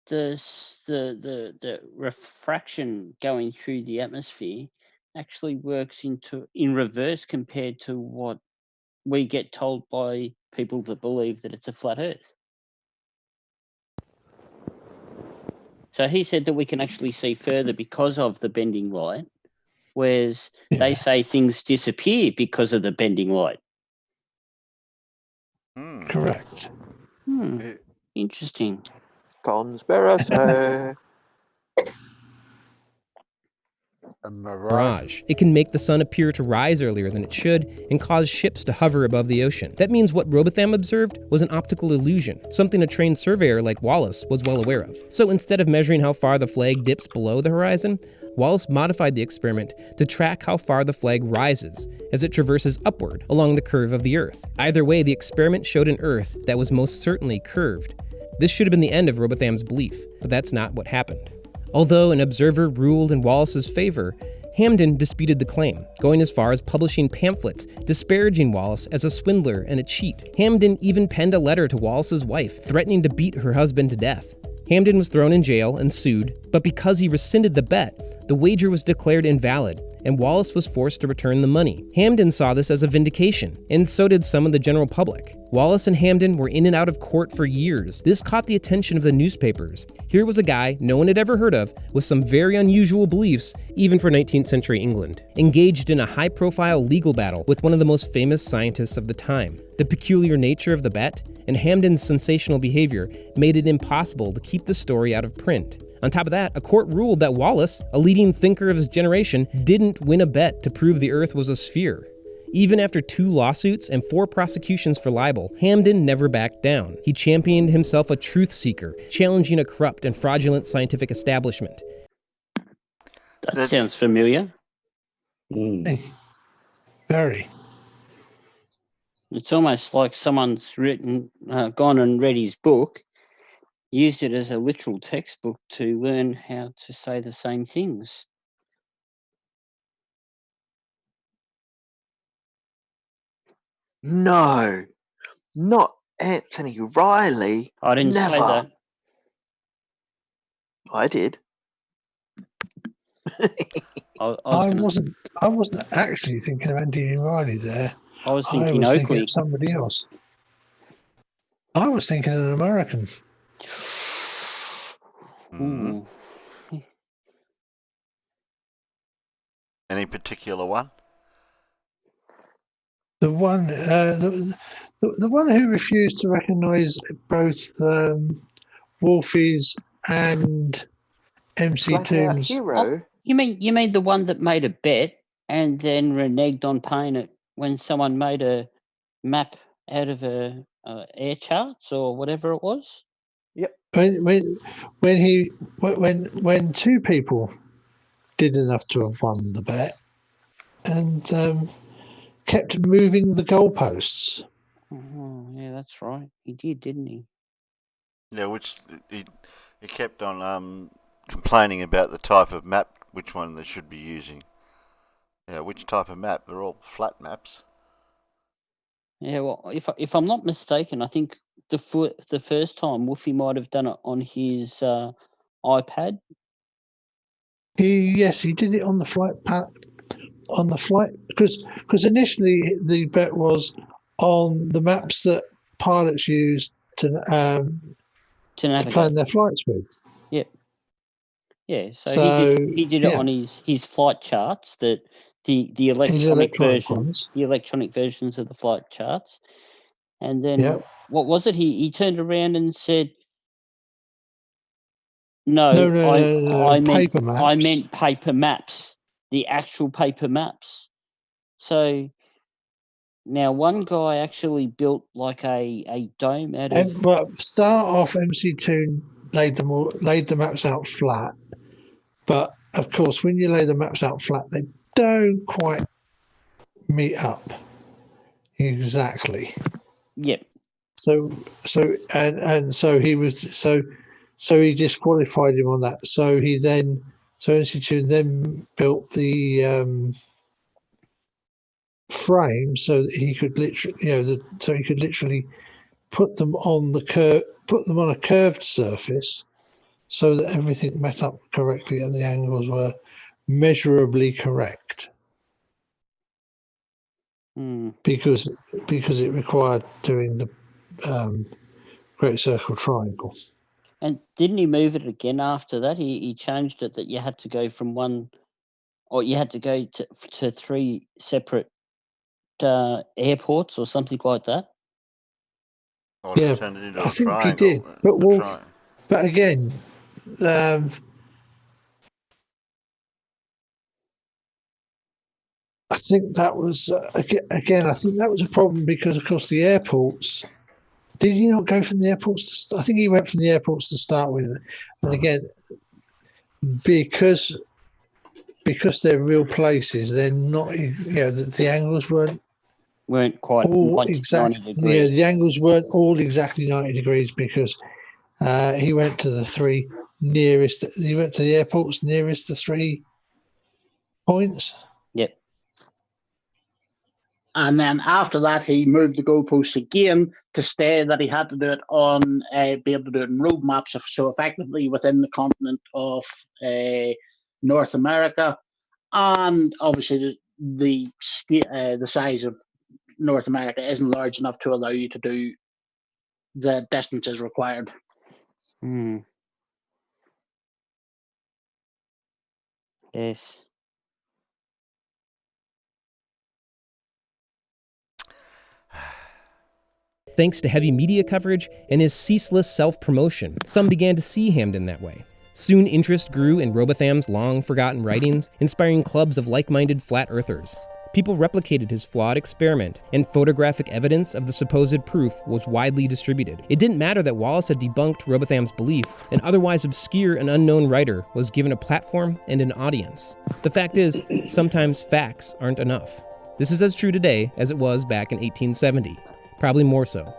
the refraction going through the atmosphere actually works in reverse compared to what we get told by people that believe that it's a flat Earth. So he said that we can actually see further because of the bending light, whereas they say things disappear because of the bending light. Correct. Interesting. Conspiracy. A mirage. It can make the sun appear to rise earlier than it should and cause ships to hover above the ocean. That means what Robotham observed was an optical illusion, something a trained surveyor like Wallace was well aware of. So instead of measuring how far the flag dips below the horizon, Wallace modified the experiment to track how far the flag rises as it traverses upward along the curve of the Earth. Either way, the experiment showed an Earth that was most certainly curved. This should have been the end of Robotham's belief, but that's not what happened. Although an observer ruled in Wallace's favor, Hampden disputed the claim, going as far as publishing pamphlets disparaging Wallace as a swindler and a cheat. Hampden even penned a letter to Wallace's wife, threatening to beat her husband to death. Hampden was thrown in jail and sued, but because he rescinded the bet, the wager was declared invalid, and Wallace was forced to return the money. Hampden saw this as a vindication, and so did some of the general public. Wallace and Hampden were in and out of court for years. This caught the attention of the newspapers. Here was a guy no one had ever heard of, with some very unusual beliefs, even for 19th century England, engaged in a high-profile legal battle with one of the most famous scientists of the time. The peculiar nature of the bet and Hampden's sensational behavior made it impossible to keep the story out of print. On top of that, a court ruled that Wallace, a leading thinker of his generation, didn't win a bet to prove the Earth was a sphere. Even after 2 lawsuits and 4 prosecutions for libel, Hamden never backed down. He championed himself a truth seeker, challenging a corrupt and fraudulent scientific establishment. That sounds familiar. Very. It's almost like someone's gone and read his book, used it as a literal textbook to learn how to say the same things. No, not Anthony Riley. I didn't say that. I did. I wasn't actually thinking of Anthony Riley there. I was thinking Oakley. Thinking of somebody else. I was thinking an American. Mm-hmm. Any particular one? The one, the one who refused to recognise both Wolfie's and MC Tombs. Hero. You mean the one that made a bet and then reneged on paying it when someone made a map out of air charts or whatever it was? Yep. When 2 people did enough to have won the bet and kept moving the goalposts. Oh, yeah, that's right. He did, didn't he? Yeah, which he kept on complaining about the type of map, which one they should be using. Yeah, which type of map? They're all flat maps. Yeah, well, if I'm not mistaken, I think the first time Wolfie might have done it on his iPad. Yes, he did it on the flight because initially the bet was on the maps that pilots use to plan their flights with. Yep. Yeah, so he did it on his flight charts, the electronic versions of the flight charts, and then what was it? He turned around and said, "No, I meant paper maps. I meant paper maps, the actual paper maps." So now one guy actually built like a dome out of. Well, start off, MC2 laid the maps out flat. But, of course, when you lay the maps out flat, they don't quite meet up exactly. Yep. So he disqualified him on that. So MC2 then built the frame so that he could literally put them on a curved surface, so that everything met up correctly and the angles were measurably correct. Because it required doing the Great Circle Triangle. And didn't he move it again after that? He changed it that you had to go from one, or you had to go to 3 separate airports or something like that. Or yeah, turn it into I a think triangle. he did. But again, I think that was I think that was a problem because, of course, the airports. Did he not go from the airports I think he went from the airports to start with, and again, because they're real places, they're not. The angles weren't quite all exactly. Yeah, the angles weren't all exactly 90 degrees because he went to the 3 nearest. He went to the airports nearest the 3 points. Yep. And then after that, he moved the goalposts again to stay that he had to do it on, be able to do it in road maps, so effectively within the continent of North America. And obviously, the size of North America isn't large enough to allow you to do the distances required. Yes. Thanks to heavy media coverage and his ceaseless self-promotion, some began to see Hamden that way. Soon interest grew in Robotham's long-forgotten writings, inspiring clubs of like-minded flat earthers. People replicated his flawed experiment, and photographic evidence of the supposed proof was widely distributed. It didn't matter that Wallace had debunked Robotham's belief. An otherwise obscure and unknown writer was given a platform and an audience. The fact is, sometimes facts aren't enough. This is as true today as it was back in 1870, probably more so.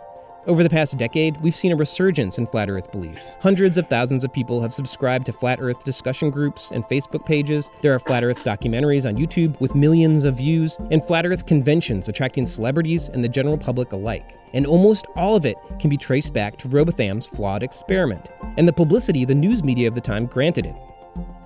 Over the past decade, we've seen a resurgence in Flat Earth belief. Hundreds of thousands of people have subscribed to Flat Earth discussion groups and Facebook pages. There are Flat Earth documentaries on YouTube with millions of views, and Flat Earth conventions attracting celebrities and the general public alike. And almost all of it can be traced back to Robotham's flawed experiment, and the publicity the news media of the time granted it.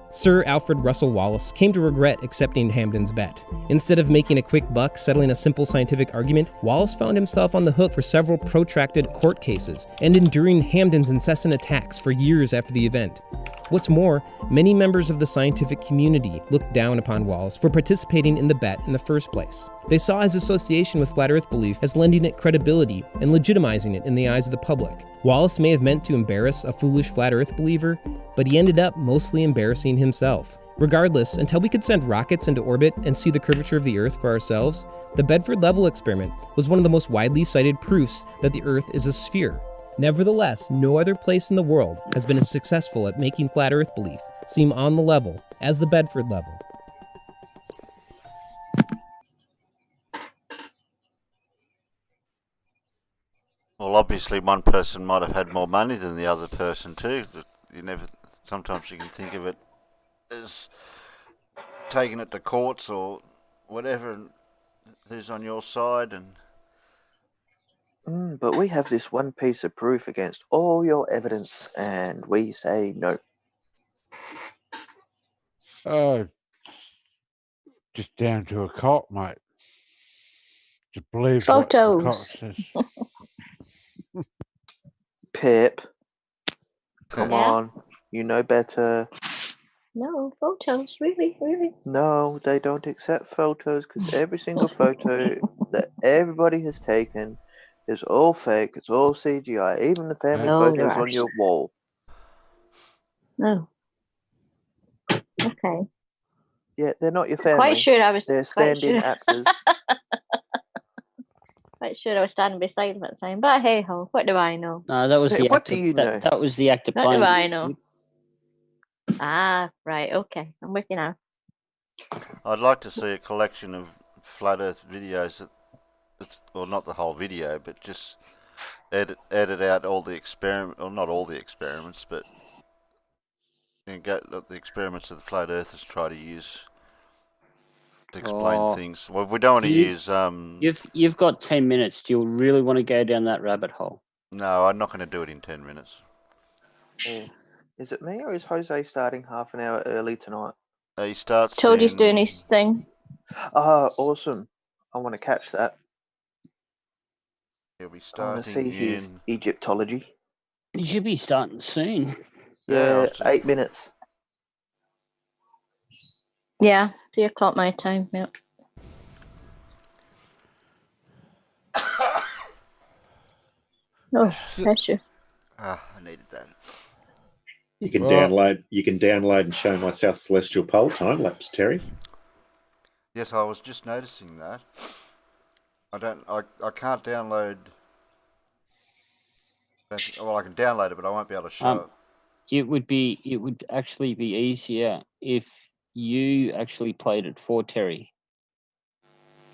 Sir Alfred Russel Wallace came to regret accepting Hampden's bet. Instead of making a quick buck settling a simple scientific argument, Wallace found himself on the hook for several protracted court cases and enduring Hampden's incessant attacks for years after the event. What's more, many members of the scientific community looked down upon Wallace for participating in the bet in the first place. They saw his association with Flat Earth belief as lending it credibility and legitimizing it in the eyes of the public. Wallace may have meant to embarrass a foolish Flat Earth believer, but he ended up mostly embarrassing himself. Regardless, until we could send rockets into orbit and see the curvature of the Earth for ourselves, the Bedford Level experiment was one of the most widely cited proofs that the Earth is a sphere. Nevertheless, no other place in the world has been as successful at making Flat Earth belief seem on the level as the Bedford Level. Well, obviously one person might have had more money than the other person too. Sometimes you can think of it as taking it to courts or whatever, and who's on your side. But we have this one piece of proof against all your evidence, and we say no. Just down to a cop, mate. To believe photos. What the cop says. Pip, come on, you know better. No, photos, really. No, they don't accept photos because every single photo that everybody has taken is all fake. It's all CGI. Even the family photos on your wall. No. Okay. Yeah, they're not your family. Quite sure I was. They're stand-in actors. Quite sure I was standing beside him at the time. But hey ho, what do I know? No, that was the what actor. do you know? That was the actor What playing. do I know? Ah, right. Okay, I'm with you now. I'd like to see a collection of Flat Earth videos well, not the whole video, but just edit out all the experiment, or not all the experiments, but get the experiments that the Flat Earthers try to use to explain things. Well, we don't want to use. You've got 10 minutes. Do you really want to go down that rabbit hole? No, I'm not going to do it in 10 minutes. Oh. Is it me or is Jose starting half an hour early tonight? He starts. Toadie's doing his thing. Oh, awesome! I want to catch that. He'll be I want to see his in Egyptology. You should be starting soon. Yeah, 8 minutes. Yeah, 3 o'clock my time. Yep. Oh, bless you. I needed that. You can download and show my South Celestial Pole time lapse, Terry. Yes, I was just noticing that. I can't download. Well, I can download it, but I won't be able to show it. It would actually be easier if you actually played it for Terry,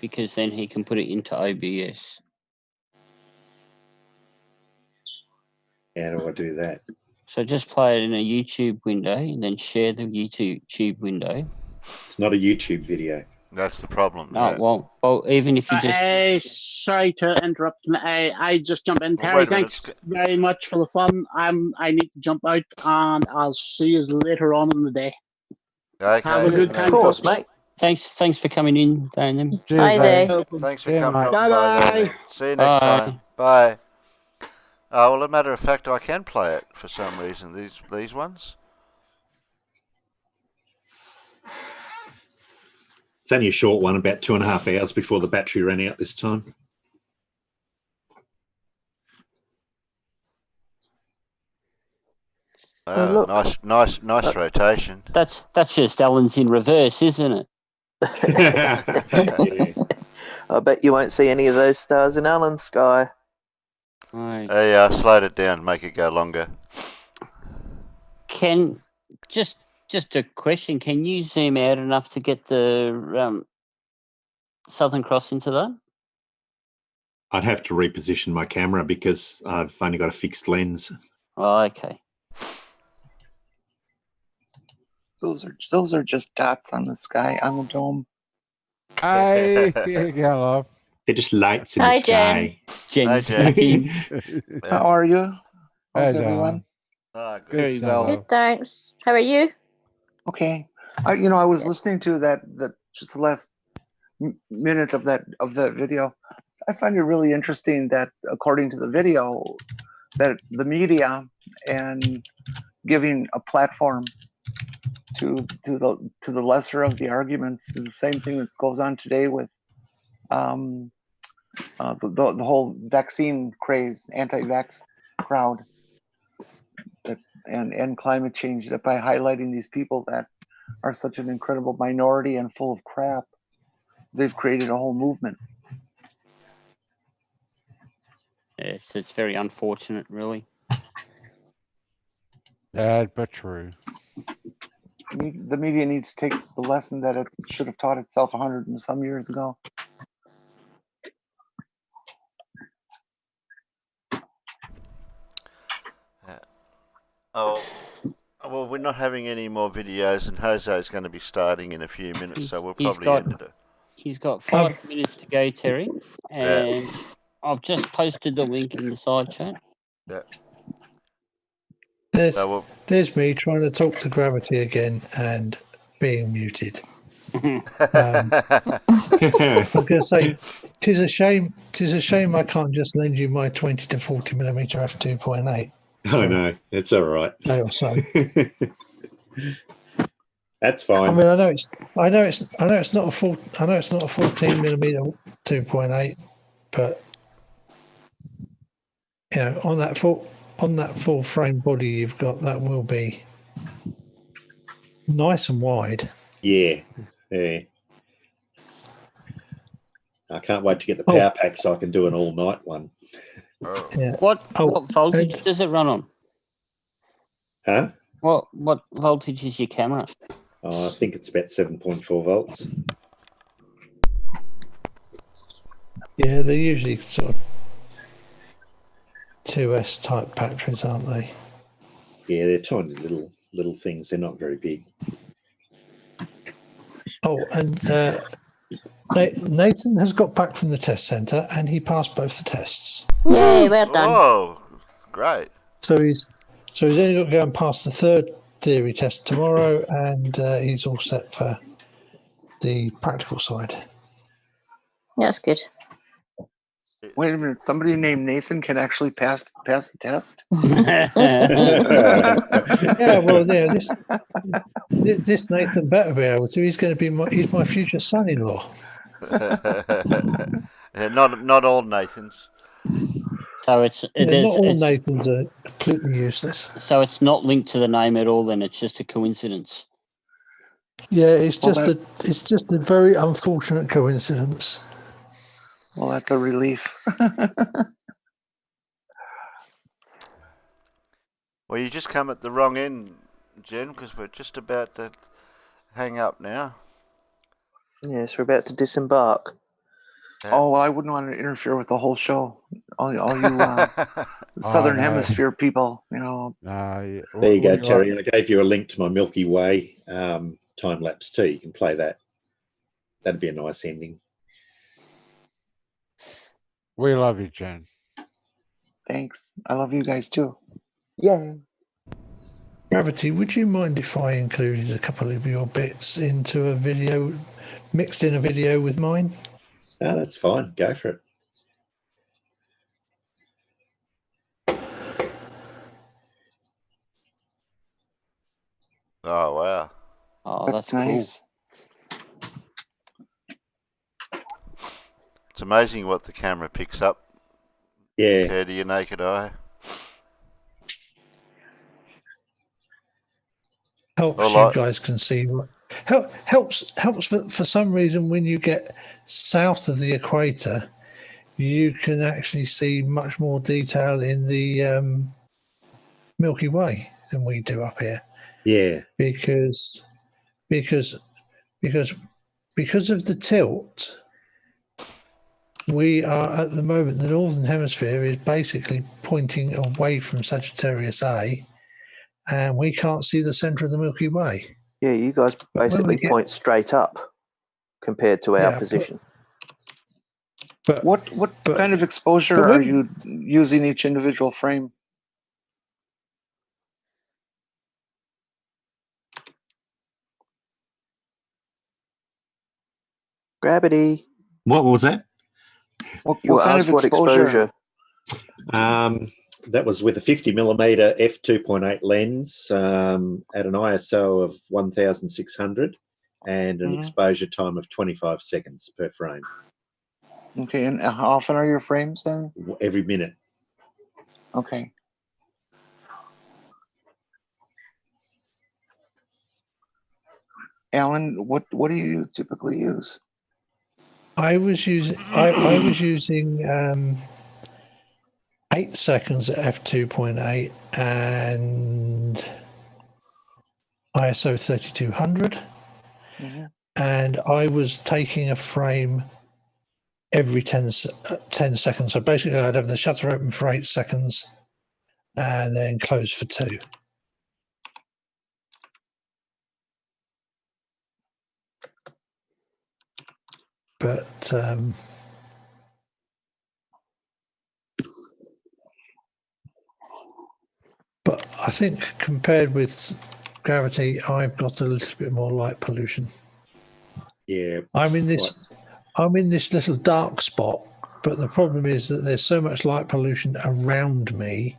because then he can put it into OBS. How do I do that? So just play it in a YouTube window and then share the YouTube window. It's not a YouTube video. That's the problem. No, well, even if you just... sorry to interrupt. I just jump in. Terry, thanks very much for the fun. I need to jump out, and I'll see you later on in the day. Okay. Have a good time, of course, mate. Thanks for coming in, Daniel. Bye, Dave. Thanks for coming. Bye. See you next time. Bye. Well, as a matter of fact, I can play it for some reason. These ones. It's only a short one, about 2.5 hours before the battery ran out this time. Nice rotation. That's just Alan's in reverse, isn't it? I bet you won't see any of those stars in Alan's sky. Hey, slowed it down, make it go longer. Can just a question? Can you zoom out enough to get the Southern Cross into that? I'd have to reposition my camera because I've only got a fixed lens. Oh, okay. Those are just dots on the sky, on the dome. Hey, hello. They're just lights in Hi, the sky. Jen's sleeping. How are you? How's Hey, everyone? Good. Very well. Good, thanks. How are you? Okay. I was listening to that just the last minute of that video. I find it really interesting that according to the video, that the media and giving a platform to the lesser of the arguments is the same thing that goes on today with the whole vaccine craze, anti-vax crowd, and climate change, that by highlighting these people that are such an incredible minority and full of crap, they've created a whole movement. It's very unfortunate, really. Bad but true. The media needs to take the lesson that it should have taught itself 100 and some years ago. Oh, well, we're not having any more videos, and Jose's going to be starting in a few minutes, so we'll probably end it. He's got 5 minutes to go, Terry, and I've just posted the link in the side chat. Yeah. There's me trying to talk to Gravity again and being muted. I'm going to say, tis a shame I can't just lend you my 20 to 40 millimeter f2.8. Oh no, it's all right. Or so. That's fine. I mean, I know it's not a 14 millimeter 2.8, but on that full frame body you've got, that will be nice and wide. Yeah. I can't wait to get the power pack so I can do an all night one. Yeah. What voltage does it run on? Huh? What voltage is your camera? I think it's about 7.4 volts. Yeah, they're usually sort of 2S type batteries, aren't they? Yeah, they're tiny little things. They're not very big. Oh, and Nathan has got back from the test centre and he passed both the tests. Yay, well done. Oh, great. So he's only got to go and pass the third theory test tomorrow, and he's all set for the practical side. That's good. Wait a minute! Somebody named Nathan can actually pass the test. Yeah, well, this Nathan better be able to. He's going to be he's my future son-in-law. Not all Nathans. So not all Nathans are completely useless. So it's not linked to the name at all. Then it's just a coincidence. Yeah, it's just a very unfortunate coincidence. Well, that's a relief. Well, you just come at the wrong end, Jen, because we're just about to hang up now. Yes, we're about to disembark. Oh, well, I wouldn't want to interfere with the whole show. All you Southern Hemisphere people, There you go, Terry. I gave you a link to my Milky Way time lapse too. You can play that. That'd be a nice ending. We love you, Jen. Thanks. I love you guys too. Yeah. Gravity, would you mind if I included a couple of your bits into a video, mixed in a video with mine? No, that's fine. Go for it. Oh, wow. Oh, that's nice. Cool. It's amazing what the camera picks up. Yeah. Compared to your naked eye. Helps you guys can see helps for some reason when you get south of the equator, you can actually see much more detail in the Milky Way than we do up here. Yeah, because of the tilt, we are at the moment, the northern hemisphere is basically pointing away from Sagittarius A, and we can't see the center of the Milky Way. Yeah, you guys basically point straight up compared to our position. What kind of exposure are you using each individual frame? Gravity. What was that? What kind of exposure? That was with a 50mm f2.8 lens at an ISO of 1600 and an exposure time of 25 seconds per frame. Okay, and how often are your frames then? Every minute. Okay. Alan, what do you typically use? I was using 8 seconds at f2.8 and ISO 3200, and I was taking a frame every 10 seconds. So basically, I'd have the shutter open for 8 seconds and then close for 2. But I think compared with gravity, I've got a little bit more light pollution. Yeah. I'm in this little dark spot, but the problem is that there's so much light pollution around me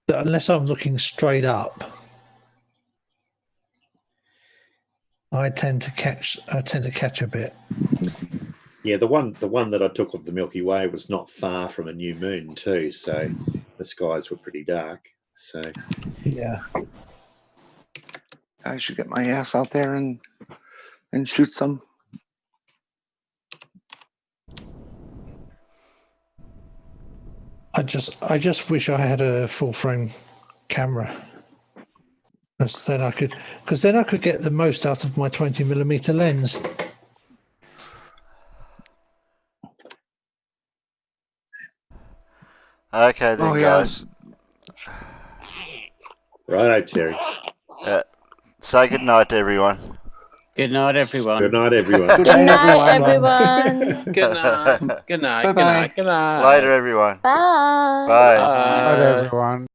that unless I'm looking straight up, I tend to catch a bit. Yeah, the one that I took of the Milky Way was not far from a new moon too, so the skies were pretty dark. So yeah, I should get my ass out there and shoot some. I just wish I had a full frame camera, because then I could get the most out of my 20mm lens. Okay then, guys. Righto, Terry. Say good night to everyone. Good night, everyone. Good night, everyone. Good night, everyone. Good night. Good night. Good night. Good night. Later, everyone. Bye. Bye. Good night, everyone.